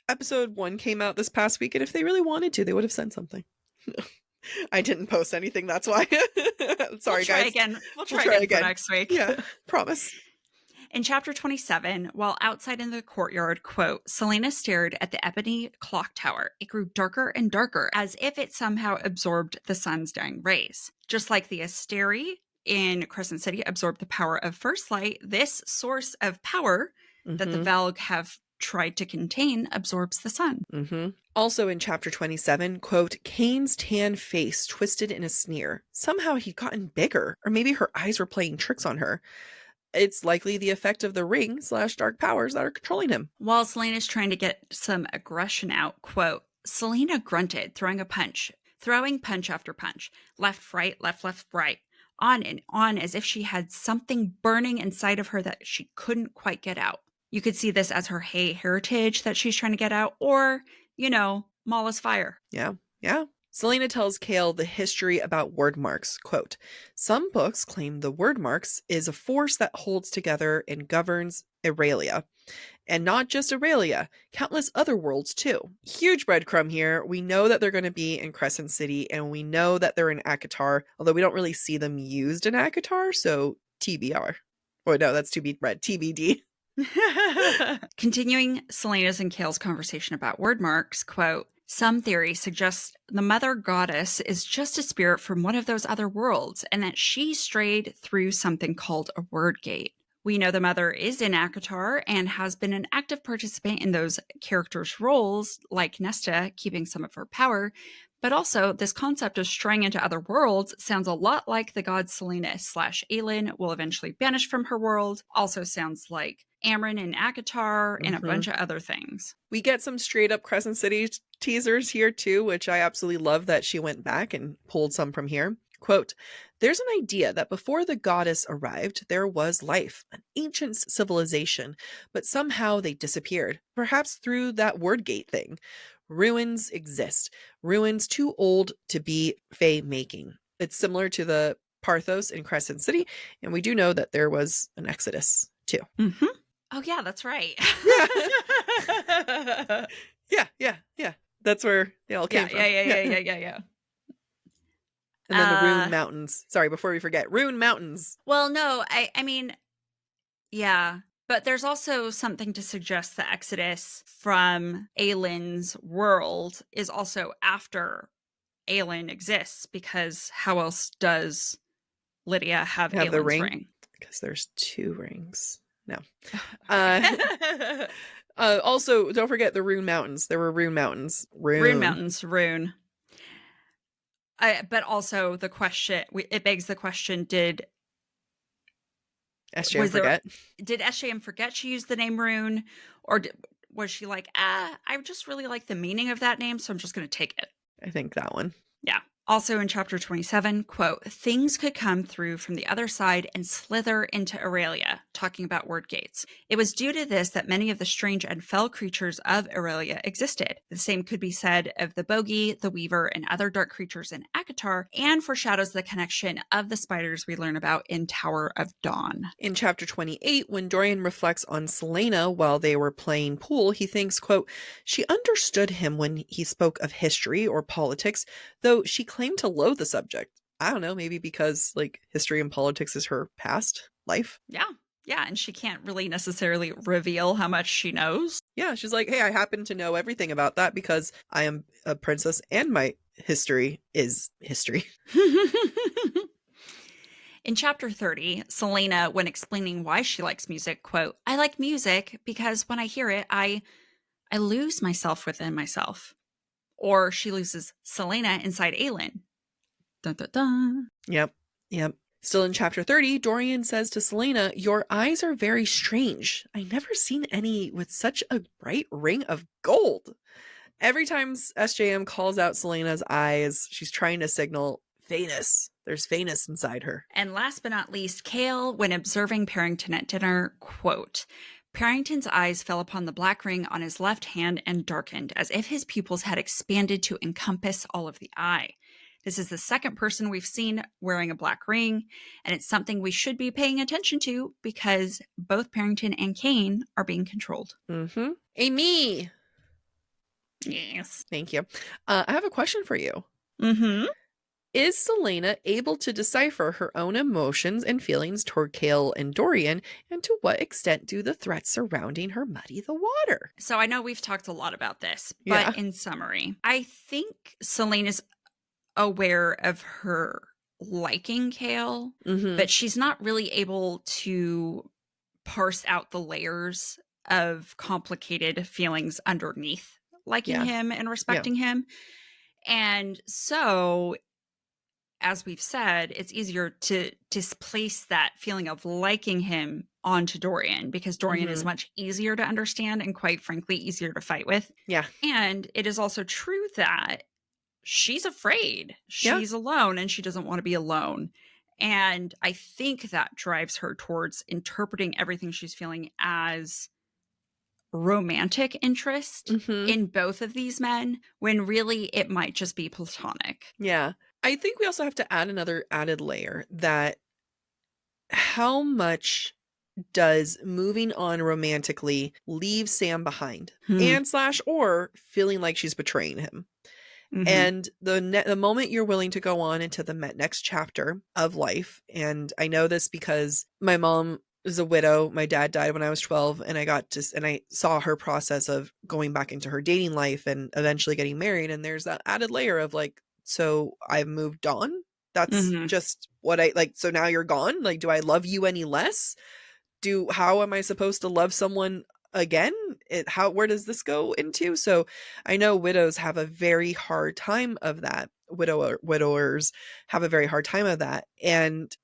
episode 1 came out this past week, and if they really wanted to, they would have sent something. I didn't post anything, that's why. Sorry, guys. We'll try again for next week. Yeah, promise. In chapter 27, while outside in the courtyard, quote, Selena stared at the ebony clock tower. It grew darker and darker, as if it somehow absorbed the sun's dying rays. Just like the Asteri in Crescent City absorbed the power of first light, this source of power that the Valg have tried to contain absorbs the sun. Also in chapter 27, quote, Kane's tan face twisted in a sneer. Somehow he'd gotten bigger, or maybe her eyes were playing tricks on her. It's likely the effect of the ring / dark powers that are controlling him. While Selena's trying to get some aggression out, quote, Selena grunted, throwing punch after punch, left, right, left, right, on and on, as if she had something burning inside of her that she couldn't quite get out. You could see this as her heritage that she's trying to get out, or, Maas fire. Yeah. Selena tells Kale the history about word marks. Quote, some books claim the word marks is a force that holds together and governs Aurelia. And not just Aurelia, countless other worlds too. Huge breadcrumb here. We know that they're going to be in Crescent City, and we know that they're in Akatar, although we don't really see them used in Akatar, so TBR. Oh no, that's to be read. TBD. Continuing Selena's and Kale's conversation about word marks, quote, some theories suggest the mother goddess is just a spirit from one of those other worlds, and that she strayed through something called a word gate. We know the mother is in Akatar and has been an active participant in those characters' roles, like Nesta keeping some of her power, But also, this concept of straying into other worlds sounds a lot like the gods Selena/Aelin will eventually banish from her world. Also sounds like Amryn and Akatar and a bunch of other things. We get some straight up Crescent City teasers here too, which I absolutely love that she went back and pulled some from here. Quote, there's an idea that before the goddess arrived, there was life, an ancient civilization, but somehow they disappeared, perhaps through that word gate thing. Ruins exist, ruins too old to be fae making. It's similar to the Parthos in Crescent City, and we do know that there was an Exodus too. Mm-hmm. Oh yeah, that's right. Yeah. That's where they all came from. Yeah. And then the Rune Mountains. Sorry, before we forget, Rune Mountains. Well, no, I mean, yeah. But there's also something to suggest the Exodus from Aelin's world is also after Aelin exists, because how else does Lydia have Aelin's the ring? Because there's 2 rings. No. Also, don't forget the Rune Mountains. There were Rune Mountains. Rune Mountains, Rune. But also the question, it begs the question, did SJM forget? Did SJM forget she used the name Rune? Or was she like, I just really like the meaning of that name, so I'm just going to take it? I think that one. Yeah. Also in chapter 27, quote, things could come through from the other side and slither into Aurelia, talking about word gates. It was due to this that many of the strange and fell creatures of Aurelia existed. The same could be said of the Bogey, the Weaver, and other dark creatures in Akatar, and foreshadows the connection of the spiders we learn about in Tower of Dawn. In chapter 28, when Dorian reflects on Selena while they were playing pool, he thinks, quote, she understood him when he spoke of history or politics, though she claimed to loathe the subject. I don't know, maybe because like history and politics is her past life. Yeah, and she can't really necessarily reveal how much she knows. Yeah, she's like, hey, I happen to know everything about that because I am a princess and my history is history. In chapter 30, Selena, when explaining why she likes music, quote, I like music because when I hear it, I lose myself within myself. Or she loses Selena inside Aelin. Dun, dun, dun. Yep. Still in chapter 30, Dorian says to Selena, your eyes are very strange. I never seen any with such a bright ring of gold. Every time SJM calls out Selena's eyes, she's trying to signal Venus. There's Venus inside her. And last but not least, Kale, when observing Parrington at dinner, quote, Parrington's eyes fell upon the black ring on his left hand and darkened, as if his pupils had expanded to encompass all of the eye. This is the second person we've seen wearing a black ring, and it's something we should be paying attention to because both Parrington and Kane are being controlled. Mm-hmm. Amy! Yes. Thank you. I have a question for you. Mm-hmm. Is Selena able to decipher her own emotions and feelings toward Kale and Dorian, and to what extent do the threats surrounding her muddy the water? So I know we've talked a lot about this, but in summary, I think Selena's aware of her liking Kale, but she's not really able to parse out the layers of complicated feelings underneath liking him and respecting him. And so, as we've said, it's easier to displace that feeling of liking him onto Dorian because Dorian is much easier to understand and, quite frankly, easier to fight with. Yeah. And it is also true that she's afraid. She's alone and she doesn't want to be alone. And I think that drives her towards interpreting everything she's feeling as romantic interest in both of these men, when really it might just be platonic. Yeah. I think we also have to add another added layer that how much does moving on romantically leave Sam behind and / or feeling like she's betraying him? And the moment you're willing to go on into the next chapter of life, and I know this because my mom is a widow. My dad died when I was 12, and I saw her process of going back into her dating life and eventually getting married. And there's that added layer of like, so I've moved on. That's just what I like. So now you're gone. Like, do I love you any less? How am I supposed to love someone again, where does this go into? So I know widows have a very hard time of that. Widowers have a very hard time of that. And,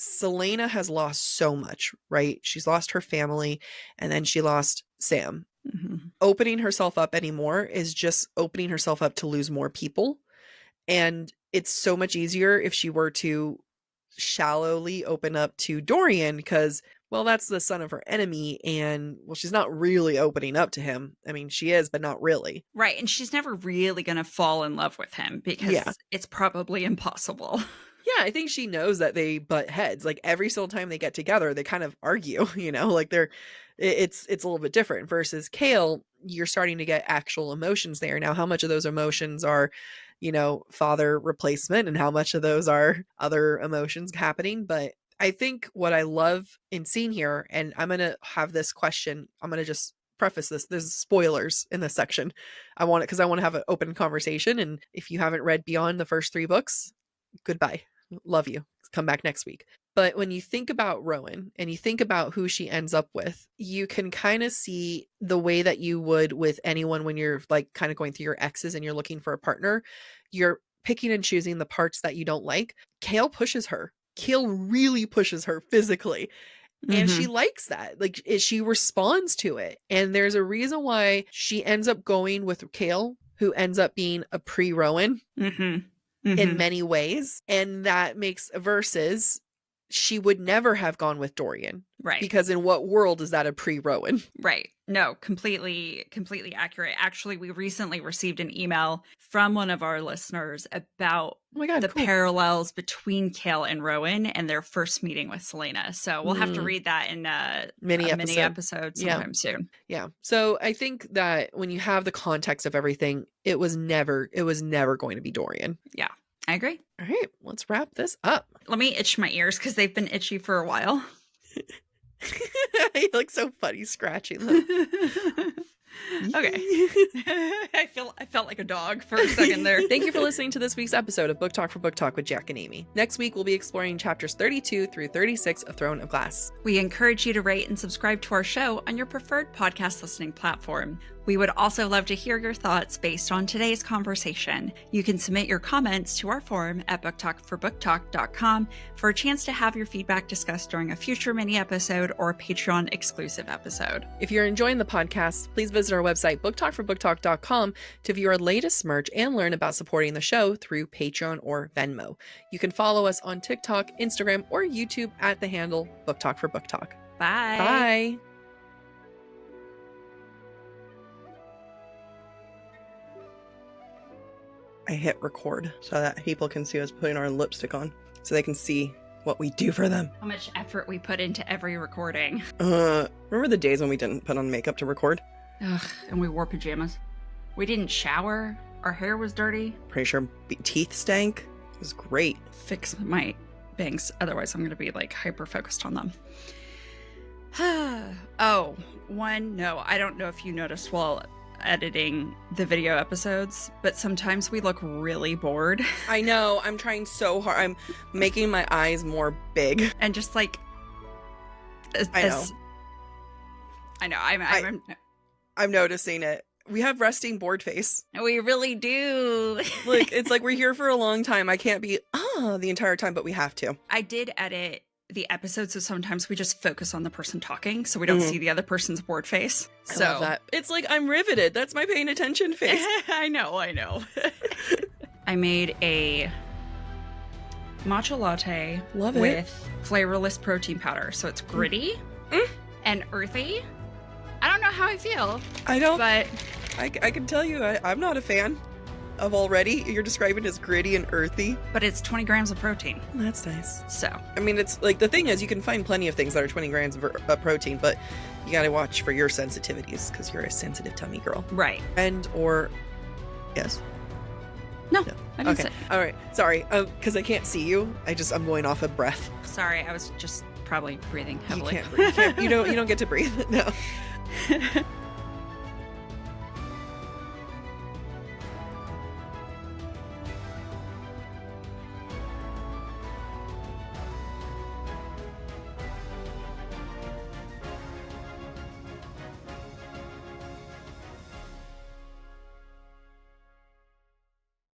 Celaena has lost so much, right? She's lost her family, and then she lost Sam. Mm-hmm. Opening herself up anymore is just opening herself up to lose more people. And it's so much easier if she were to shallowly open up to Dorian, because, well, that's the son of her enemy, and, well, she's not really opening up to him. I mean, she is, but not really. Right. And she's never really going to fall in love with him because it's probably impossible. Yeah, I think she knows that they butt heads. Like, every single time they get together, they kind of argue, like it's a little bit different versus Kale. You're starting to get actual emotions there. Now, how much of those emotions are, father replacement, and how much of those are other emotions happening? But I think what I love in seeing here, and I'm going to have this question, I'm going to just preface this. There's spoilers in this section. I want it because I want to have an open conversation. And if you haven't read beyond the first 3 books, goodbye. Love you. Come back next week. But when you think about Rowan and you think about who she ends up with, you can kind of see the way that you would with anyone when you're like kind of going through your exes and you're looking for a partner. You're picking and choosing the parts that you don't like. Kale pushes her. Kale really pushes her physically. And she likes that. Like, she responds to it. And there's a reason why she ends up going with Kale, who ends up being a pre-Rowan. In many ways. And that makes versus she would never have gone with Dorian. Right. Because in what world is that a pre-Rowan? Right. No, completely accurate. Actually, we recently received an email from one of our listeners about the parallels between Kale and Rowan and their first meeting with Celaena. So we'll have to read that in a mini episode sometime soon. Yeah. So I think that when you have the context of everything, it was never going to be Dorian. Yeah, I agree. All right, let's wrap this up. Let me itch my ears because they've been itchy for a while. You look so funny scratching them. Okay. I felt like a dog for a second there. Thank you for listening to this week's episode of Book Talk for Book Talk with Jac and Amy. Next week, we'll be exploring chapters 32 through 36 of Throne of Glass. We encourage you to rate and subscribe to our show on your preferred podcast listening platform. We would also love to hear your thoughts based on today's conversation. You can submit your comments to our forum at booktalkforbooktalk.com for a chance to have your feedback discussed during a future mini episode or a Patreon exclusive episode. If you're enjoying the podcast, please visit our website, booktalkforbooktalk.com, to view our latest merch and learn about supporting the show through Patreon or Venmo. You can follow us on TikTok, Instagram, or YouTube at the handle BookTalkForBookTalk. Bye. Bye. I hit record so that people can see us putting our lipstick on, so they can see what we do for them. How much effort we put into every recording. Remember the days when we didn't put on makeup to record? Ugh, and we wore pajamas. We didn't shower. Our hair was dirty. Pretty sure teeth stank. It was great. Fix my bangs, otherwise I'm going to be like hyper focused on them. No, I don't know if you noticed while editing the video episodes, but sometimes we look really bored. I know. I'm trying so hard. I'm making my eyes more big. And just like... I know. I'm noticing it. We have resting bored face. We really do. Like, it's like we're here for a long time. I can't be the entire time, but we have to. I did edit the episode, so sometimes we just focus on the person talking, so we don't see the other person's bored face. So I love that. It's like I'm riveted. That's my paying attention face. I know. I made a matcha latte with flavorless protein powder, so it's gritty and earthy. I don't know how I feel. I don't, but I can tell you, I'm not a fan of already. You're describing it as gritty and earthy. But it's 20 grams of protein. That's nice. So. I mean, it's like, the thing is, you can find plenty of things that are 20 grams of protein, but you gotta watch for your sensitivities, because you're a sensitive tummy girl. Right. Yes? No, I didn't say. All right. Sorry, because I can't see you. I'm going off of breath. Sorry, I was just probably breathing heavily. You can't breathe. You don't get to breathe. No.